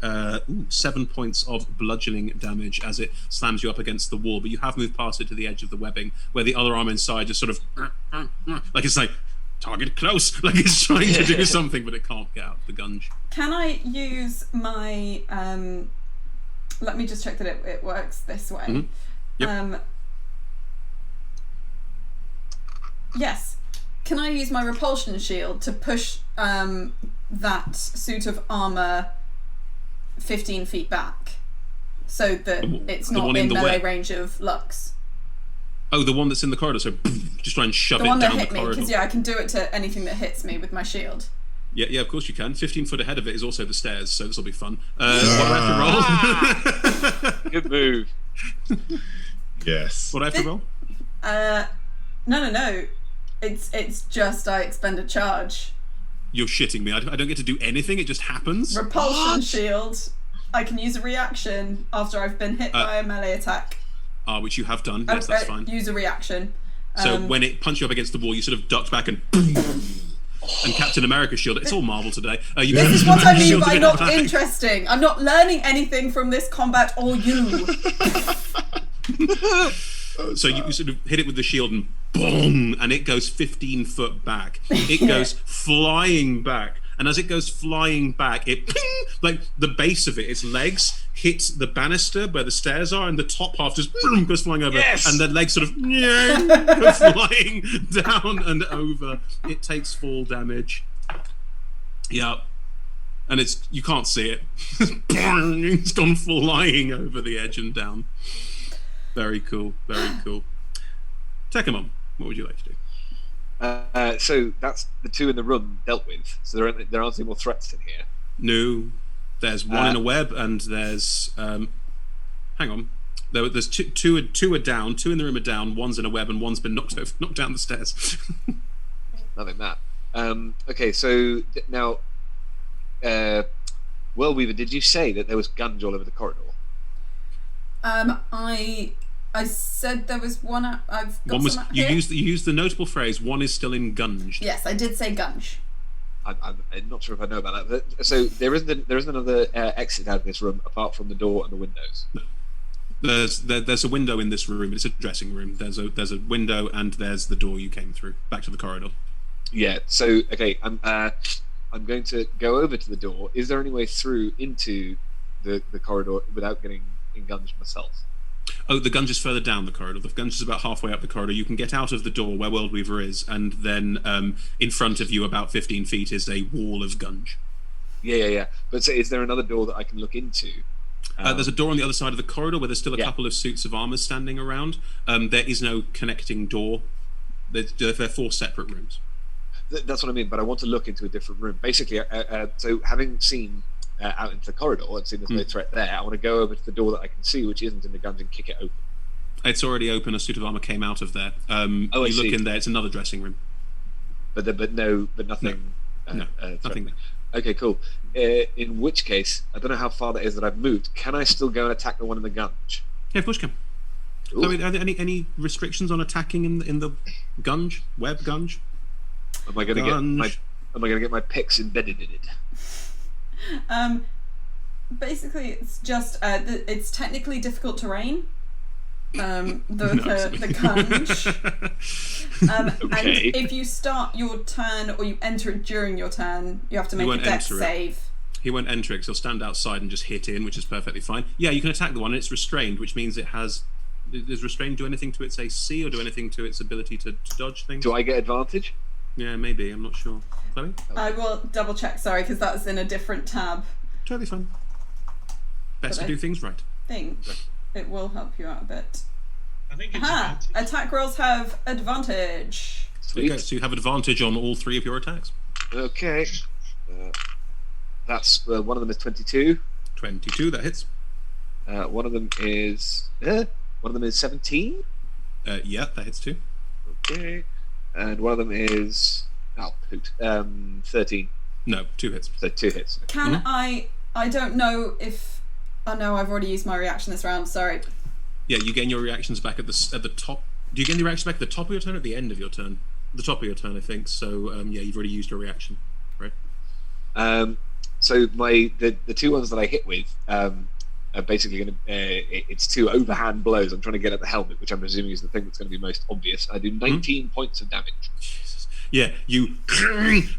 7 points of bludgeoning damage as it slams you up against the wall. But you have moved past it to the edge of the webbing, where the other arm inside just sort of like it's like target close, like it's trying to do something, but it can't get out the gunge. Can I use my? Let me just check that it works this way. Mhm. Yep. Yes. Can I use my repulsion shield to push that suit of armor 15 feet back, so that it's the not one in in the melee way? range of Lux? Oh, the one that's in the corridor. So just try and shove The it one that down the hit me, corridor. because I can do it to anything that hits me with my shield. Yeah, of course you can. 15 foot ahead of it is also the stairs, so this will be fun. What do I have to roll? Good move. Yes. What do I have to roll? No. It's just I expend a charge. You're shitting me. I don't get to do anything. It just happens. Repulsion shield. I can use a reaction after I've been hit by a melee attack. Which you have done. Yes, that's fine. Use a reaction. So when it punched you up against the wall, you sort of ducked back and Captain America shield. It's all Marvel today. You This is what I mean shielded by it not back. interesting. I'm not learning anything from this combat or you. So you sort of hit it with the shield and boom, and it goes 15 foot back. It goes flying back. And as it goes flying back, it ping, like the base of it, its legs hit the banister where the stairs are, and the top half just boom, goes flying over, Yes! and the legs sort of go flying down and over. It takes fall damage. Yeah. And you can't see it. It's gone flying over the edge and down. Very cool, very cool. Tekkamon, what would you like to do? So that's the two in the room dealt with. So there aren't any more threats in here. No, there's one in a web, and there's hang on. There's two are down. Two in the room are down. One's in a web, and one's been knocked down the stairs. Nothing that. Okay, so now, Whirlweaver, did you say that there was gunge all over the corridor? I said there was one. I've got One was some out you here. used the notable phrase. One is still engunged. Yes, I did say gunge. I'm not sure if I know about that. So there isn't another exit out of this room apart from the door and the windows. There's a window in this room. It's a dressing room. There's a window, and there's the door you came through back to the corridor. Yeah. So okay, I'm going to go over to the door. Is there any way through into the corridor without getting engunged myself? Oh, the gunge is further down the corridor. The gunge is about halfway up the corridor. You can get out of the door where Worldweaver is, and then in front of you, about 15 feet, is a wall of gunge. Yeah. But so is there another door that I can look into? There's a door on the other side of the corridor where there's still a couple of suits of armor standing around. There is no connecting door. They're four separate rooms. That's what I mean. But I want to look into a different room. Basically, so having seen out into the corridor and seen there's no threat there, I want to go over to the door that I can see, which isn't in the gunge, and kick it open. It's already open. A suit of armor came out of there. You look in there. It's another dressing room. But nothing. No, nothing there. Okay, cool. In which case, I don't know how far that is that I've moved. Can I still go and attack the one in the gunge? Yeah, of course you can. So, are there any restrictions on attacking in the gunge? Web gunge? Am I going to get my picks embedded in it? Basically, it's just it's technically difficult terrain. The gunge. Okay. And if you start your turn or you enter it during your turn, you have to make a dex save. He won't enter it because he'll stand outside and just hit in, which is perfectly fine. Yeah, you can attack the one, and it's restrained, which means it has. Does restrained do anything to its AC or do anything to its ability to dodge things? Do I get advantage? Yeah, maybe. I'm not sure. Chloe? I will double check. Sorry, because that's in a different tab. Totally fine. Best to do things right. I think it will help you out a bit. I think it's Aha! advantage. Attack rolls have advantage. There you go. Sweet. So you have advantage on all three of your attacks. Okay. That's one of them is 22. 22, that hits. One of them is 17. Yeah, that hits too. Okay. And one of them is 13. No, 2 hits. So 2 hits. Can I don't know if. Oh no, I've already used my reaction this round. Sorry. Yeah, you gain your reactions back at the top. Do you gain your reactions back at the top of your turn or at the end of your turn? The top of your turn, I think. So yeah, you've already used your reaction, right? So the two ones that I hit with are basically going to it's 2 overhand blows. I'm trying to get at the helmet, which I'm presuming is the thing that's going to be most obvious. I do 19 points of damage. Jesus. Yeah, you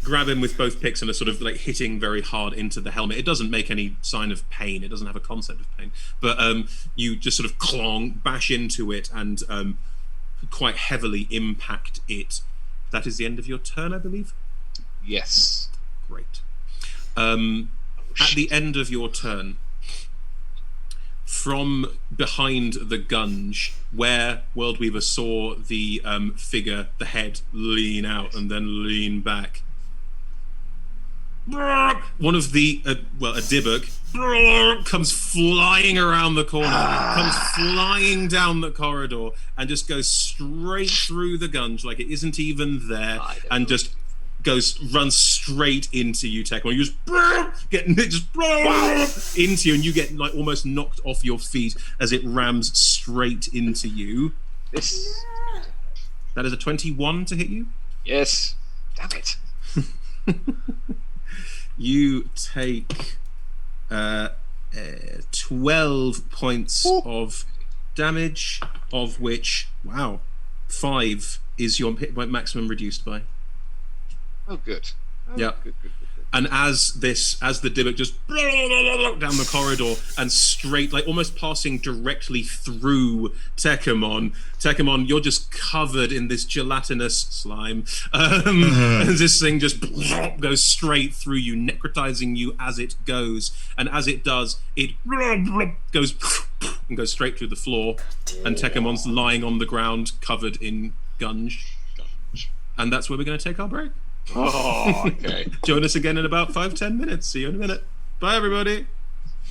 grab him with both picks and are sort of like hitting very hard into the helmet. It doesn't make any sign of pain. It doesn't have a concept of pain. But you just sort of bash into it and quite heavily impact it. That is the end of your turn, I believe. Yes. Great. At the end of your turn, from behind the gunge, where Worldweaver saw the figure, the head, lean out and then lean back, one of the, a Dybbuk, comes flying around the corner, comes flying down the corridor, and just goes straight through the gunge like it isn't even there, and just runs straight into you, Tekmon. You just get into you, and you get like almost knocked off your feet as it rams straight into you. That is a 21 to hit you. Yes. Damn it. You take 12 points of damage, of which 5 is your hit point maximum reduced by. Oh, good. Oh, yeah. Good. And as the Dybbuk just down the corridor and straight, like almost passing directly through Tekmon, you're just covered in this gelatinous slime. As this thing just goes straight through you, necrotizing you as it goes. And as it does, it goes and goes straight through the floor. And Tekmon's lying on the ground, covered in gunge. And that's where we're going to take our break. Oh, okay. Join us again in about 5-10 minutes. See you in a minute. Bye, everybody.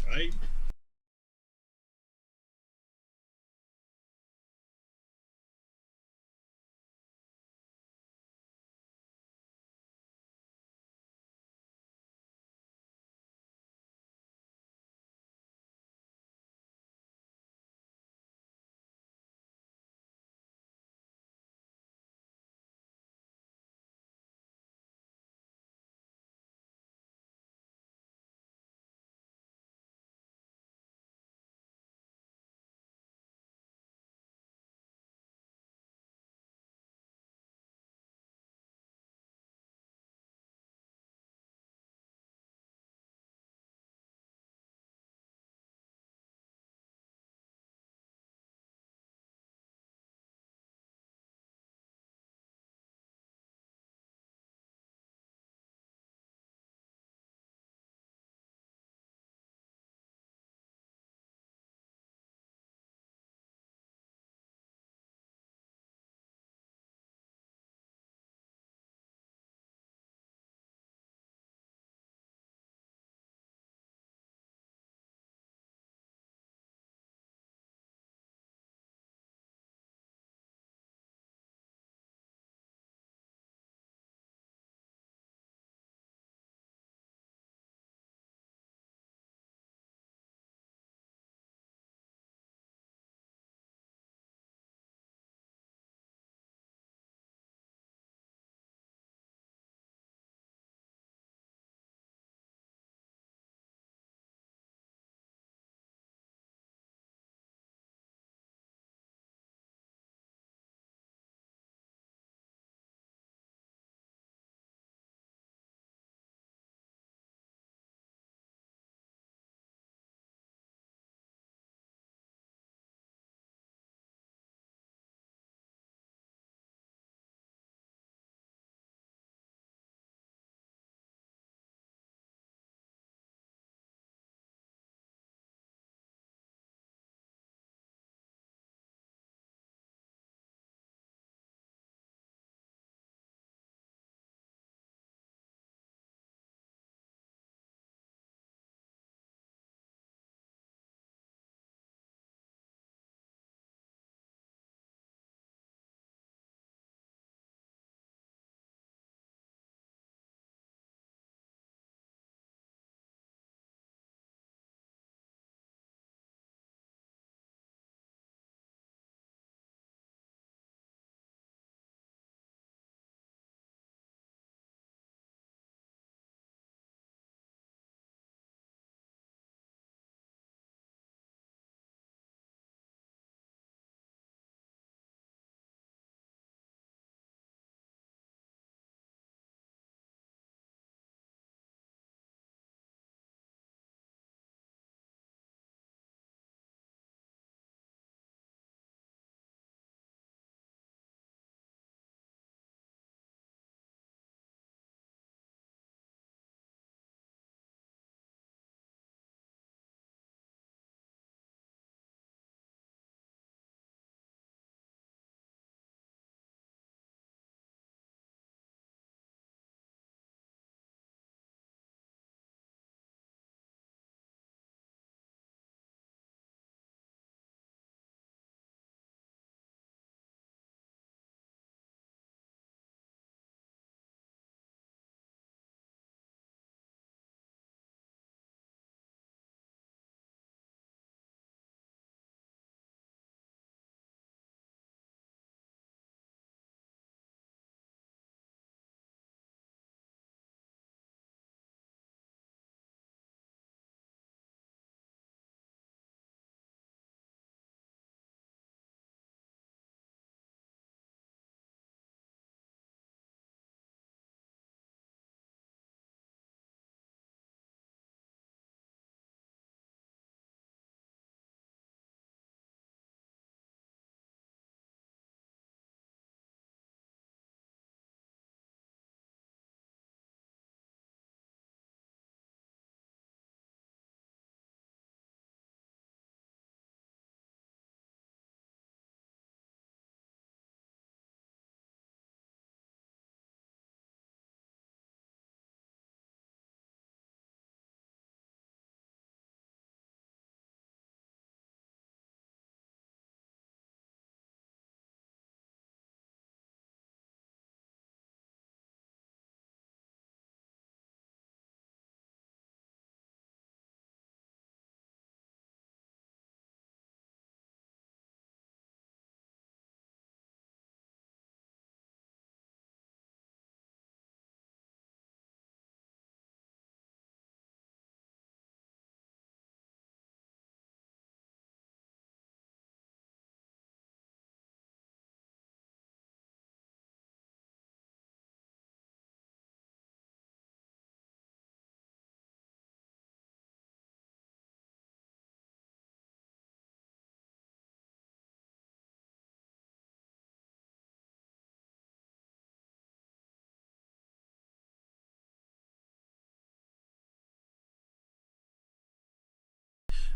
Bye.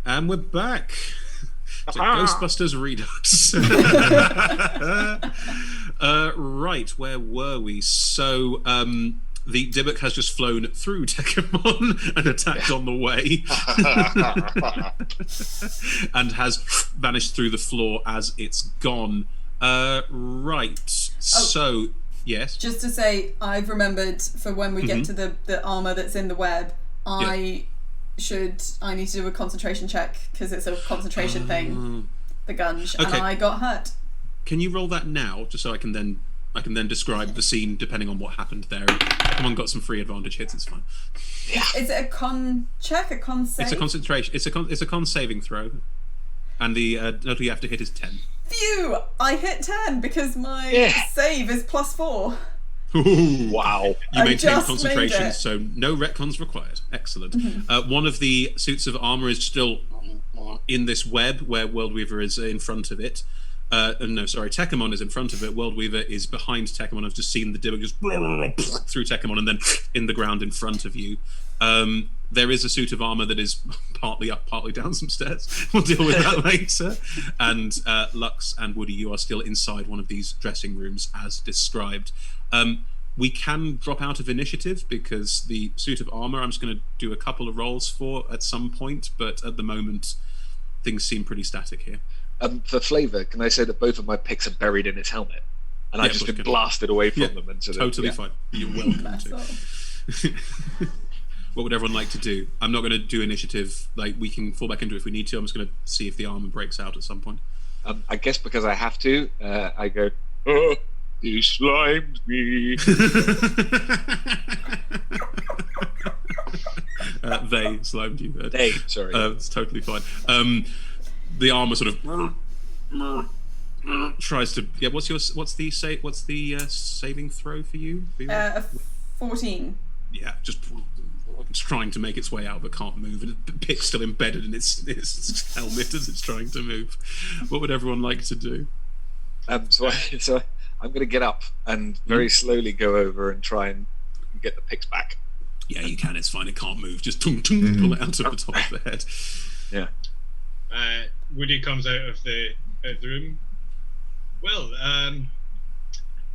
And we're back to Ghostbusters Redux. Right, where were we? So, the Dybbuk has just flown through Tekkamon and attacked on the way, and has vanished through the floor as it's gone. Right. So, yes. Just to say, I've remembered for when we get to the armor that's in the web, I need to do a concentration check because it's a concentration thing. The gunge, and I got hurt. Can you roll that now, just so I can then describe the scene depending on what happened there? Someone got some free advantage hits. It's fine. Yeah. Is it a con check? A con save? It's a concentration. It's a con saving throw, and the total you have to hit is 10. Phew! I hit 10 because my save is +4. Ooh. Wow. You maintain concentration, so no retcons required. Excellent. One of the suits of armor is still in this web where Worldweaver is in front of it. Tekkamon is in front of it. Worldweaver is behind Tekkamon. I've just seen the Dybbuk just through Tekkamon and then in the ground in front of you. There is a suit of armor that is partly up, partly down some stairs. We'll deal with that later. And Lux and Woody, you are still inside one of these dressing rooms as described. We can drop out of initiative because the suit of armor I'm just going to do a couple of rolls for at some point, but at the moment things seem pretty static here. For flavour, can I say that both of my picks are buried in its helmet, and I've just been blasted away from them? And totally fine. You're welcome to. What would everyone like to do? I'm not going to do initiative. Like, we can fall back into it if we need to. I'm just going to see if the armor breaks out at some point. I guess because I have to, I go, oh, he slimed me. They slimed you. They, sorry. It's totally fine. The armor sort of tries to. Yeah. What's the saving throw for you? 14. Yeah. Just trying to make its way out but can't move, and the pick's still embedded in its helmet as it's trying to move. What would everyone like to do? So I'm going to get up and very slowly go over and try and get the picks back. Yeah, you can. It's fine. It can't move. Just pull it out of the top of the head. Yeah. Woody comes out of the room. Well,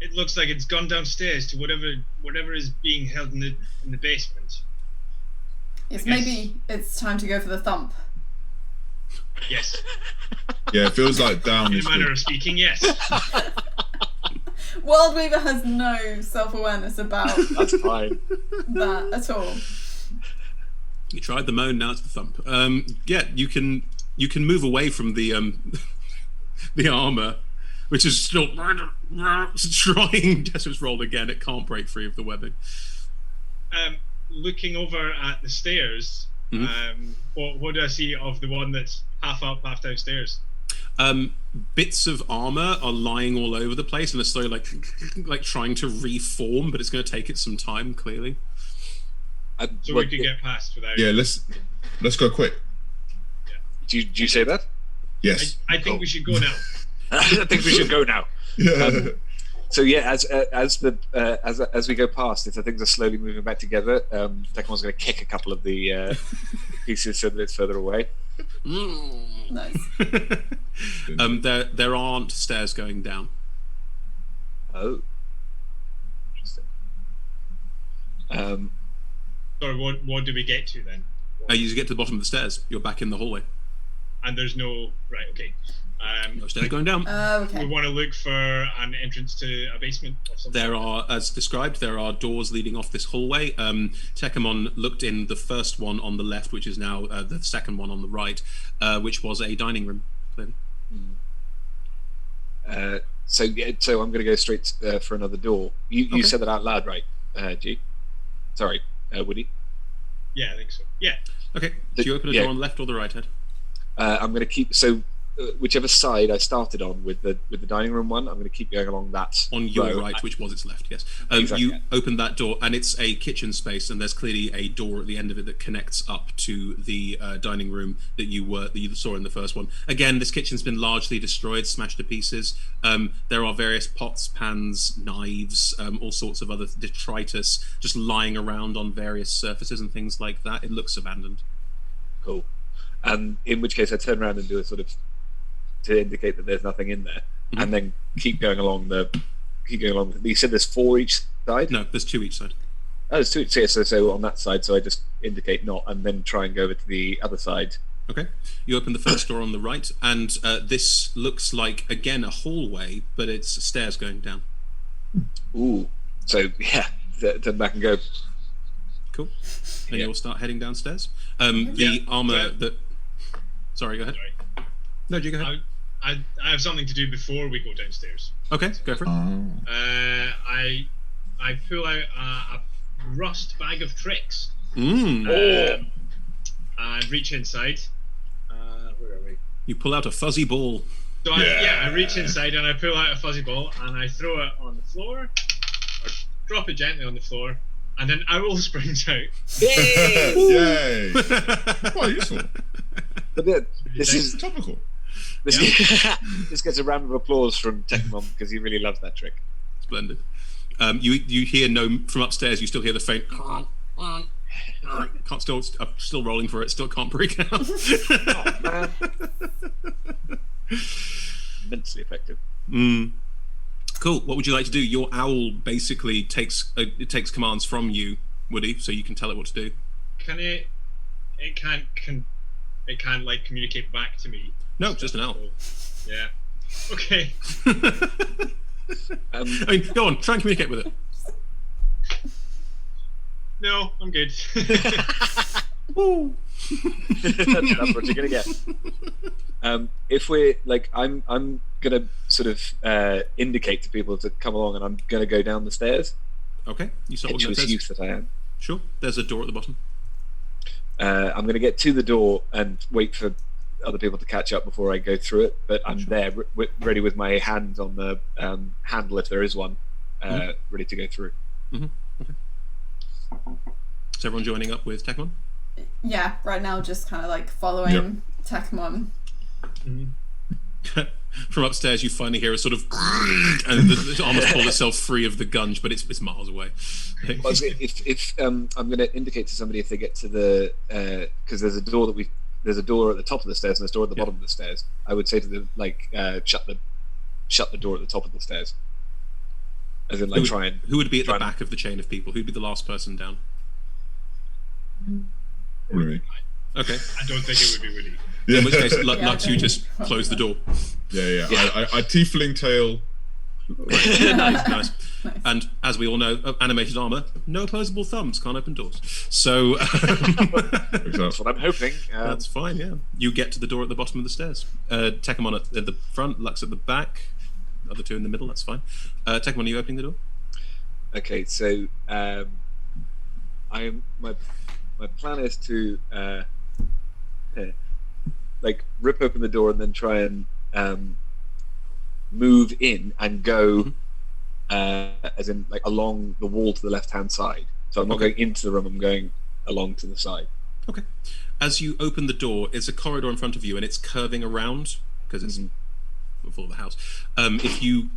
it looks like it's gone downstairs to whatever is being held in the basement. Yes, maybe it's time to go for the thump. Yes. Yeah, it feels like down. In a manner of speaking, yes. Worldweaver has no self-awareness about That's fine. that at all. You tried the moan, now it's the thump. Yeah, you can move away from the the armor, which is still trying. Just rolled again. It can't break free of the webbing. Looking over at the stairs, what do I see of the one that's half up, half downstairs? Bits of armor are lying all over the place, and they're slowly like trying to reform, but it's going to take it some time, clearly. So we can get past without. Yeah, let's go quick. Do you say that? Yes. I think we should go now. I think we should go now. Yeah. So yeah, as we go past, if the things are slowly moving back together, Tekkamon's going to kick a couple of the pieces so that it's further away. Nice. There aren't stairs going down. Oh, interesting. Sorry, what do we get to then? You get to the bottom of the stairs. You're back in the hallway. And there's no right. Okay. No stairs going down. Okay. We want to look for an entrance to a basement or something. There are, as described, there are doors leading off this hallway. Tekkamon looked in the first one on the left, which is now the second one on the right, which was a dining room. Clearly. So I'm going to go straight for another door. You said that out loud, right, G? Sorry, Woody. Yeah, I think so. Yeah. Okay. Do you open a door on the left or the right, Ed? I'm going to keep whichever side I started on with the dining room one, I'm going to keep going along that on your row. right, which was its left. Yes. Exactly. You open that door, and it's a kitchen space, and there's clearly a door at the end of it that connects up to the dining room that you saw in the first one. Again, this kitchen's been largely destroyed, smashed to pieces. There are various pots, pans, knives, all sorts of other detritus just lying around on various surfaces and things like that. It looks abandoned. Cool. and in which case I turn around and do a sort of to indicate that there's nothing in there, and then keep going along. You said there's 4 each side. No, there's 2 each side. Oh, there's 2. So on that side, so I just indicate not, and then try and go over to the other side. Okay. You open the first door on the right, and this looks like, again, a hallway, but it's stairs going down. Ooh. So, yeah, turn back and go. Cool. And Yeah. you'll start heading downstairs. The armor Yeah. that... Sorry, go ahead. Sorry. No, you go ahead. I have something to do before we go downstairs. Okay, go for it. I pull out a rust bag of tricks Mm. and reach inside. Where are we? You pull out a fuzzy ball. So I reach inside and I pull out a fuzzy ball and I throw it on the floor, or drop it gently on the floor, and an owl springs out. Yay! Quite useful. But this is Topical. this gets a round of applause from Techmon because he really loves that trick. Splendid. You hear from upstairs. You still hear the faint. Can't still rolling for it. Still can't break out. Oh, man. Immensely effective. Cool. What would you like to do? Your owl basically takes commands from you, Woody, so you can tell it what to do. Can it? It can't like communicate back to me. No, just an owl. Yeah. Okay. I mean, go on. Try and communicate with it. No, I'm good. Woo. That's what you're gonna get. If we're like, I'm gonna sort of indicate to people to come along, and I'm gonna go down the stairs. Okay. You start walking Impetuous downstairs. youth that I am. Sure. There's a door at the bottom. I'm gonna get to the door and wait for other people to catch up before I go through it. But I'm there, ready with my hand on the handle if there is one, ready to go through. Okay. Is everyone joining up with Techmon? Yeah, right now just kind of like following Techmon. From upstairs, you finally hear a sort of, and the armor pull itself free of the gunge, but it's miles away. Well, if I'm going to indicate to somebody if they get to the because there's a door at the top of the stairs and there's a door at the bottom of the stairs. I would say to them like shut the door at the top of the stairs. As in, like, who would be at the back of the chain of people? Who'd be the last person down? Really? Okay. I don't think it would be Woody. Yeah. In which case, Lux, you just close the door. Yeah. I tiefling tail. Nice. And as we all know, animated armor, no opposable thumbs, can't open doors. So That's what I'm hoping. that's fine. Yeah, you get to the door at the bottom of the stairs. Tekemon at the front, Lux at the back, the other two in the middle. That's fine. Tekemon, are you opening the door? Okay, so my plan is to like rip open the door and then try and move in and go as in like along the wall to the left hand side. So I'm not going into the room, I'm going along to the side. Okay. As you open the door, it's a corridor in front of you and it's curving around because it's before the house. If you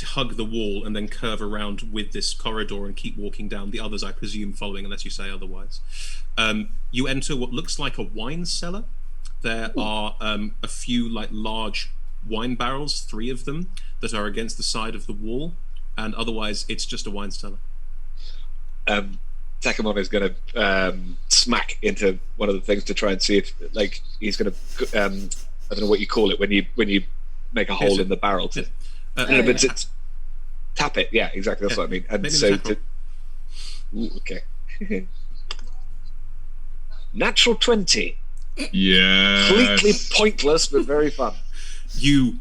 hug the wall and then curve around with this corridor and keep walking down, the others I presume following unless you say otherwise, you enter what looks like a wine cellar. There are a few like large wine barrels, 3 of them, that are against the side of the wall, and otherwise it's just a wine cellar. Takamon is going to smack into one of the things to try and see if, like, he's going to I don't know what you call it when you make a hole in the barrel to but it's tap it. Yeah, exactly. That's what I mean. And so okay. Natural 20. Yeah. Completely pointless, but very fun. You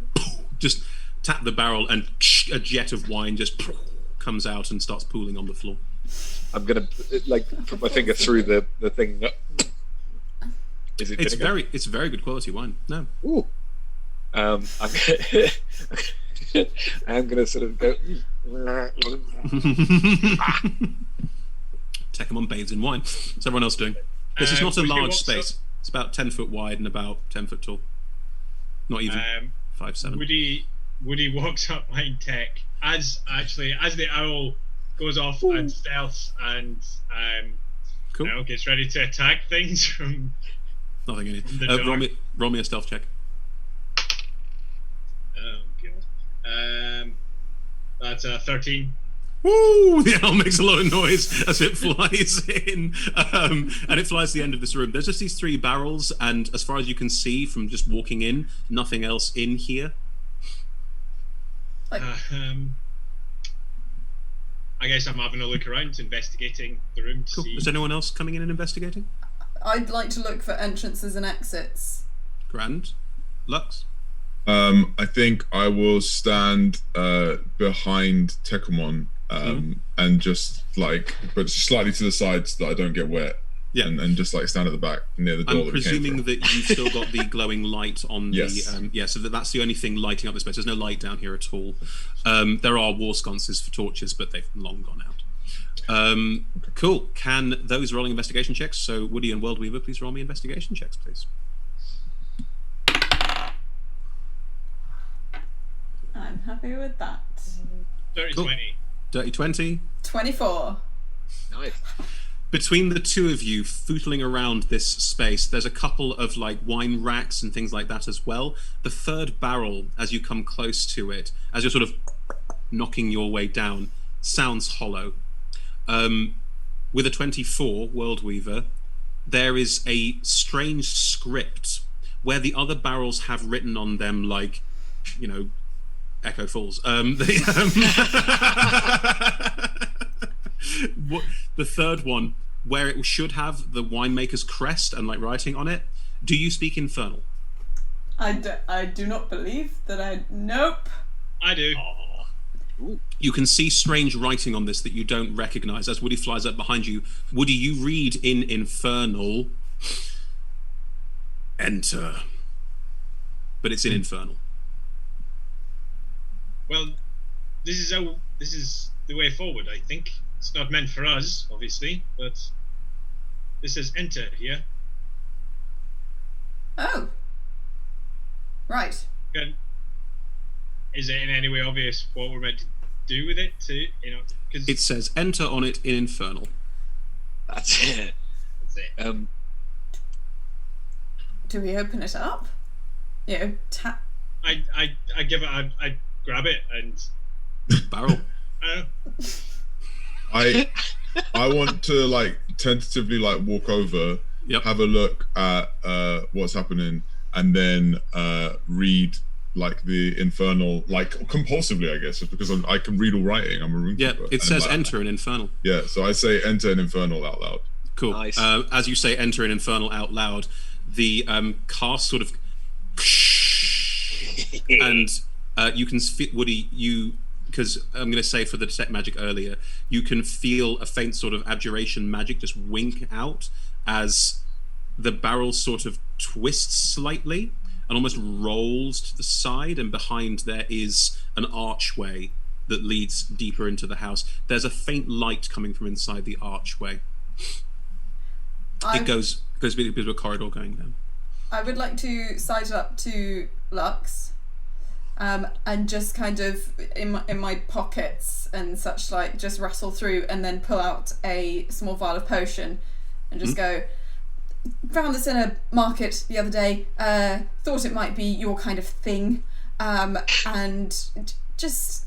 just tap the barrel and a jet of wine just comes out and starts pooling on the floor. I'm gonna like put my finger through the thing. Is it? It's very good quality wine. No. Ooh. I'm gonna sort of go. Tekemon bathes in wine. What's everyone else doing? This is not a large space. It's about 10 foot wide and about 10 foot tall. Not even 5'7". Woody walks up behind Tech as the owl goes off and stealths and Cool. gets ready to attack things from Nothing in From the here. dark. Roll me a stealth check. Oh god. That's 13. Woo! The owl makes a lot of noise as it flies in, and it flies to the end of this room. There's just these 3 barrels, and as far as you can see from just walking in, nothing else in here. I guess I'm having a look around, investigating the room to Cool. see. Is anyone else coming in and investigating? I'd like to look for entrances and exits. Grand. Lux? I think I will stand behind Tekamon and just but slightly to the side so that I don't get wet. Yeah. And just stand at the back near the door. I'm presuming that you've still got the glowing light on Yes. so that's the only thing lighting up this place. There's no light down here at all. There are war sconces for torches, but they've long gone out. Cool. Can those rolling investigation checks? So Woody and Worldweaver, please roll me investigation checks, please. I'm happy with that. Dirty Cool. 20. Dirty 20. 24. Nice. Between the two of you footling around this space, there's a couple of wine racks and things like that as well. The 3rd barrel, as you come close to it, as you're sort of knocking your way down, sounds hollow. With a 24, Worldweaver, there is a strange script where the other barrels have written on them Echo Falls. The 3rd one, where it should have the winemaker's crest and writing on it. Do you speak Infernal? I do not believe that I... Nope. I do. You can see strange writing on this that you don't recognize as Woody flies up behind you. Woody, you read in Infernal, enter. But it's in Infernal. Well, this is the way forward, I think. It's not meant for us, obviously, but this says enter here. Oh. Right. Is it in any way obvious what we're meant to do with it? Because It says enter on it in Infernal. That's it. that's it. Do we open it up? Tap. I give it. I grab it and. Barrel. I want to tentatively walk over, Yep. have a look at what's happening, and then read the Infernal compulsively, I guess, just because I can read all writing. I'm a roomkeeper. Yeah, it says enter in Infernal. Yeah, so I say enter an Infernal out loud. Cool. Nice. As you say enter in Infernal out loud, the cast sort of and you can feel, Woody, because I'm going to say for the detect magic earlier, you can feel a faint sort of abjuration magic just wink out as the barrel sort of twists slightly and almost rolls to the side, and behind there is an archway that leads deeper into the house. There's a faint light coming from inside the archway. It goes a bit of a corridor going down. I would like to side up to Lux, and just kind of in my pockets and such just rustle through and then pull out a small vial of potion and just go, found this in a market the other day, thought it might be your kind of thing, and just,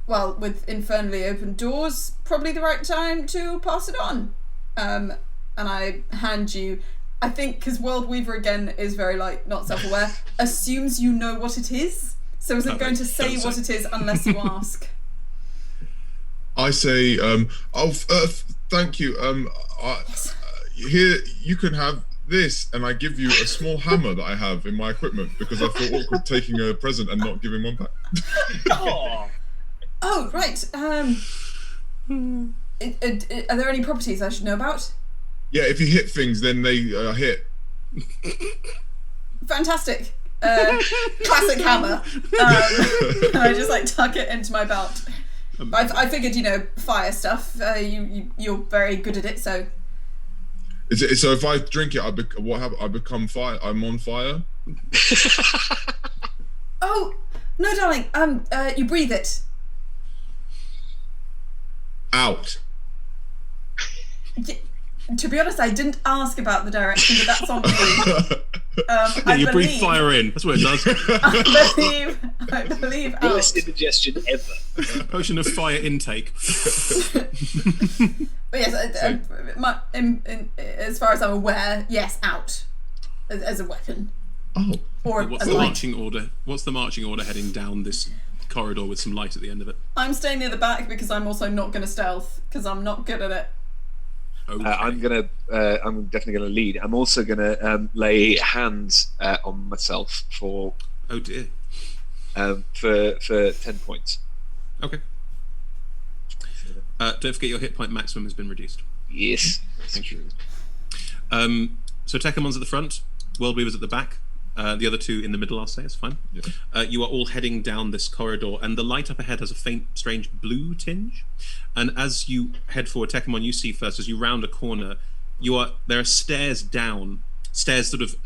well, with infernally open doors, probably the right time to pass it on. And I hand you, I think, because Worldweaver again is very not self-aware, assumes you know what it is, so isn't going to say what it is unless you ask. I say, thank you. Here you can have this, and I give you a small hammer that I have in my equipment because I feel awkward taking a present and not giving one back. Oh, right. Are there any properties I should know about? Yeah, if you hit things, then they hit. Fantastic. Classic hammer. And I just tuck it into my belt. I figured, fire stuff. You're very good at it, so. Is it so? If I drink it, what happens? I become fire. I'm on fire. Oh no, darling. You breathe it. Out. To be honest, I didn't ask about the direction, but that's on me. You breathe fire in. That's what it does. I believe Worst out. indigestion ever. Potion of fire intake. But yes, as far as I'm aware, yes, out as a weapon. Oh, Or What's a the light. marching order? What's the marching order heading down this corridor with some light at the end of it? I'm staying near the back because I'm also not going to stealth because I'm not good at it. Okay. I'm definitely gonna lead. I'm also gonna lay hands on myself for Oh dear. for 10 points. Okay. Don't forget your hit point maximum has been reduced. Yes. Thank you. So Tekemon's at the front, World Weaver's at the back, the other two in the middle, I'll say, is fine. Yeah. You are all heading down this corridor, and the light up ahead has a faint, strange blue tinge. And as you head forward, Tekemon, you see first, as you round a corner, there are stairs down, stairs sort of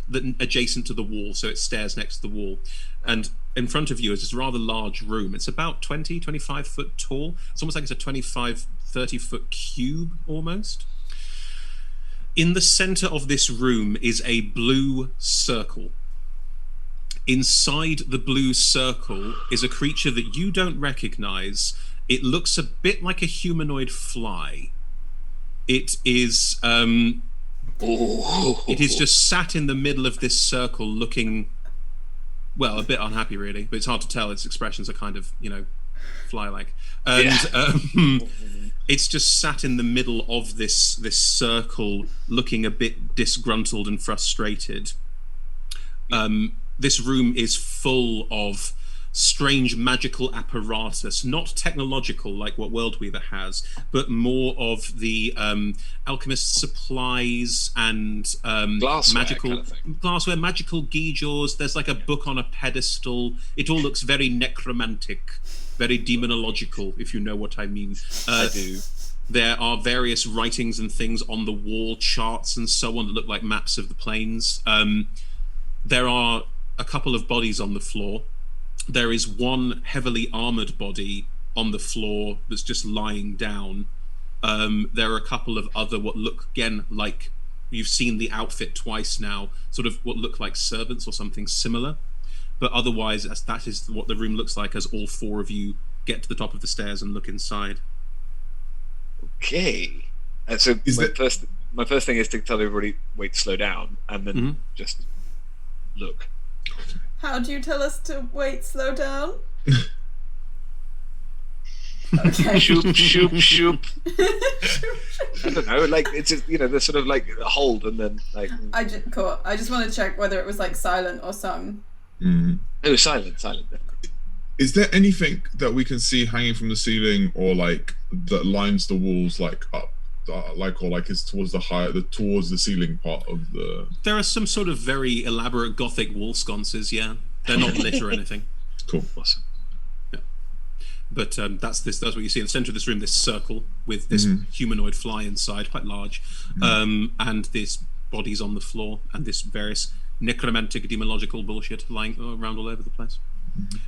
adjacent to the wall, so it's stairs next to the wall. And in front of you is this rather large room. It's about 20, 25 foot tall. It's almost like it's a 25, 30 foot cube almost. In the center of this room is a blue circle. Inside the blue circle is a creature that you don't recognize. It looks a bit like a humanoid fly. It is it is just sat in the middle of this circle looking, well, a bit unhappy really, but it's hard to tell. Its expressions are kind of, fly-like. And it's just sat in the middle of this circle looking a bit disgruntled and frustrated. This room is full of strange magical apparatus, not technological like what Worldweaver has, but more of the alchemist supplies and Glassware magical kind of thing. glassware, magical geejaws. There's like a book on a pedestal. It all looks very necromantic, very demonological, if you know what I mean. I do. There are various writings and things on the wall, charts and so on that look like maps of the planes. There are a couple of bodies on the floor. There is one heavily armored body on the floor that's just lying down. There are a couple of other what look again like, you've seen the outfit twice now, sort of what look like servants or something similar. But otherwise, that is what the room looks like as all four of you get to the top of the stairs and look inside. Okay. So my first thing is to tell everybody, wait, slow down, and then just look. How do you tell us to wait, slow down? Okay. Shoop, shoop, shoop. I don't know, like it's they're sort of like hold and then like. Cool. I just want to check whether it was like silent or sung. Oh, silent. Is there anything that we can see hanging from the ceiling, or like that lines the walls like up, or like is towards towards the ceiling part of the? There are some sort of very elaborate Gothic wall sconces. Yeah, they're not lit or anything. Cool. Awesome. Yeah, but that's what you see in the center of this room. This circle with this humanoid fly inside, quite large, and this bodies on the floor, and this various necromantic, demological bullshit lying around all over the place.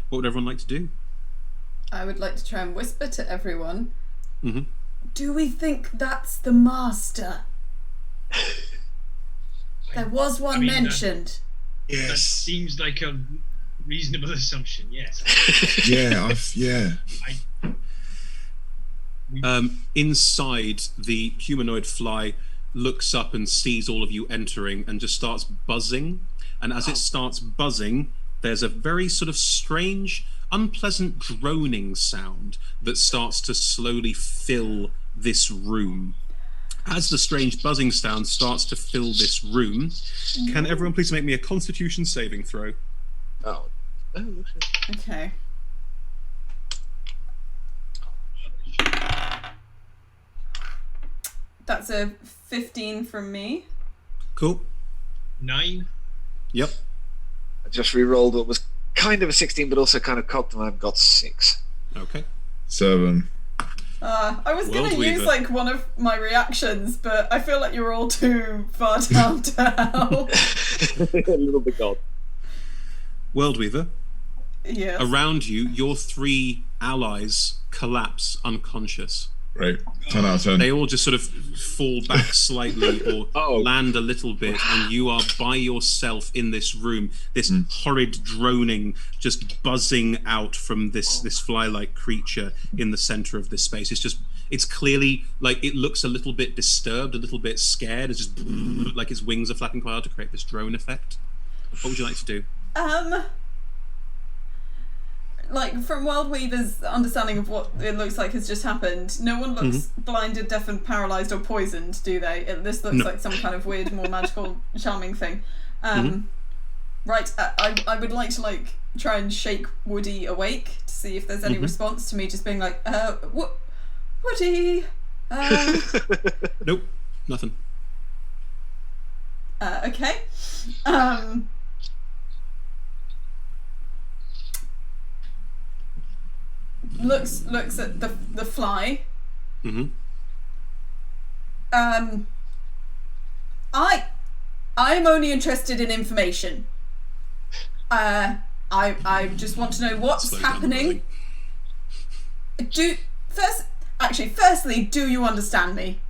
What would everyone like to do? I would like to try and whisper to everyone. Do we think that's the master? There was one mentioned. That seems like a reasonable assumption. Yes. Inside, the humanoid fly looks up and sees all of you entering and just starts buzzing. And as it starts buzzing, there's a very sort of strange, unpleasant droning sound that starts to slowly fill this room. As the strange buzzing sound starts to fill this room, can everyone please make me a Constitution saving throw? Oh. Okay. That's a 15 from me. Cool. 9. Yep. I just re-rolled what was kind of a 16, but also kind of cocked, and I've got 6. Okay. 7. I was going to Worldweaver. use like one of my reactions, but I feel like you're all too far down to help. A little bit gone. Worldweaver, Yes. around you, your 3 allies collapse unconscious. Great. 10 out of 10. They all just sort of fall back slightly or Oh. land a little bit, and you are by yourself in this room. This horrid droning just buzzing out from this fly-like creature in the center of this space. It's clearly like it looks a little bit disturbed, a little bit scared. It's just like its wings are flapping quite hard to create this drone effect. What would you like to do? Like, from Worldweaver's understanding of what it looks like has just happened, no one looks blinded, deaf, and paralysed or poisoned, do they? This looks like some kind of weird, more magical, charming thing. Right, I would like to, like, try and shake Woody awake to see if there's any response to me just being like, Woody! Nope, nothing. Okay. Looks at the fly. I'm only interested in information. I just want to know what's Slow down the happening. rolling. Firstly, do you understand me?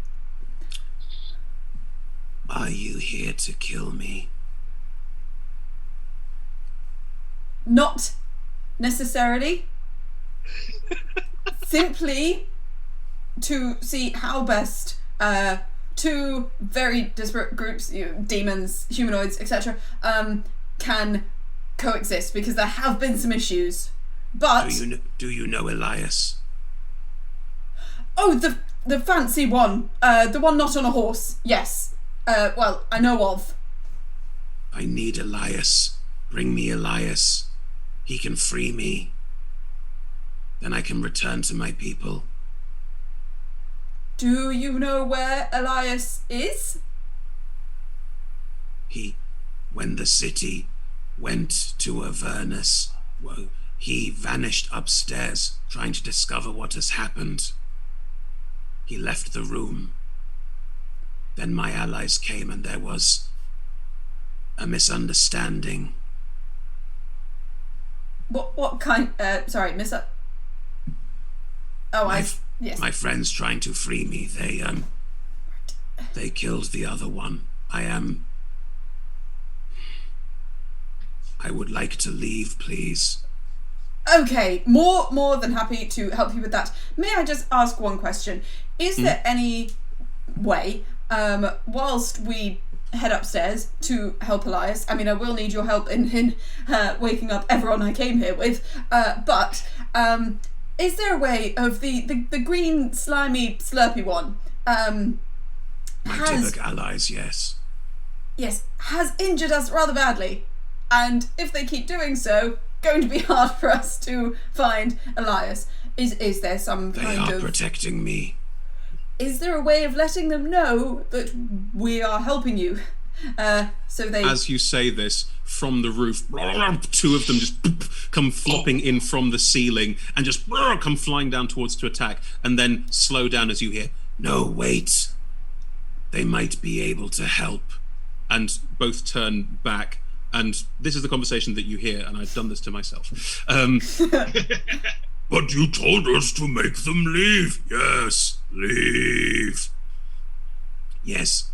Are you here to kill me? Not necessarily. Simply to see how best two very disparate groups, demons, humanoids, etc., can coexist, because there have been some issues. But do you know Elias? oh, the fancy one, the one not on a horse. Yes. Well, I know of. I need Elias. Bring me Elias. He can free me. Then I can return to my people. Do you know where Elias is? When the city went to Avernus, well, he vanished upstairs, trying to discover what has happened. He left the room. Then my allies came and there was a misunderstanding. What kind? Sorry, yes. My friends trying to free me, they killed the other one. I would like to leave, please. Okay, more than happy to help you with that. May I just ask one question? Is there any way, whilst we head upstairs to help Elias, I mean, I will need your help in waking up everyone I came here with, but is there a way of the green, slimy, slurpy one, My Tibuk allies, yes. Yes, has injured us rather badly, and if they keep doing so, going to be hard for us to find Elias. Is there some kind of... They are protecting me. Is there a way of letting them know that we are helping you? So they... As you say this, from the roof, two of them just come flopping in from the ceiling and just come flying down towards to attack, and then slow down as you hear, "No, wait. They might be able to help." And both turn back, and this is the conversation that you hear, and I've done this to myself. But you told us to make them leave. Yes, leave. Yes,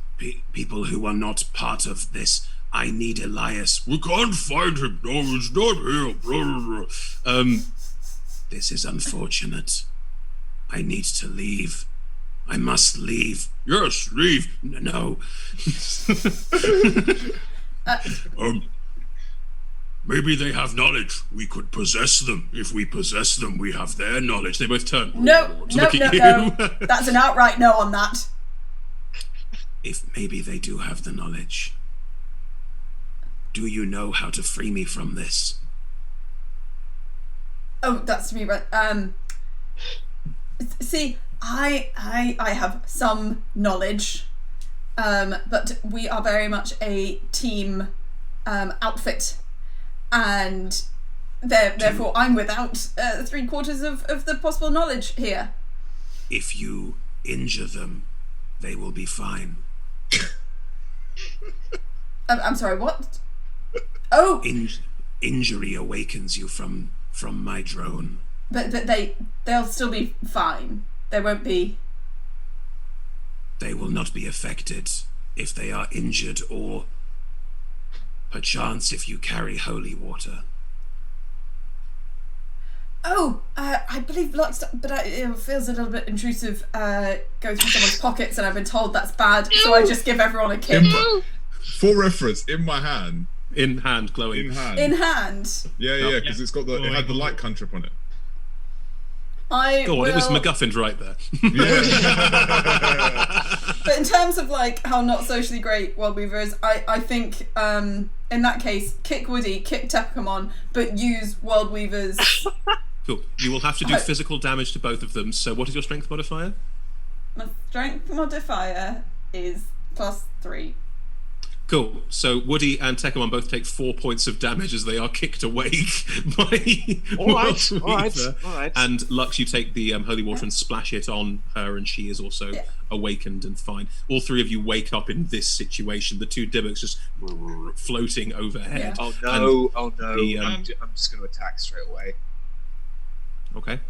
people who are not part of this. I need Elias. We can't find him. No, he's not here. Blah, blah, blah. This is unfortunate. I need to leave. I must leave. Yes, leave. No. Maybe they have knowledge. We could possess them. If we possess them, we have their knowledge. They both turn. No. That's an outright no on that. If maybe they do have the knowledge. Do you know how to free me from this? Oh, that's to me, right? See, I have some knowledge, but we are very much a team outfit, and therefore I'm without 3/4 of the possible knowledge here. If you injure them, they will be fine. I'm sorry, what? Oh! Injury awakens you from my drone. But they'll still be fine. there won't be. They will not be affected if they are injured or perchance if you carry holy water. Oh, I believe Lux, but it feels a little bit intrusive. Going through someone's pockets, and I've been told that's bad, so I just give everyone a kick. For reference, in my hand. In hand, glowing. In hand. In hand. Yeah, because it's got it had the light cantrip on it. I Go on, will... it was MacGuffin right there. Yeah. But in terms of like how not socially great World Weaver is, I think in that case, kick Woody, kick Tepicamon, but use World Weaver's. Cool. You will have to do physical damage to both of them. So what is your strength modifier? My strength modifier is +3. Cool. So Woody and Tecumon both take 4 points of damage as they are kicked awake by All right. Weaver. And Lux, you take the holy water and splash it on her, and she is also awakened and fine. All three of you wake up in this situation. The two Dibbocks just floating overhead. Yeah. Oh no! I'm just going to attack straight away. Okay.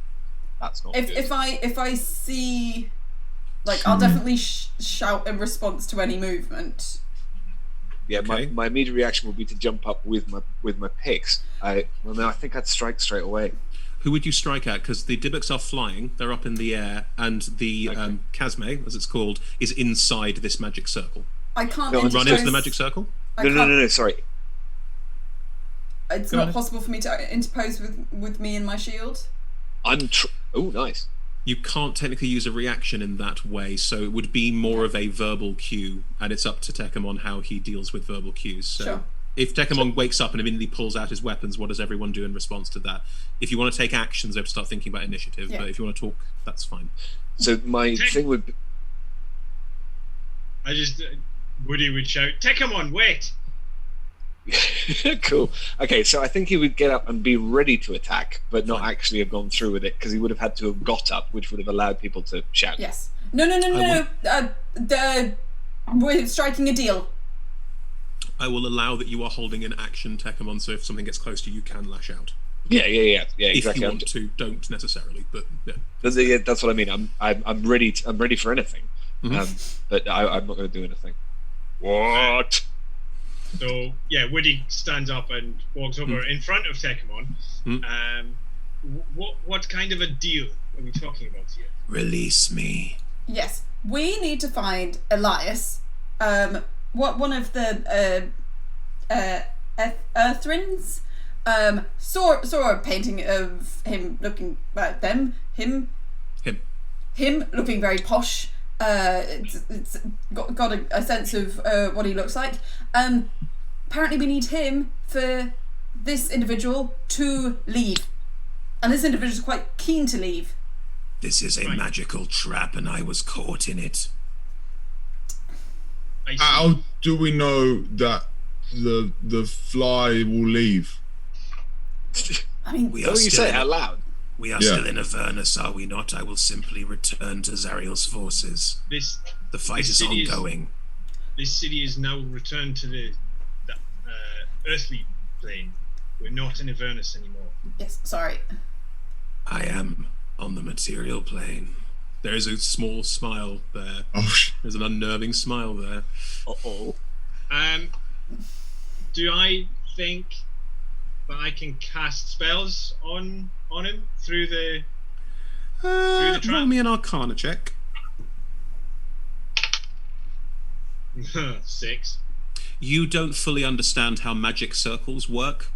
That's not If good. if I see, like, I'll definitely shout in response to any movement. Yeah, Okay. my immediate reaction would be to jump up with my picks. I think I'd strike straight away. Who would you strike at? Because the Dibbocks are flying, they're up in the air, and the Chasme, as it's called, is inside this magic circle. I can't No, Run into the magic circle? No, sorry. It's Go not ahead. possible for me to interpose with me and my shield. Oh, nice. You can't technically use a reaction in that way, so it would be more of a verbal cue, and it's up to Tecumon how he deals with verbal cues. So Sure. if Tecumon wakes up and immediately pulls out his weapons, what does everyone do in response to that? If you want to take actions, they have to start thinking about initiative, but if you want to talk, that's fine. So my thing would be... Woody would shout, Tecumon, wait! Cool. Okay, so I think he would get up and be ready to attack, but not actually have gone through with it, because he would have had to have got up, which would have allowed people to shout. Yes. No. We're striking a deal. I will allow that you are holding an action, Tecumon, so if something gets close to you, you can lash out. Yeah, If exactly. you want to, don't necessarily, but yeah. That's what I mean. I'm ready. I'm ready for anything, but I'm not going to do anything. What? So, yeah, Woody stands up and walks over in front of Tecumon. What kind of a deal are we talking about here? Release me. Yes. We need to find Elias. One of the Earthrins saw a painting of him looking like him looking very posh. It's got a sense of what he looks like. Apparently we need him for this individual to leave, and this individual is quite keen to leave. This is a magical trap, and I was caught in it. I see. How do we know that the fly will leave? I mean, We are Don't you still say it out loud? We are still in Avernus, are we not? I will simply return to Zariel's forces. The fight is ongoing. This city is now returned to the earthly plane. We're not in Avernus anymore. yes, sorry. I am on the material plane. There is a small smile there. Oh, There's an unnerving smile there. Uh-oh. Do I think that I can cast spells on him through the trap? Roll me an Arcana check. 6. You don't fully understand how magic circles work.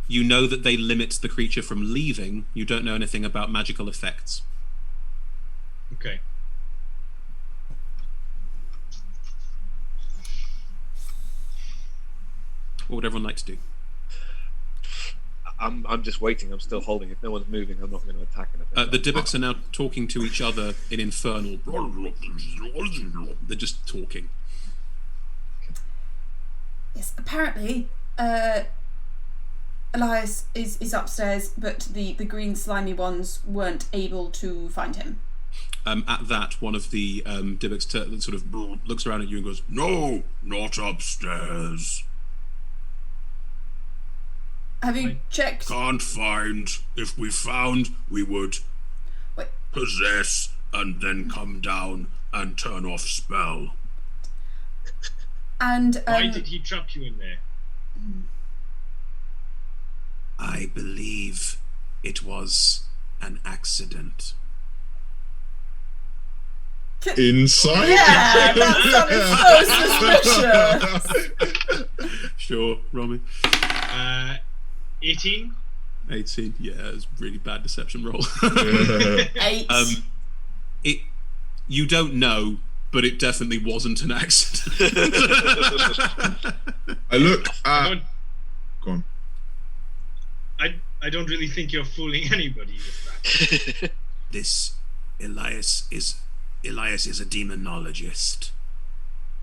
You know that they limit the creature from leaving. You don't know anything about magical effects. Okay. What would everyone like to do? I'm just waiting. I'm still holding. If no one's moving, I'm not going to attack anything. The Dibbocks are now talking to each other in infernal. They're just talking. Yes, apparently, Elias is upstairs, but the green slimy ones weren't able to find him. At that, one of the Dibbocks sort of looks around at you and goes, "No, not upstairs." Have you checked? Can't find. If we found, we would Wait. possess and then come down and turn off spell. And Why did he trap you in there? I believe it was an accident. Inside? Yeah, that sounded so suspicious. Sure, Romy. 18. 18. Yeah, it's a really bad deception roll. 8. You don't know, but it definitely wasn't an accident. I look at. Go on. I don't really think you're fooling anybody with that. This Elias is a demonologist.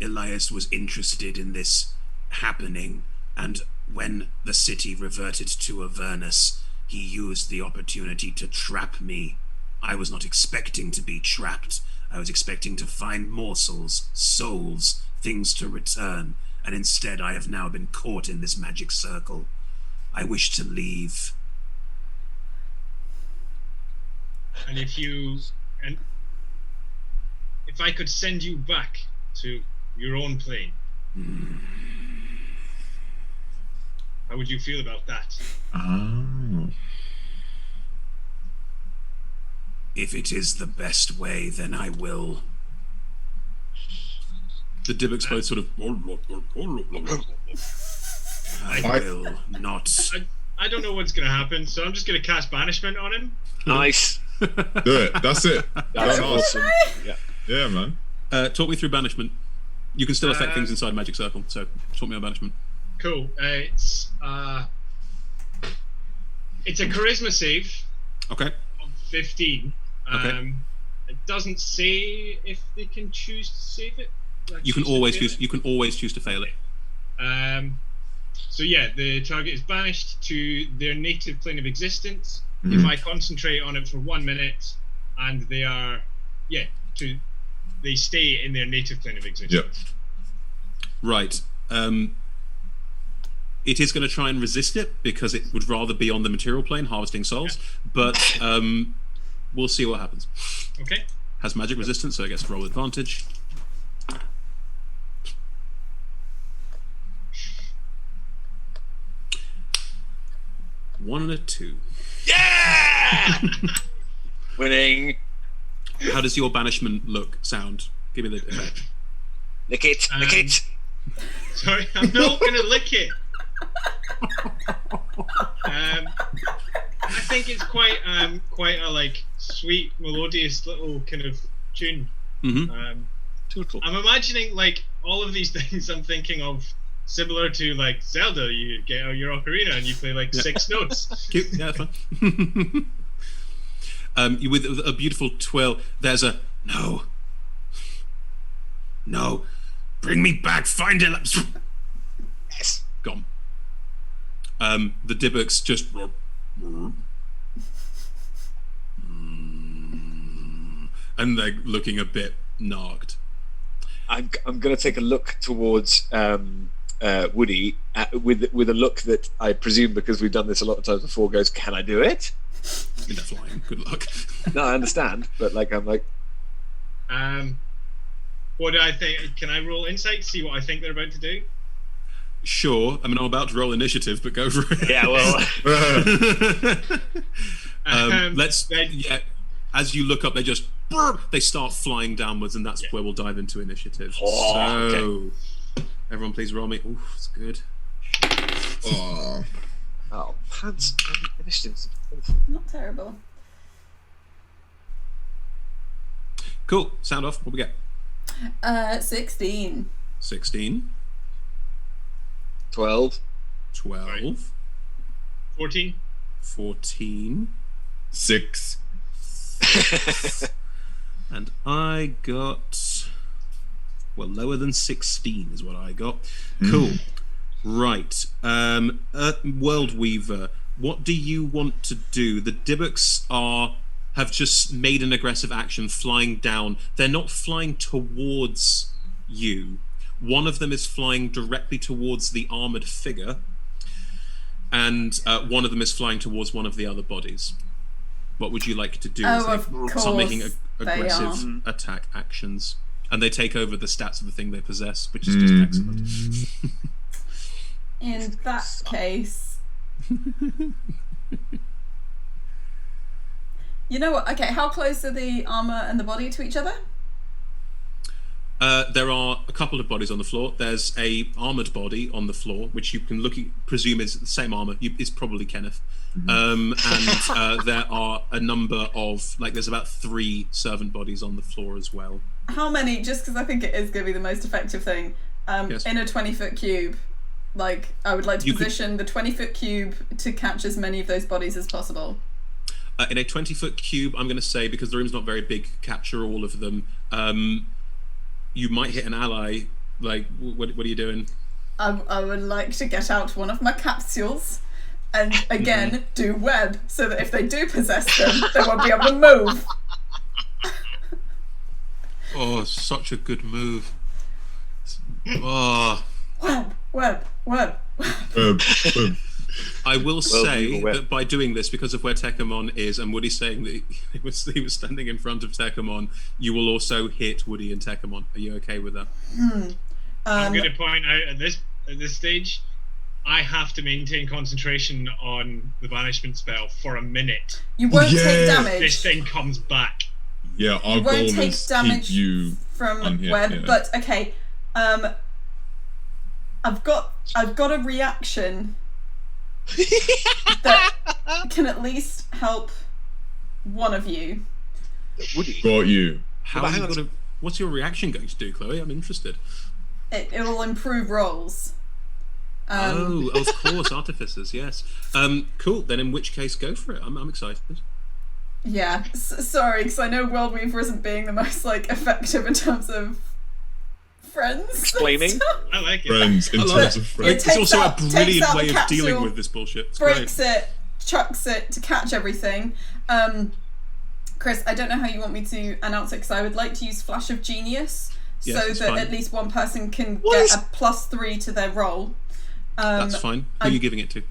Elias was interested in this happening, and when the city reverted to Avernus, he used the opportunity to trap me. I was not expecting to be trapped. I was expecting to find morsels, souls, things to return, and instead I have now been caught in this magic circle. I wish to leave. And if I could send you back to your own plane, how would you feel about that? Oh. If it is the best way, then I will. The Dybbuk's both sort of. I will not. I don't know what's going to happen, so I'm just going to cast Banishment on him. Nice. Do it. That's it. That's awesome. Yeah. Yeah, man. Talk me through banishment. You can still affect things inside Magic Circle, so talk me on banishment. Cool. It's a charisma save Okay. of 15. Okay. It doesn't say if they can choose to save it. You can always choose. You can always choose to fail it. So yeah, the target is banished to their native plane of existence. Mhm. If I concentrate on it for 1 minute, and they stay in their native plane of existence. Yep. Right. It is going to try and resist it because it would rather be on the material plane, harvesting souls. But we'll see what happens. Okay. Has magic resistance, so I guess roll advantage. One and a 2. Yeah! Winning. How does your banishment sound? Give me the effect. Lick it. Lick it. Sorry, I'm not gonna lick it. I think it's quite a like sweet, melodious little kind of tune. Mm-hmm. Total. I'm imagining like all of these things. I'm thinking of similar to like Zelda. You get out your ocarina and you play like 6 notes. Cute. Yeah, fun. With a beautiful twill, there's a no, bring me back. Find it. Yes. Gone. The Dybbuk's just. And they're looking a bit narked. I'm going to take a look towards Woody with a look that I presume, because we've done this a lot of times before, goes, "Can I do it?" They're flying. Good luck. No, I understand, but like I'm like, what do I think? Can I roll insight to see what I think they're about to do? Sure. I mean, I'm about to roll initiative, but go for it. yeah, well, Yeah. As you look up, they start flying downwards, and that's where we'll dive into initiative. Oh, Everyone, please roll me. Ooh, it's good. Oh. oh, pants. Initiatives. Not terrible. Cool. Sound off. What we get? 16. 16. 12. 12. 14. 14. 6. And I got, lower than 16 is what I got. Cool. Right. World Weaver, what do you want to do? The Dybbuks have just made an aggressive action flying down. They're not flying towards you. One of them is flying directly towards the armored figure. and one of them is flying towards one of the other bodies. What would you like to do? Oh, as they of course start making they aggressive are. attack actions, and they take over the stats of the thing they possess, which is just excellent. In that case, you know what? Okay, how close are the armor and the body to each other? There are a couple of bodies on the floor. There's a armored body on the floor, which you can presume is the same armor. It's probably Kenneth. And there are a number of, there's about 3 servant bodies on the floor as well. How many? Just because I think it is going to be the most effective thing. Yes. In a 20-foot cube, I would like to position the 20-foot cube to catch as many of those bodies as possible. In a 20-foot cube, I'm going to say, because the room's not very big, capture all of them. You might hit an ally. What are you doing? I would like to get out one of my capsules and again do web, so that if they do possess them, they won't be able to move. Oh, such a good move. Oh. Web. I will say that by doing this, because of where Tekamon is, and Woody's saying that he was standing in front of Tekamon, you will also hit Woody and Tekamon. Are you okay with that? I'm going to point out at this stage, I have to maintain concentration on the banishment spell for a minute. You won't take damage. This thing comes back. Yeah, our goal is keep you from web, but okay. I've got a reaction that can at least help one of you. Woody. Got you. What's your reaction going to do, Chloe? I'm interested. It will improve rolls. Of course, artificers, yes. Cool, then in which case, go for it. I'm excited. Yeah, sorry, because I know World Weaver isn't being the most, effective in terms of friends. Explaining. I like it. Friends, in terms of friends. It's also a brilliant way of dealing with this bullshit. It's breaks it, chucks it to catch everything. Chris, I don't know how you want me to announce it, because I would like to use Flash of Genius, so that at least one person can get a +3 to their roll. That's fine. Who are you giving it to?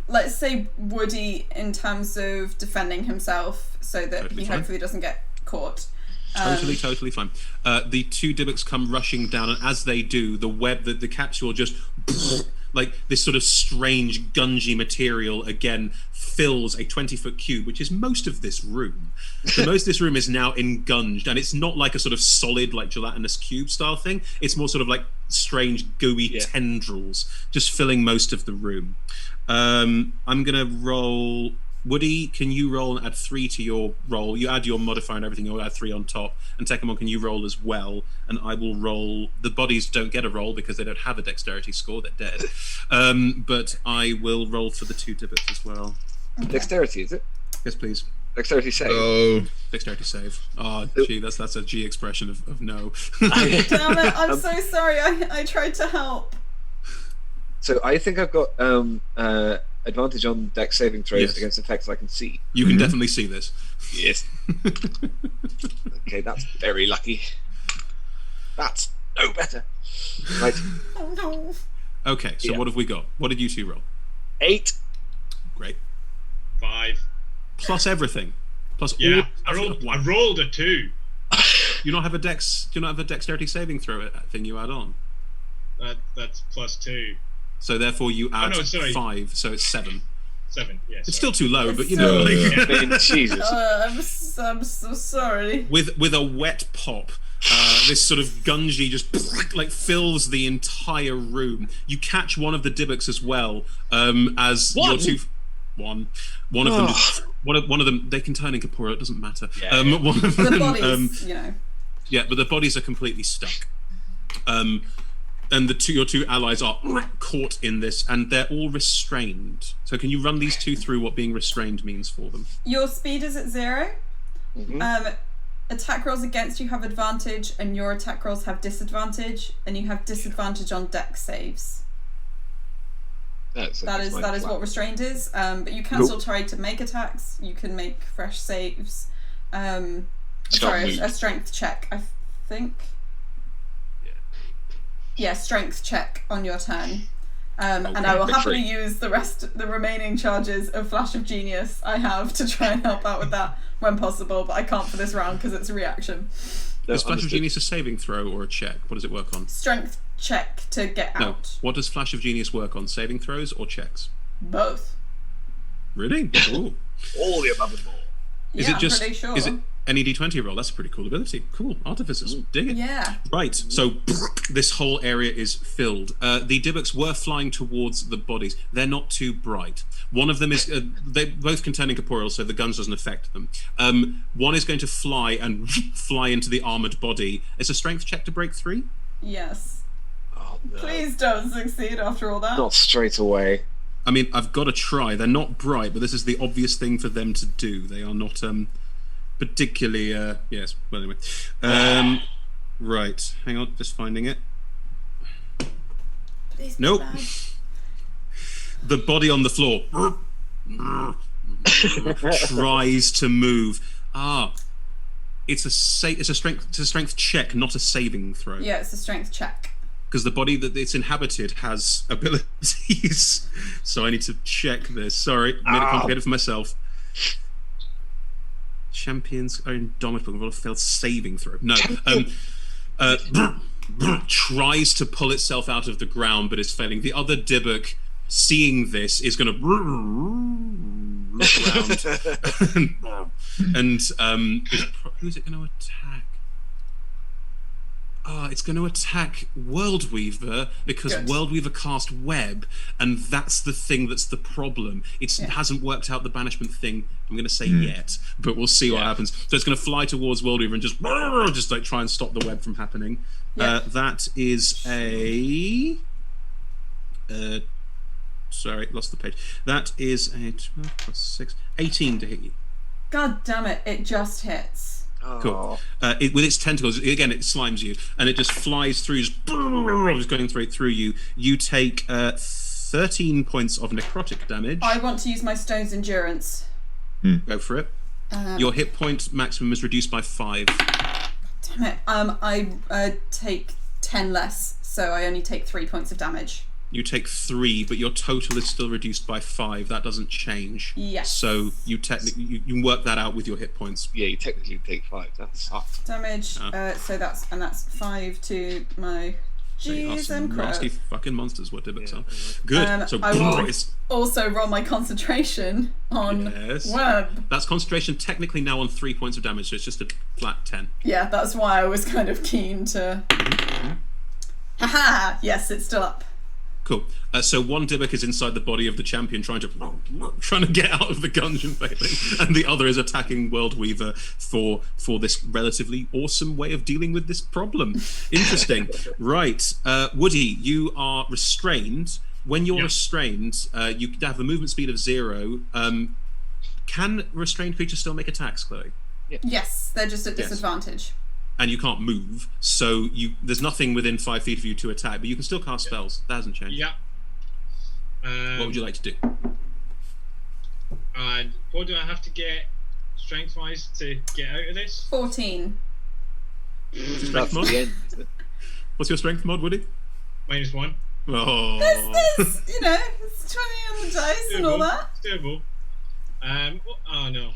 Let's say Woody, in terms of defending himself, so that he hopefully doesn't get caught. Totally fine. The 2 Dybbuk's come rushing down, and as they do, the capsule just this sort of strange gungy material again fills a 20-foot cube, which is most of this room. So most of this room is now engunged, and it's not like a sort of solid, gelatinous cube style thing. It's more sort of strange gooey tendrils just filling most of the room. I'm gonna roll. Woody, can you roll and add 3 to your roll? You add your modifier and everything, you'll add 3 on top. And Tekamon, can you roll as well? And I will roll. The bodies don't get a roll because they don't have a dexterity score, they're dead. But I will roll for the 2 Dybbuk as well. Okay. Dexterity, is it? Yes, please. Dexterity save. Oh. Dexterity save. Oh, gee, that's a G expression of no. Damn it, I'm so sorry, I tried to help. So I think I've got advantage on dex saving throws against effects I can see. You can definitely see this. Yes. Okay, that's very lucky. That's no better. Right. Oh no. Okay, so what have we got? What did you 2 roll? 8. Great. 5. Plus everything. Plus Yeah, all. I rolled a 2. Do you not have a dexterity saving throw thing you add on? That's +2. So therefore you add 5, so it's 7. 7, yes. It's still too low, but I mean, Jesus. I'm so sorry. With a wet pop, this sort of gungy just fills the entire room. You catch one of the Dybbuks as well, as your 2. One of them. One of them. They can turn incorporeal. It doesn't matter. One of them. The bodies, Yeah, but the bodies are completely stuck. And your 2 allies are caught in this, and they're all restrained. So can you run these 2 through what being restrained means for them? Your speed is at 0. Attack rolls against you have advantage, and your attack rolls have disadvantage, and you have disadvantage on dex saves. That is what restrained is. But you can still try to make attacks. You can make fresh saves. Sorry, a strength check, I think. Yeah, strength check on your turn. And I will happily use the remaining charges of Flash of Genius I have to try and help out with that when possible, but I can't for this round because it's a reaction. Is Flash of Genius a saving throw or a check? What does it work on? Strength check to get out. No. What does Flash of Genius work on? Saving throws or checks? Both. Really? Ooh. All the above and more. Is Yeah, it just I'm pretty sure. is it any D20 roll? That's a pretty cool ability. Cool. Artificers. Dig it. Yeah. Right. So this whole area is filled. The Dybbuk's were flying towards the bodies. They're not too bright. One of them is they both can turn incorporeal, so the guns doesn't affect them. One is going to fly and fly into the armored body. It's a strength check to break 3. Yes. Oh, no. Please don't succeed after all that. Not straight away. I mean, I've got to try. They're not bright, but this is the obvious thing for them to do. They are not particularly yes. Well, anyway, right. Hang on, just finding it. Please be Nope. bad. The body on the floor tries to move. It's a strength check, not a saving throw. Yeah, it's a strength check. Because the body that it's inhabited has abilities. So I need to check this. Sorry, made it complicated for myself. Champions are indomitable. Roll a failed saving throw. No. Tries to pull itself out of the ground, but is failing. The other Dybbuk, seeing this, is going to look around. And who's it going to attack? It's going to attack Worldweaver because Good. Worldweaver cast Web, and that's the thing that's the problem. It hasn't worked out the banishment thing, I'm going to say yet, but we'll see what happens. So it's going to fly towards Worldweaver and just like try and stop the web from happening. Yeah. That is a... sorry, lost the page. That is a 12 plus 6, 18 to hit you. God damn it, it just hits. Cool. With its tentacles, again, it slimes you, and it just flies through, just going straight through you. You take 13 points of necrotic damage. I want to use my Stone's Endurance. Go for it. Your hit point maximum is reduced by 5. Damn it. I take 10 less, so I only take 3 points of damage. You take 3, but your total is still reduced by 5. That doesn't change. Yes. So you technically you can work that out with your hit points. Yeah, you technically take 5. That sucks. Damage. So that's 5 to my They are G's some and nasty crit. fucking monsters. What Dybbuk's are. Good. So I will it's- also roll my concentration on Yes. Web. That's concentration technically now on 3 points of damage, so it's just a flat 10. Yeah, that's why I was kind of keen to. Haha! Yes, it's still up. Cool. So one Dybbuk is inside the body of the champion, trying to get out of the gungeon, failing, and the other is attacking Worldweaver for this relatively awesome way of dealing with this problem. Interesting. Right, Woody, you are restrained. When you're restrained, you have a movement speed of 0. Can restrained creatures still make attacks, Chloe? Yes, they're just at disadvantage. And you can't move, so there's nothing within 5 feet of you to attack, but you can still cast spells. That hasn't changed. Yeah. What would you like to do? And what do I have to get strength-wise to get out of this? 14. Strength That's mod? the end, isn't it? What's your strength mod, Woody? -1. Oh. There's, it's 20 on the dice and all that. It's doable. Oh no.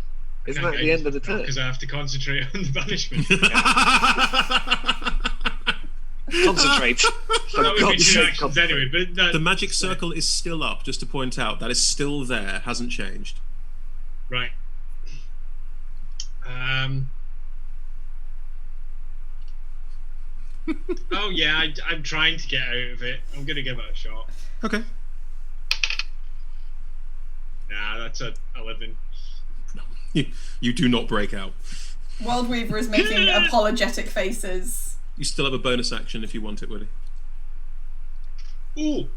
Isn't that the end of the turn? Because I have to concentrate on the banishment. Concentrate. For That would be God's 2 sake, actions concentrate. anyway. But The magic circle is still up, just to point out. That is still there, hasn't changed. Right. Oh yeah, I'm trying to get out of it. I'm gonna give it a shot. Okay. Nah, that's a 11. You do not break out. Worldweaver is making apologetic faces. You still have a bonus action if you want it, Woody. Ooh!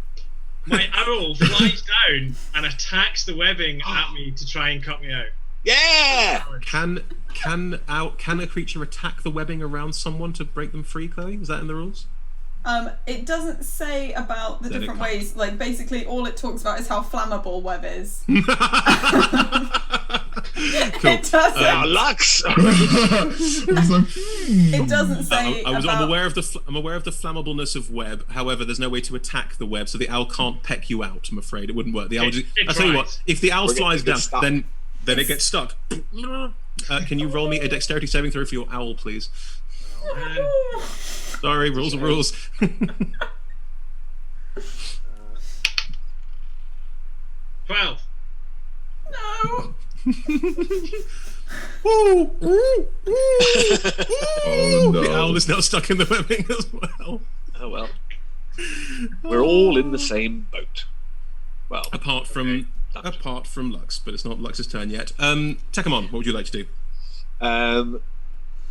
My arrow flies down and attacks the webbing at me to try and cut me out. Yeah! Can a creature attack the webbing around someone to break them free, Chloe? Is that in the rules? It doesn't say about the Then it different can't. ways. Like, basically, all it talks about is how flammable web is. Cool. It doesn't. Now, Lux. It's like, It doesn't say I'm about... aware of the flammableness of web. However, there's no way to attack the web, so the owl can't peck you out. I'm afraid it wouldn't work. The owl. I'll tell you what. If the owl flies down, then it gets stuck. Can you roll me a dexterity saving throw for your owl, please? Sorry, rules are rules. 12. No. Oh no. The owl is now stuck in the webbing as well. Oh well. We're all in the same boat. Well, Apart from Lux, but it's not Lux's turn yet. Takamon, what would you like to do?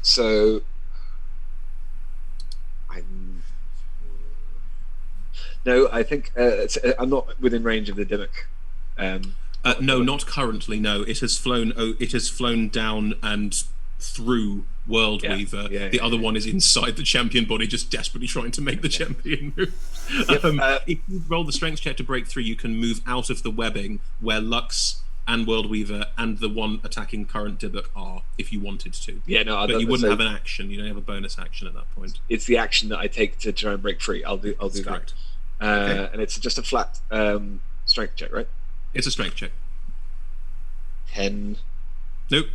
So I think I'm not within range of the Dimmock. No, not currently. No, it has flown. It has flown down and through World Weaver. The other one is inside the champion body, just desperately trying to make the champion move. If you roll the strength check to break through, you can move out of the webbing where Lux and World Weaver and the one attacking current Dybbuk are, if you wanted to. Yeah, no, but you wouldn't have an action. You don't have a bonus action at that point. It's the action that I take to try and break free. I'll do that. Correct. And it's just a flat strength check, right? It's a strength check. 10. Nope.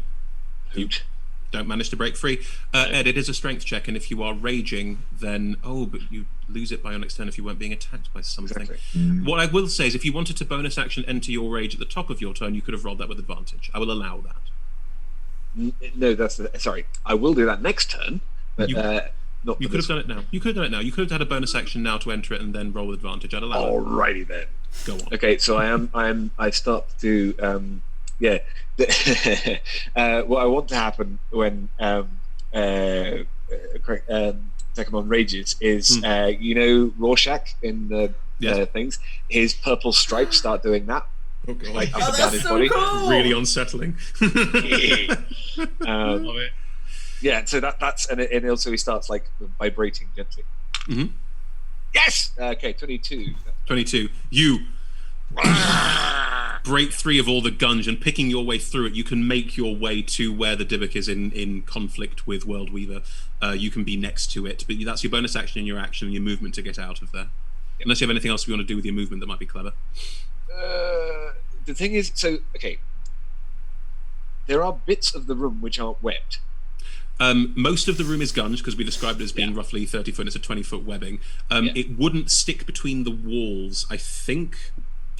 Hoot. Don't manage to break free. Ed, it is a strength check, and if you are raging, then but you lose it by your next turn if you weren't being attacked by something. Exactly. What I will say is, if you wanted to bonus action enter your rage at the top of your turn, you could have rolled that with advantage. I will allow that. No, sorry. I will do that next turn, but not. You could have done it now. You could have done it now. You could have had a bonus action now to enter it and then roll with advantage. I'd allow it. Alrighty then. Go on. Okay, so I start to what I want to happen when Takamon rages is Rorschach in the things, his purple stripes start doing that. Oh god. Like up and down that's his so body. cool. Really unsettling. Love it. Yeah, so that's and also he starts like vibrating gently. Mm-hmm. Yes. Okay, 22. 22. You break free of all the gunge, and picking your way through it, you can make your way to where the Dybbuk is in conflict with World Weaver. You can be next to it, but that's your bonus action and your action and your movement to get out of there. Yep. Unless you have anything else you want to do with your movement that might be clever. The thing is, there are bits of the room which aren't webbed. Most of the room is gunged because we described it as being roughly 30 foot. It's a 20-foot webbing. It wouldn't stick between the walls, I think.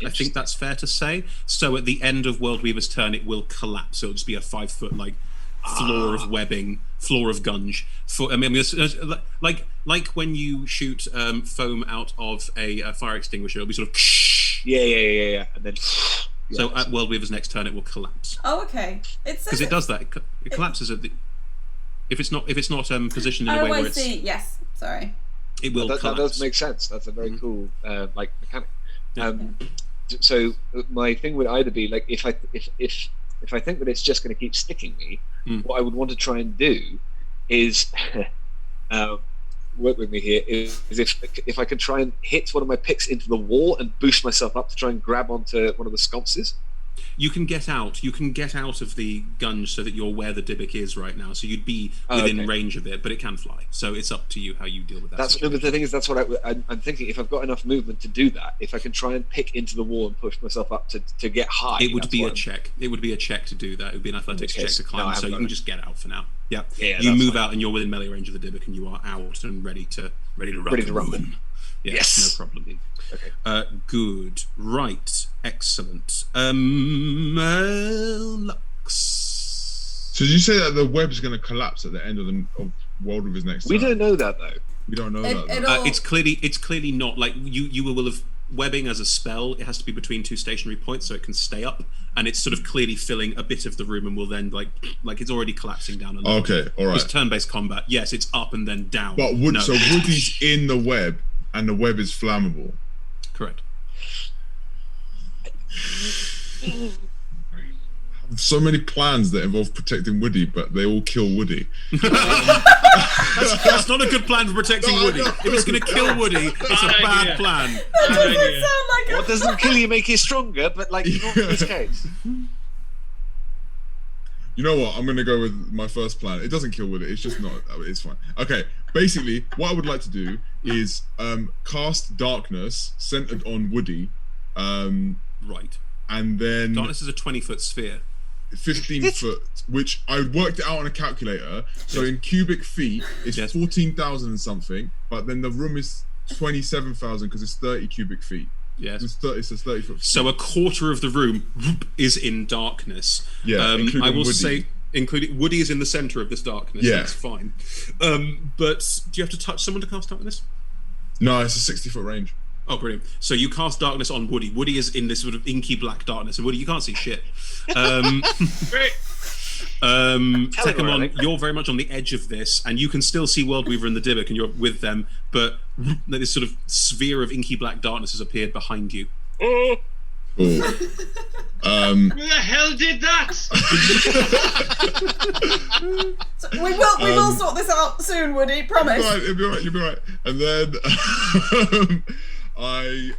I think that's fair to say. So at the end of World Weaver's turn, it will collapse. So it'll just be a 5-foot floor of webbing, floor of gunge. Like when you shoot foam out of a fire extinguisher, it'll be sort of. Yeah. And then. So at World Weaver's next turn, it will collapse. Oh, okay. Because it does that. It collapses at the. If it's not positioned in a way where it's. I see. Yes. Sorry. It will collapse. That does make sense. That's a very cool mechanic. So my thing would either be like if I think that it's just going to keep sticking me, what I would want to try and do is work with me here is if I can try and hit one of my picks into the wall and boost myself up to try and grab onto one of the sconces. You can get out. You can get out of the gunge so that you're where the Dybbuk is right now. So you'd be within range of it, but it can fly. So it's up to you how you deal with that. But the thing is, that's what I'm thinking. If I've got enough movement to do that, if I can try and pick into the wall and push myself up to get high, it would be a check. It would be a check to do that. It would be an athletics check to climb. So you can just get out for now. Yeah. You move out and you're within melee range of the Dybbuk, and you are out and ready to run. Yes, no problem. Okay. Good. Right. Excellent. Lux. So did you say that the web's going to collapse at the end of World Weaver's next turn? We don't know that though. We don't know that. It's clearly not like you will have webbing as a spell. It has to be between two stationary points so it can stay up, and it's sort of clearly filling a bit of the room and will then like it's already collapsing down. Okay, all right. It's turn-based combat. Yes, it's up and then down. But Woody's in the web, and the web is flammable. Correct. So many plans that involve protecting Woody, but they all kill Woody. That's not a good plan for protecting Woody. If it's going to kill Woody, it's a bad plan. That doesn't sound like What doesn't kill you make you stronger, but not in this case. You know what? I'm gonna go with my first plan. It doesn't kill with it. It's just not. It's fine. Okay. Basically, what I would like to do is cast darkness centered on Woody. Right. And then Darkness is a 20-foot sphere. 15 foot, which I worked it out on a calculator. So in cubic feet, it's 14,000 and something. But then the room is 27,000 because it's 30 cubic feet. Yes. It's 30 foot. So a quarter of the room is in darkness. Yeah, including I will Woody. say, including Woody is in the center of this darkness. Yeah. That's fine. But do you have to touch someone to cast darkness? No, it's a 60-foot range. Oh, brilliant. So you cast darkness on Woody. Woody is in this sort of inky black darkness. And Woody, you can't see shit. Great. Tekkamon, you're very much on the edge of this, and you can still see Worldweaver and the Dybbuk, and you're with them, but this sort of sphere of inky black darkness has appeared behind you. Cool. Who the hell did that? So we will sort this out soon, Woody. Promise. You'll be right. You'll be right. And then I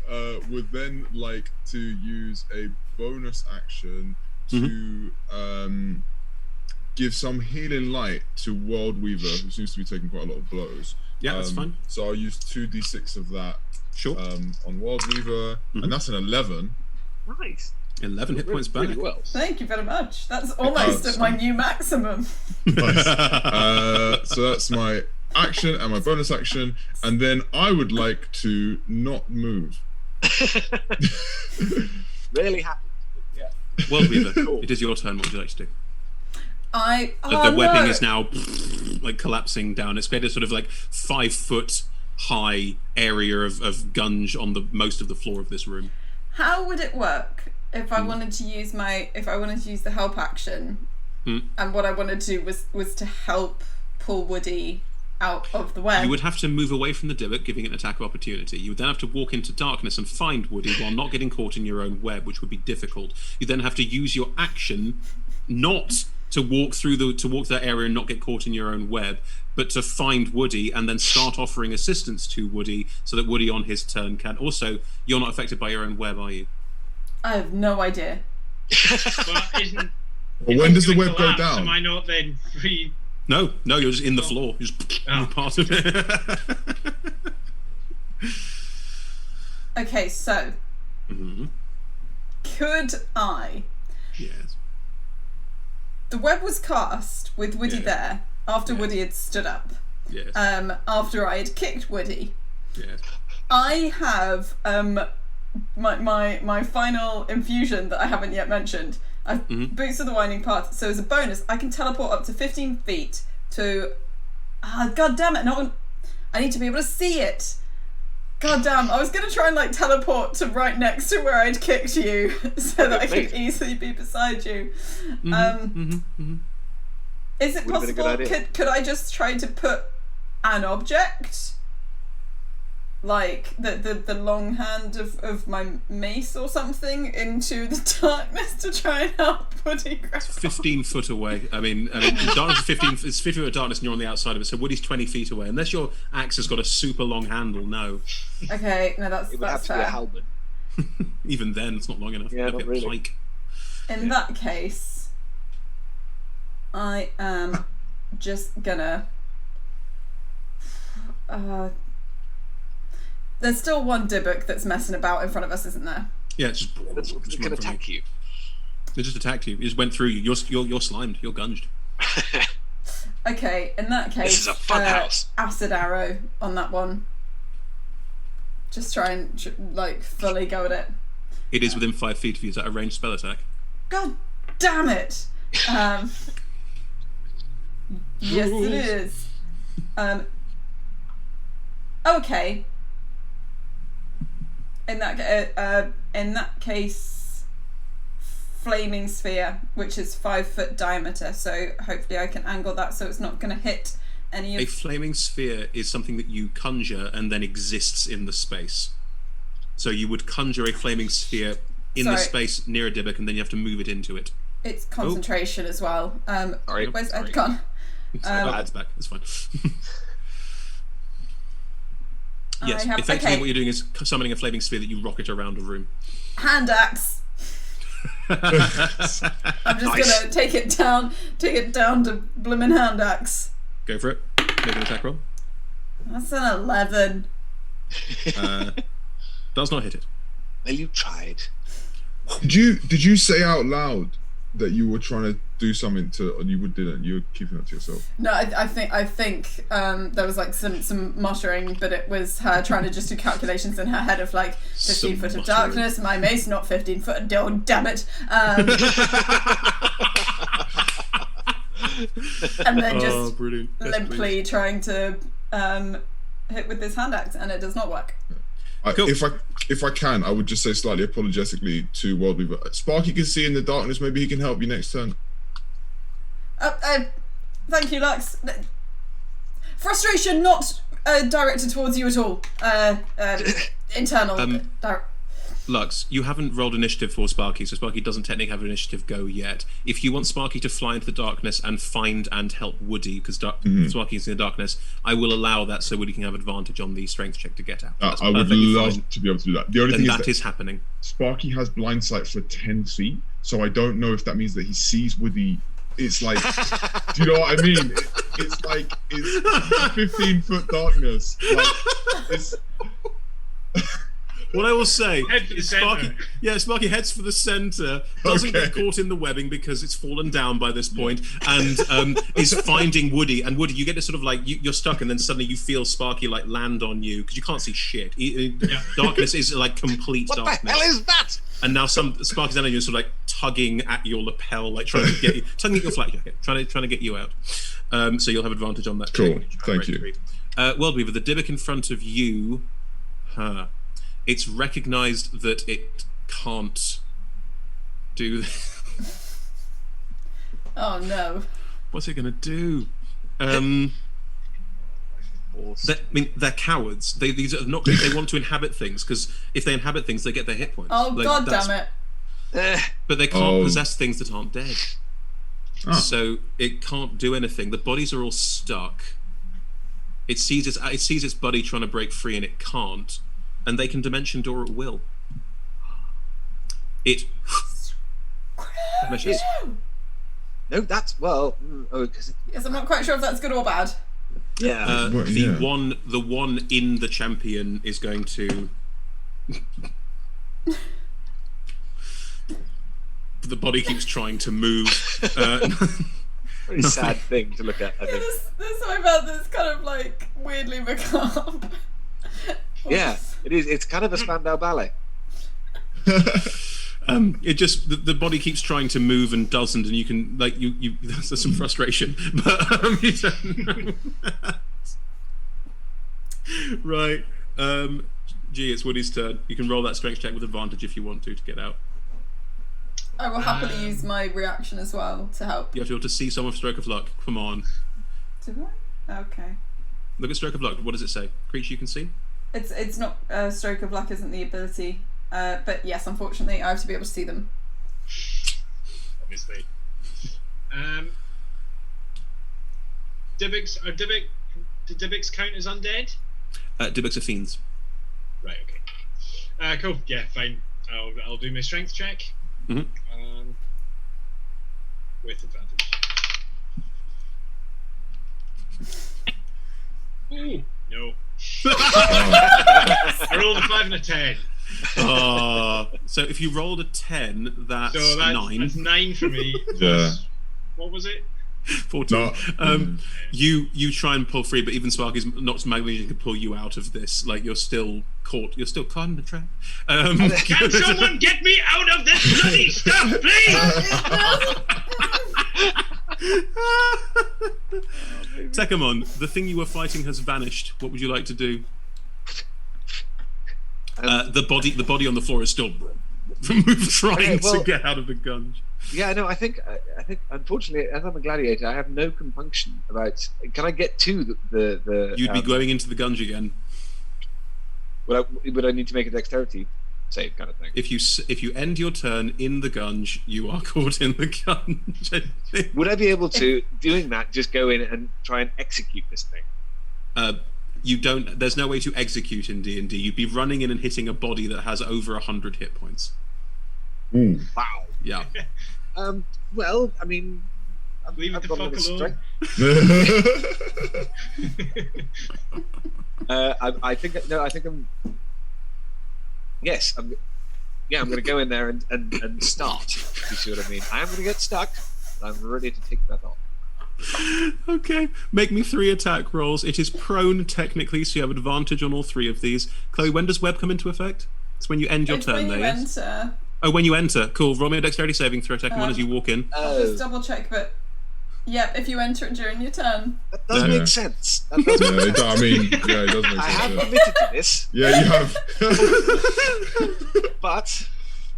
would then like to use a bonus action to give some healing light to Worldweaver, who seems to be taking quite a lot of blows. Yeah, that's fine. So I'll use 2d6 of that. Sure. On Worldweaver, and that's an 11. Nice. 11 hit points back. Really well. Thank you very much. That's almost at my new maximum. Nice. So that's my action and my bonus action, and then I would like to not move. Rarely happens. But yeah. Worldweaver, it is your turn. What would you like to do? The webbing is now like collapsing down. It's created a sort of like 5 foot high area of gunge on the most of the floor of this room. How would it work if I wanted to use the help action, and what I wanted to do was to help pull Woody out of the web? You would have to move away from the Dybbuk, giving it an attack of opportunity. You would then have to walk into darkness and find Woody while not getting caught in your own web, which would be difficult. You then have to use your action not to walk through that area and not get caught in your own web, but to find Woody and then start offering assistance to Woody so that Woody on his turn can. Also, you're not affected by your own web, are you? I have no idea. But isn't... Well, when does the web go collapse, down? Am I not then free? No, you're just in the floor. You're just part of it. Okay, so could I? Yes. The web was cast with Woody there after Woody had stood up. Yes. After I had kicked Woody. Yes. I have my final infusion that I haven't yet mentioned. I've Boots of the Winding Path. So as a bonus, I can teleport up to 15 feet to. God damn it! No, I need to be able to see it. God damn! I was gonna try and like teleport to right next to where I'd kicked you, so that I could easily be beside you. Is it Would've been a good possible? idea. Could I just try to put an object, like the long hand of my mace or something, into the darkness to try and help Woody grab? 15 foot away. I mean, darkness is 15. It's 15 foot of darkness, and you're on the outside of it. So Woody's 20 feet away. Unless your axe has got a super long handle, no. Okay, no, that's It would have to be a fair. halberd. Even then, it's not long enough. Yeah, It'd be not a really. pike. In that case, I am just gonna. There's still one Dybbuk that's messing about in front of us, isn't there? Yeah, it's just. That's just can run from attack you. They just attacked you. It just went through you. You're slimed. You're gunged. Okay, in that case, This is a fun house. acid arrow on that one. Just try and like fully go at it. It is within 5 feet of you. Is that a ranged spell attack? God damn it! Yes, it is. Okay. In that case, flaming sphere, which is 5 foot diameter. So hopefully I can angle that so it's not going to hit any A of. flaming sphere is something that you conjure and then exists in the space. So you would conjure a flaming sphere in the space near a Dybbuk, and then you have to move it into it. It's concentration as well. Sorry. Where's Sorry. Ed gone? Ad's back. It's fine. Yes, I have- effectively okay. what you're doing is summoning a flaming sphere that you rocket around a room. Hand axe. I'm just Nice. gonna take it down to bloomin' hand axe. Go for it. Make an attack roll. That's an 11. Does not hit it. Well, you tried. Did you say out loud that you were trying to do something and you didn't? You were keeping that to yourself. No, I think there was like some muttering, but it was her trying to just do calculations in her head of like 15 foot of muttering. darkness. My mace, not 15 foot. Oh, damn it! And then just brilliant. Yes, limply trying to hit with this hand axe, and it does not work. Cool. If I can, I would just say slightly apologetically to World Weaver. Sparky can see in the darkness. Maybe he can help you next turn. Thank you, Lux. Frustration not directed towards you at all. Internal. Lux, you haven't rolled initiative for Sparky, so Sparky doesn't technically have an initiative go yet. If you want Sparky to fly into the darkness and find and help Woody, because Sparky is in the darkness, I will allow that so Woody can have advantage on the strength check to get out. That's I would perfectly love fine. to be able to do that. The only Then thing that is happening. Sparky has blind sight for 10 feet, so I don't know if that means that he sees Woody. It's like, do you know what I mean? It's like, it's 15-foot darkness. Like, it's... What I will say Head for the is centre. Sparky heads for the centre, doesn't get Okay. caught in the webbing because it's fallen down by this point, and is finding Woody. And Woody, you get to sort of like, you're stuck, and then suddenly you feel Sparky like land on you because you can't see shit. Darkness is like complete What darkness. the hell is that? And now Sparky's down on you, sort of like tugging at your lapel, like trying to get you, tugging at your flak jacket, trying to get you out. So you'll have advantage on that. Cool. check. Thank you. World Weaver, the Dybbuk in front of you, it's recognised that it can't do. Oh no. What's it going to do? They're cowards. These are not. They want to inhabit things because if they inhabit things, they get their hit points. Oh Like, god that's- damn it. But they can't Oh. possess things that aren't dead. Ah. So it can't do anything. The bodies are all stuck. It sees its buddy trying to break free and it can't. And they can dimension door at will. It vanishes. No, that's because Yes, I'm not quite sure if that's good or bad. yeah. Well, The yeah. one in the champion is going to. The body keeps trying to move. Very sad thing to look at. I think. There's something about this kind of like weirdly macabre. Yeah, it is. It's kind of a Spandau ballet. It just the body keeps trying to move and doesn't, and you can like you there's some frustration, but you don't know that. Right. Gee, it's Woody's turn. You can roll that strength check with advantage if you want to get out. I will happily use my reaction as well to help. You have to be able to see someone with stroke of luck. Come on. Do I? Okay. Look at stroke of luck. What does it say? Creature you can see? It's not stroke of luck isn't the ability, but yes, unfortunately, I have to be able to see them. Obviously. Did Dybbuks count as undead? Dybbuk's are fiends. Right, okay. Cool, yeah, fine. I'll do my strength check. Mhm. With advantage. Ooh, no. I rolled a 5 and a 10. So if you rolled a 10, that's, So that's 9. That's 9 for me. Yeah. What was it? 14. No. You try and pull free, but even Sparky's not managing to pull you out of this. Like you're still caught. You're still caught in the trap. Can someone get me out of this bloody stuff, please? Tekamon, the thing you were fighting has vanished. What would you like to do? The body on the floor is still trying to get out of the gunge. Yeah, no, I think unfortunately, as I'm a gladiator, I have no compunction about. Can I get to the You'd be going into the gunge again. Would I need to make a dexterity save kind of thing? If you end your turn in the gunge, you are caught in the gunge. Would I be able to, doing that, just go in and try and execute this thing? You don't. There's no way to execute in D&D. You'd be running in and hitting a body that has over 100 hit points. Ooh. Wow. Yeah. Well, I mean, Leave it I've the got a fuck little alone. I think I'm. Yes, I'm going to go in there and start. If you see what I mean. I am going to get stuck, and I'm ready to take that off. Okay, make me 3 attack rolls. It is prone technically, so you have advantage on all 3 of these. Chloe, when does web come into effect? It's when you end your It's turn, when there. you Yes? enter. Oh, when you enter. Cool. Roll me a dexterity saving throw, Tekkamon, as you walk in. I'll just double check, but yep, if you enter it during your turn. That does Yeah. make sense. That does Yeah, make sense. I mean, yeah, it does make I sense. have Yeah, committed to this, yeah, you have. but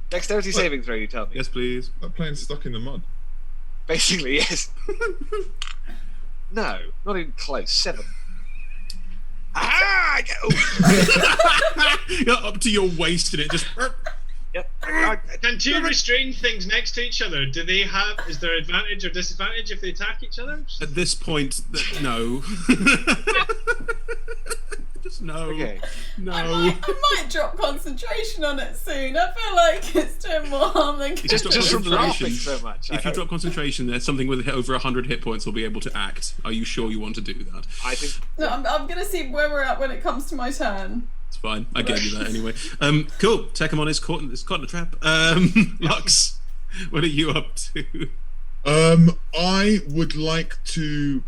dexterity saving throw. You tell me. Yes, please. That plane's stuck in the mud. Basically, yes. No, not even close. 7. Ah! You're up to your waist in it, just... Yep. Can 2 restrained things next to each other? Do they have? Is there advantage or disadvantage if they attack each other? At this point, no. Just no. Okay. No. I might drop concentration on it soon. I feel like it's doing more harm than good. Just Just from concentration. laughing so much. If you drop concentration, there's something with over 100 hit points will be able to act. Are you sure you want to do that? I think. No, I'm gonna see where we're at when it comes to my turn. It's fine. I gave you that anyway. Cool. Tekkamon is caught in a trap. Lux, what are you up to? I would like to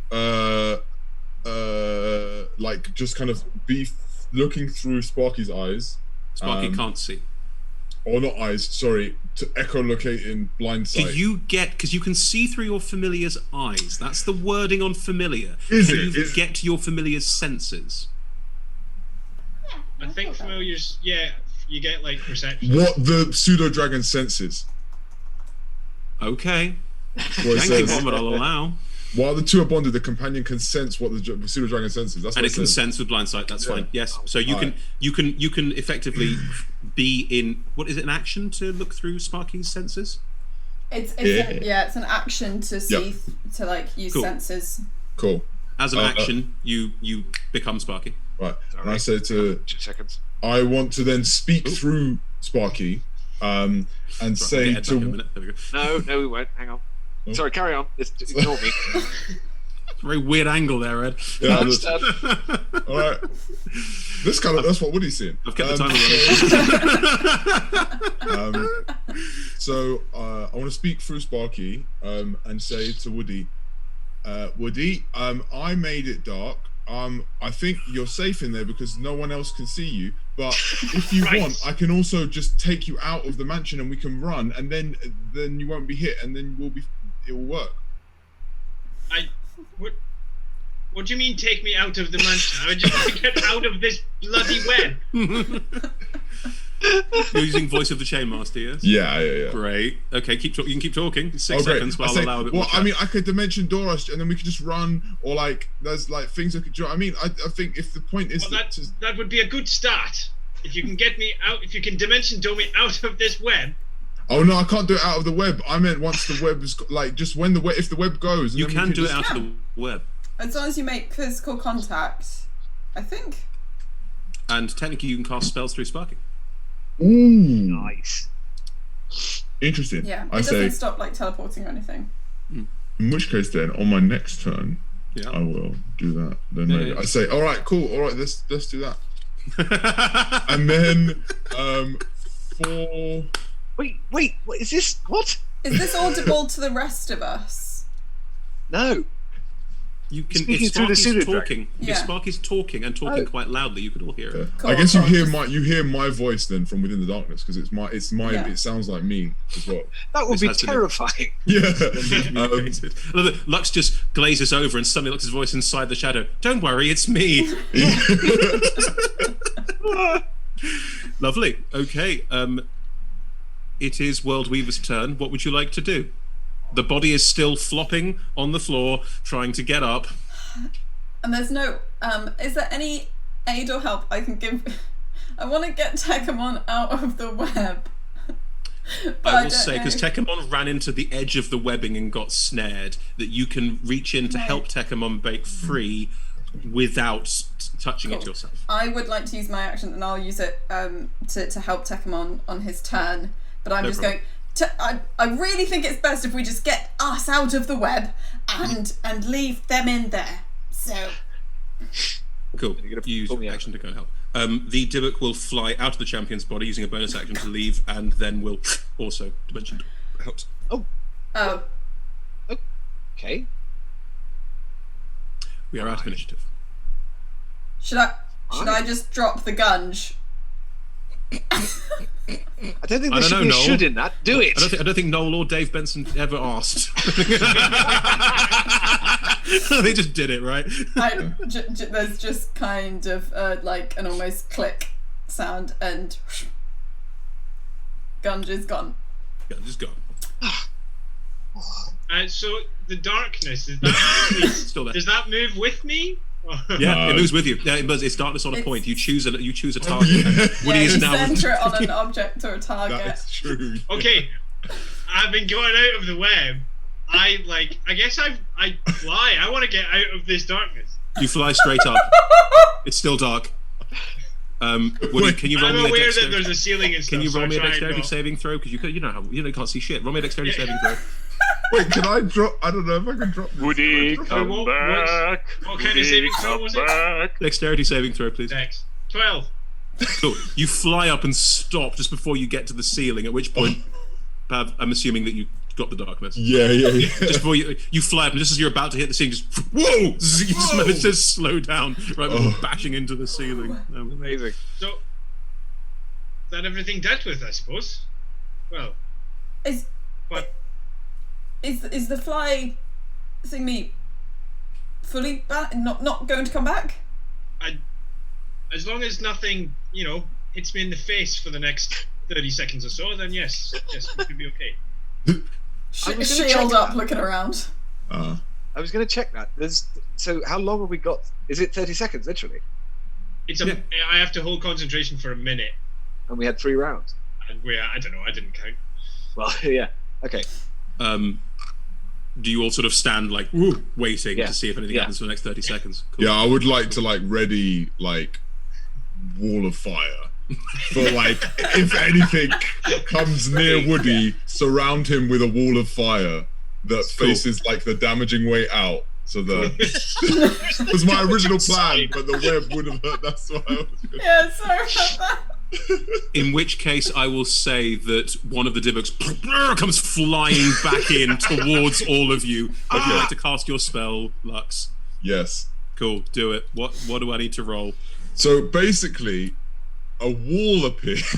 like just kind of be looking through Sparky's eyes. Sparky can't see. Or not eyes, sorry, to echolocate in blind Do sight. you get, because you can see through your familiar's eyes. That's the wording on familiar. Is Can it? you Is- get to your familiar's senses? I think familiars. Yeah, you get like perception. What the pseudo dragon senses. Okay. What it Thank you, says. Mom, but I'll allow. While the two are bonded, the companion can sense what the pseudo dragon senses. That's And what it can says. sense with blind sight. That's Yeah. fine. Yes. So you can effectively be in, what is it, an action to look through Sparky's senses? It's Yeah. it's an action to see to like use Cool. senses. Cool. As an action, you become Sparky. Right. And I Alright. say to 2 seconds. I want to then speak through Sparky, and say Right, I'll get Ed back in a to minute. There we go. No, we won't. Hang on. Oh. Sorry, carry on. Ignore me. Very weird angle there, Ed. yeah, I'm that's- done. all right. This kind of that's what Woody's seeing. I've kept the timer running. So I want to speak through Sparky and say to Woody, Woody, I made it dark. I think you're safe in there because no one else can see you. But if you Right. want, I can also just take you out of the mansion and we can run, and then you won't be hit, and then it will work. What do you mean? Take me out of the mansion? I just want to get out of this bloody web. You're using voice of the Chainmaster, yes? Yeah. Great. Okay, you can keep talking. 6 Oh, great. seconds, but I I'll say, allow a bit well, more I chat. mean, I could dimension door us, and then we could just run, or like there's like things that could. Do you know what I mean? I think if the point is Well, that would be a good start. If you can get me out, if you can dimension door me out of this web. oh no, I can't do it out of the web. I meant once the web is like just when if the web goes. And You then we can do it just- out of the web. As long as you make physical contact, I think. And technically you can cast spells through Sparky. Ooh, Nice. interesting. Yeah, it I doesn't say, stop like teleporting or anything. in which case, then on my next turn, Yeah. I will do that. Then Yeah, maybe yeah. I say, all right, cool, all right, let's do that. And then for Wait. What is this? What? Is this audible to the rest of us? No. You can, Speaking if through the Sparky's pseudo-dragon. talking, if Yeah. Sparky's talking and talking quite loudly, you could all hear it. Cool, I guess you cool. hear my voice then from within the darkness because it's my Yeah. it sounds like me as well. That would This be has to be- terrifying. Yeah. I love it. Lux just glazes over and suddenly looks his voice inside the shadow. Don't worry, it's me. Lovely. Okay. It is World Weaver's turn. What would you like to do? The body is still flopping on the floor, trying to get up. And there's no. Is there any aid or help I can give? I want to get Tekkamon out of the web. But I will don't say, because know. Tekkamon ran into the edge of the webbing and got snared, that you can reach in to Right. help Tekkamon break free without touching it Cool. yourself. I would like to use my action, and I'll use it to help Tekkamon on his turn. But I'm No just problem. going. I really think it's best if we just get us out of the web and leave them in there. So. Cool. You're gonna Use pull me out. action to go help. The Dybbuk will fly out of the champion's body using a bonus action to leave, and then will also dimension out. Oh. Okay. We are out of initiative. Should I just drop the gunge? I don't think I there don't should know, be a Noel. should in that. Do it. I don't think Noel or Dave Benson ever asked. They just did it, right? There's just kind of like an almost click sound, and gunge is gone. Yeah, just go. So the darkness, is that actually, Still there. does that move with me? Yeah, it moves with you. Yeah, it's darkness on a point. You choose a target. yeah. And Woody Yeah, is you now. center it on an object or a target. That is true. Okay, I've been going out of the web. I guess I fly. I want to get out of this darkness. You fly straight up. It's still dark. Woody, can you roll I'm me a aware that dexterity? there's a ceiling and stuff. Can you roll so me a I try dexterity not- saving throw? Because you know how you can't see shit. Roll me a dexterity saving throw. Wait, can I drop? I don't know if I can drop this. Woody, Can I drop come what- back. what kind of Woody, saving throw come was it? back. Dexterity saving throw, please. Dex 12. Cool. You fly up and stop just before you get to the ceiling. At which point, Pav, I'm assuming that you got the darkness. Yeah. Just before you fly up, and just as you're about to hit the ceiling, just whoa! You just manage to slow down right before bashing into the ceiling. Amazing. So, is that everything dealt with, I suppose? Well, Is but is the fly thingy fully not going to come back? as long as nothing, hits me in the face for the next 30 seconds or so, then yes, we should be okay. I was gonna Shield check up, that. looking around. I was going to check that. So how long have we got? Is it 30 seconds, literally? Yeah. I have to hold concentration for a minute, And we had 3 rounds. and I don't know, I didn't count. Well, yeah. Okay. Do you all sort of stand like waiting Yeah. to see if anything Yeah. happens for the next 30 seconds? Cool. Yeah, I would like to ready wall of fire. For if anything comes near Woody, surround him with a wall of fire that Cool. faces the damaging way out. So that was my original plan, but the web would have hurt. That's why I was Yeah, sorry about that. In which case, I will say that one of the Dybbuks comes flying back in towards all of you. Would you like to cast your spell, Lux? Yes. Cool, do it. What do I need to roll? So basically, a wall appears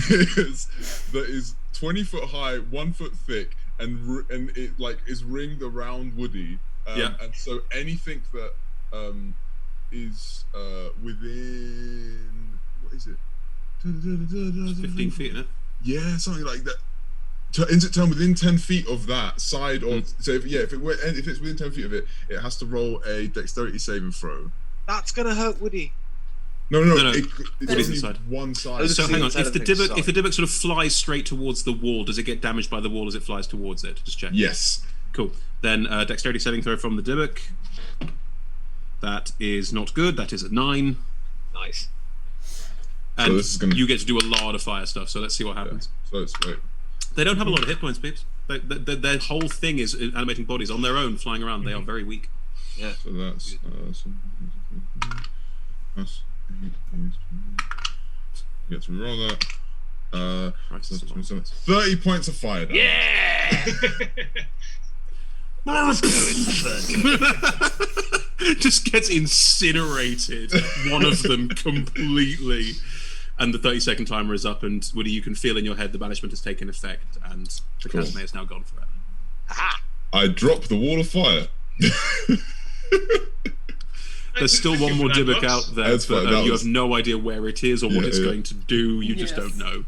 that is 20 foot high, 1 foot thick, and it is ringed around Woody. Yeah. And so anything that is within, what is it? 15 feet, isn't it? Yeah, something like that. Is it turn within 10 feet of that side of? So if it's within 10 feet of it, it has to roll a dexterity saving throw. That's going to hurt Woody. No. No. It's Woody's only inside. one side. So hang on. inside If of the the Dybbuk side. sort of flies straight towards the wall, does it get damaged by the wall as it flies towards it? Just check. Yes. Cool. Then dexterity saving throw from the Dybbuk. That is not good. That is a 9. Nice. And this is gonna- you get to do a lot of fire stuff. So let's see what happens. So it's They don't have a lot of hit points, peeps. Their whole thing is animating bodies on their own, flying around. They are very weak. Yeah. So that's get to reroll that. Christ, That's that's a lot. 27. 30 points of fire damage. Yeah! Just gets incinerated. One of them completely. And the 30-second timer is up, and Woody, you can feel in your head the banishment has taken effect, and the Cool. Casme is now gone forever. I drop the wall of fire. There's still one more Dybbuk out there, That's but fine, that you was- have no idea where it is or what Yeah, it's yeah. going to do. You just Yes. don't know.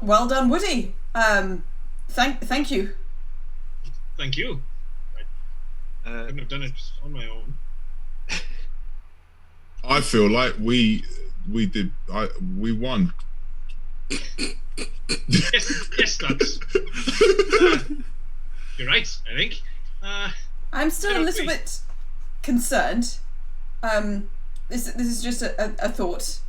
Well done, Woody. Thank you. Thank you. I couldn't have done it on my own. I feel like we won. Yes, Lux. You're right, I think. I'm still I a don't little agree. bit concerned. This is just a thought.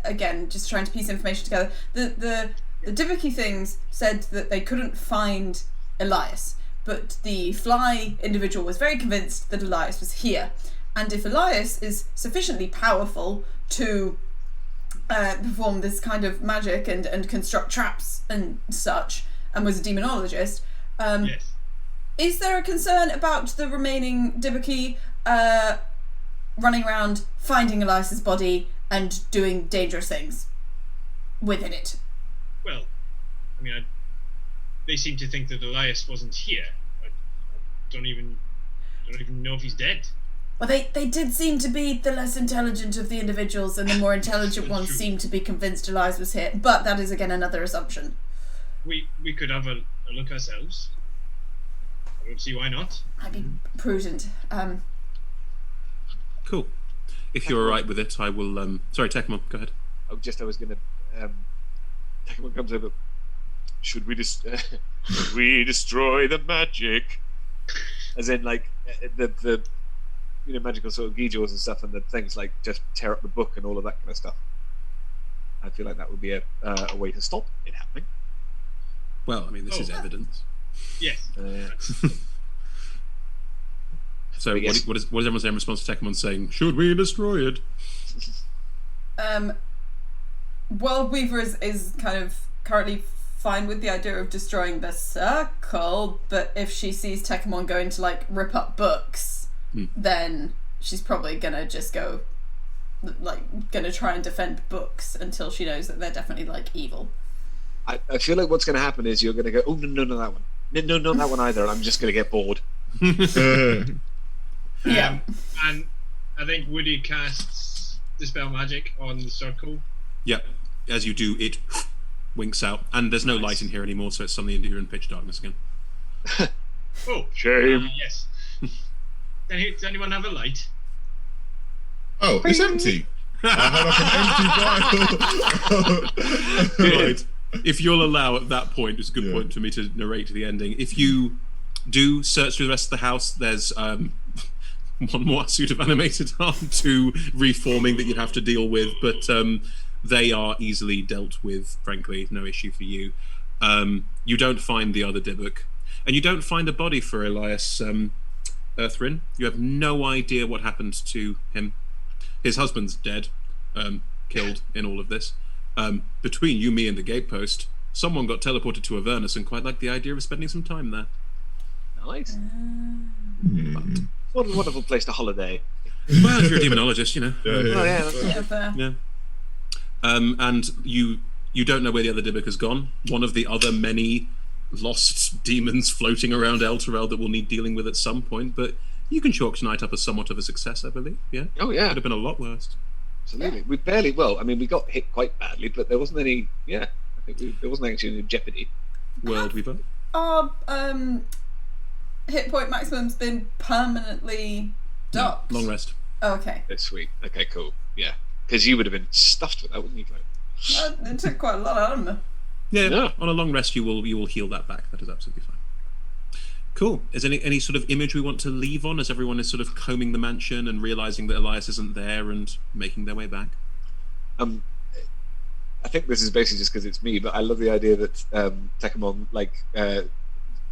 again, just trying to piece information together. The Dibiki things said that they couldn't find Elias, but the fly individual was very convinced that Elias was here. And if Elias is sufficiently powerful to perform this kind of magic and construct traps and such, and was a demonologist, Yes. is there a concern about the remaining Dibiki running around, finding Elias's body, and doing dangerous things within it? Well, I mean, they seem to think that Elias wasn't here. I don't even know if he's dead. Well, they did seem to be the less intelligent of the individuals, and the more intelligent ones seemed to be convinced Elias was here. But that is, again, another assumption. We could have a look ourselves. I don't see why not. I'd be prudent. Cool. If you're alright with it, I will. Sorry, Tekmon, go ahead. I was going to. Takemon comes over. Should we destroy the magic? As in, like the magical sort of geejors and stuff, and the things like just tear up the book and all of that kind of stuff. I feel like that would be a way to stop it happening. Well, I mean, this is evidence. Yes. So, Yes. what is everyone saying in response to Tekmon saying, should we destroy it? World Weaver is kind of currently fine with the idea of destroying the circle, but if she sees Tekmon going to like rip up books, then she's probably gonna just go gonna try and defend books until she knows that they're definitely like evil. I feel like what's going to happen is you're going to go, oh no, that one, no, not that one either, and I'm just going to get bored. Yeah. And I think Woody casts Dispel Magic on the circle. Yep. As you do, it winks out, and there's no light in here anymore, so it's suddenly you're in pitch darkness again. Oh, Shame. yes. Does anyone have a light? Oh, it's empty. I had like an empty vial. Right. If you'll allow at that point, it's a good point for me to narrate the ending. If you do search through the rest of the house, there's one more suit of animated arm, 2 reforming that you'd have to deal with, but they are easily dealt with, frankly, no issue for you. You don't find the other Dybbuk, and you don't find a body for Elias Earthrin. You have no idea what happened to him. His husband's dead, killed in all of this. Between you, me, and the gatepost, someone got teleported to Avernus and quite liked the idea of spending some time there. Nice. What a wonderful place to holiday. Well, if you're a demonologist, you know. Oh yeah, that's Yeah, fair. Yeah. And you don't know where the other Dybbuk has gone. One of the other many lost demons floating around Elturel that we'll need dealing with at some point, but you can chalk tonight up as somewhat of a success, I believe. Yeah. Oh yeah. Could have been a lot worse. Absolutely. We got hit quite badly, but there wasn't any. Yeah, I think there wasn't actually any jeopardy. World Weaver. Our hit point maximum's been permanently docked. Long rest. Oh, okay. That's sweet. Okay, cool. Yeah, because you would have been stuffed with that, wouldn't you, Chloe? It took quite a lot out of me. Yeah. On a long rest, you will heal that back. That is absolutely fine. Cool. Is any sort of image we want to leave on as everyone is sort of combing the mansion and realizing that Elias isn't there and making their way back? I think this is basically just because it's me, but I love the idea that Tekemon,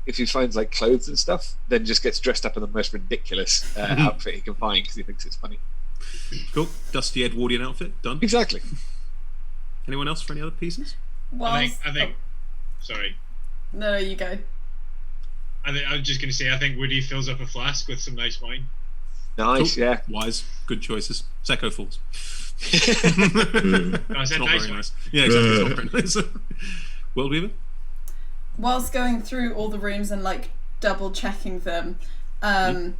if he finds like clothes and stuff, then just gets dressed up in the most ridiculous outfit he can find because he thinks it's funny. Cool. Dusty Edwardian outfit done. Exactly. Anyone else for any other pieces? I think. Sorry. No, you go. I was just going to say, I think Woody fills up a flask with some nice wine. Nice, Cool. yeah. Wise. Good choices. Secco Falls. No, I said Not nice very wine. nice. Yeah, exactly. It's not very nice. World Weaver? Whilst going through all the rooms and like double checking them, I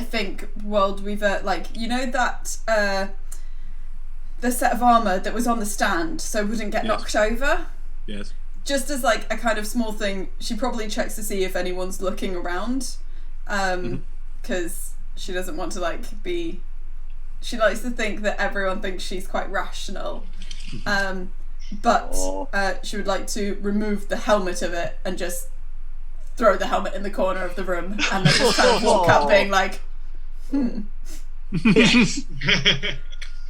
think World Weaver, that the set of armour that was on the stand so wouldn't get knocked over. Yes. Just as like a kind of small thing, she probably checks to see if anyone's looking around, because she doesn't want to be. She likes to think that everyone thinks she's quite rational, but she would like to remove the helmet of it and just throw the helmet in the corner of the room and then just kind of walk out being like, Yes.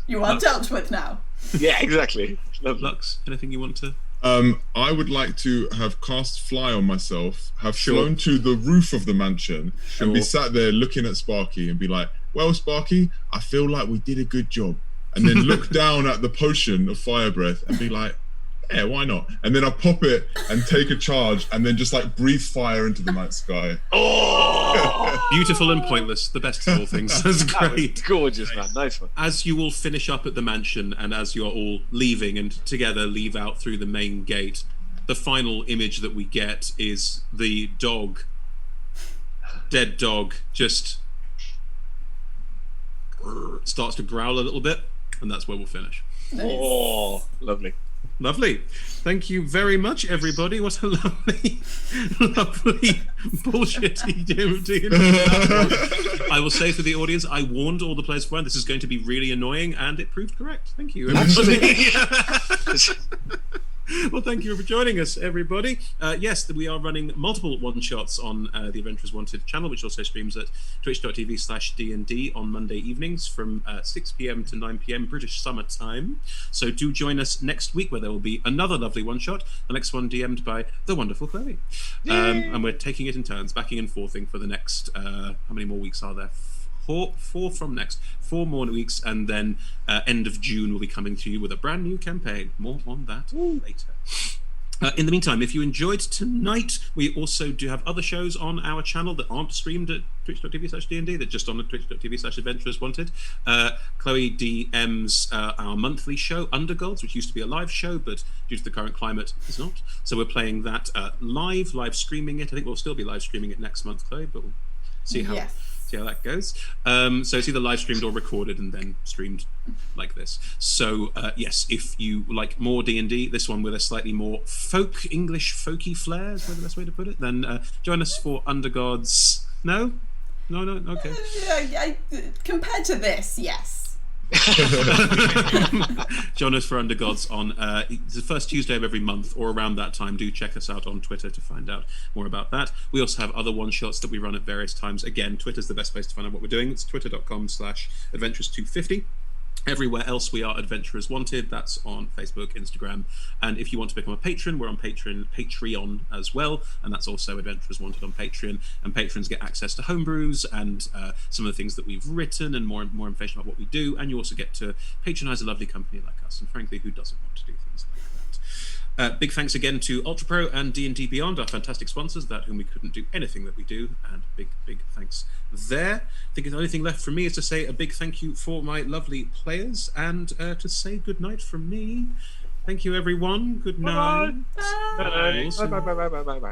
You are dealt with now. Yeah, exactly. Lovely. Lux, anything you want to? I would like to have cast fly on myself, have Sure. flown to the roof of the mansion, and be Sure. sat there looking at Sparky and be like, "Well, Sparky, I feel like we did a good job." And then look down at the potion of fire breath and be like, "Yeah, why not?" And then I pop it and take a charge, and then just like breathe fire into the night sky. Beautiful and pointless, the best of all things. That's That was great. gorgeous, man. Nice one. As you all finish up at the mansion and as you're all leaving and together leave out through the main gate, the final image that we get is the dog, dead dog, just starts to growl a little bit, and that's where we'll finish. Nice. Oh, lovely. Lovely. Thank you very much, everybody. What a lovely, lovely bullshitty D&D. I will say for the audience, I warned all the players beforehand this is going to be really annoying, and it proved correct. Thank you, everybody. Well, thank you for joining us, everybody. Yes, we are running multiple one-shots on the Adventurers Wanted channel, which also streams at twitch.tv/D&D on Monday evenings from 6 p.m. to 9 p.m. British Summer Time. So do join us next week, where there will be another lovely one-shot, the next one DM'd by the wonderful Chloe. And we're taking it in turns, backing and forthing for the next, how many more weeks are there? Four from next. 4 more weeks, and then end of June we'll be coming to you with a brand new campaign. More on that later. In the meantime, if you enjoyed tonight, we also do have other shows on our channel that aren't streamed at twitch.tv/D&D, they're just on twitch.tv/Adventurers Wanted. Chloe DMs our monthly show, Undergods, which used to be a live show, but due to the current climate, is not. So we're playing that live streaming it. I think we'll still be live streaming it next month, Chloe, but we'll see how... Yes. how that goes. So it's either live streamed or recorded and then streamed like this. So yes, if you like more D&D, this one with a slightly more English folky flair is probably the best way to put it, then join us for Undergods. No, okay. Compared to this, yes. Join us for Undergods on the first Tuesday of every month or around that time. Do check us out on Twitter to find out more about that. We also have other one-shots that we run at various times. Again, Twitter's the best place to find out what we're doing. It's twitter.com/adventurers250. Everywhere else we are Adventurers Wanted. That's on Facebook, Instagram, and if you want to become a patron, we're on Patreon as well, and that's also Adventurers Wanted on Patreon. And patrons get access to homebrews and some of the things that we've written and more information about what we do. And you also get to patronize a lovely company like us. And frankly, who doesn't want to do things like that? Big thanks again to Ultra Pro and D&D Beyond, our fantastic sponsors, without whom we couldn't do anything that we do, and big thanks there. I think the only thing left for me is to say a big thank you for my lovely players, and to say good night from me. Thank you, everyone. Good night. Bye. Bye. Bye. Bye. Bye. Bye. Bye.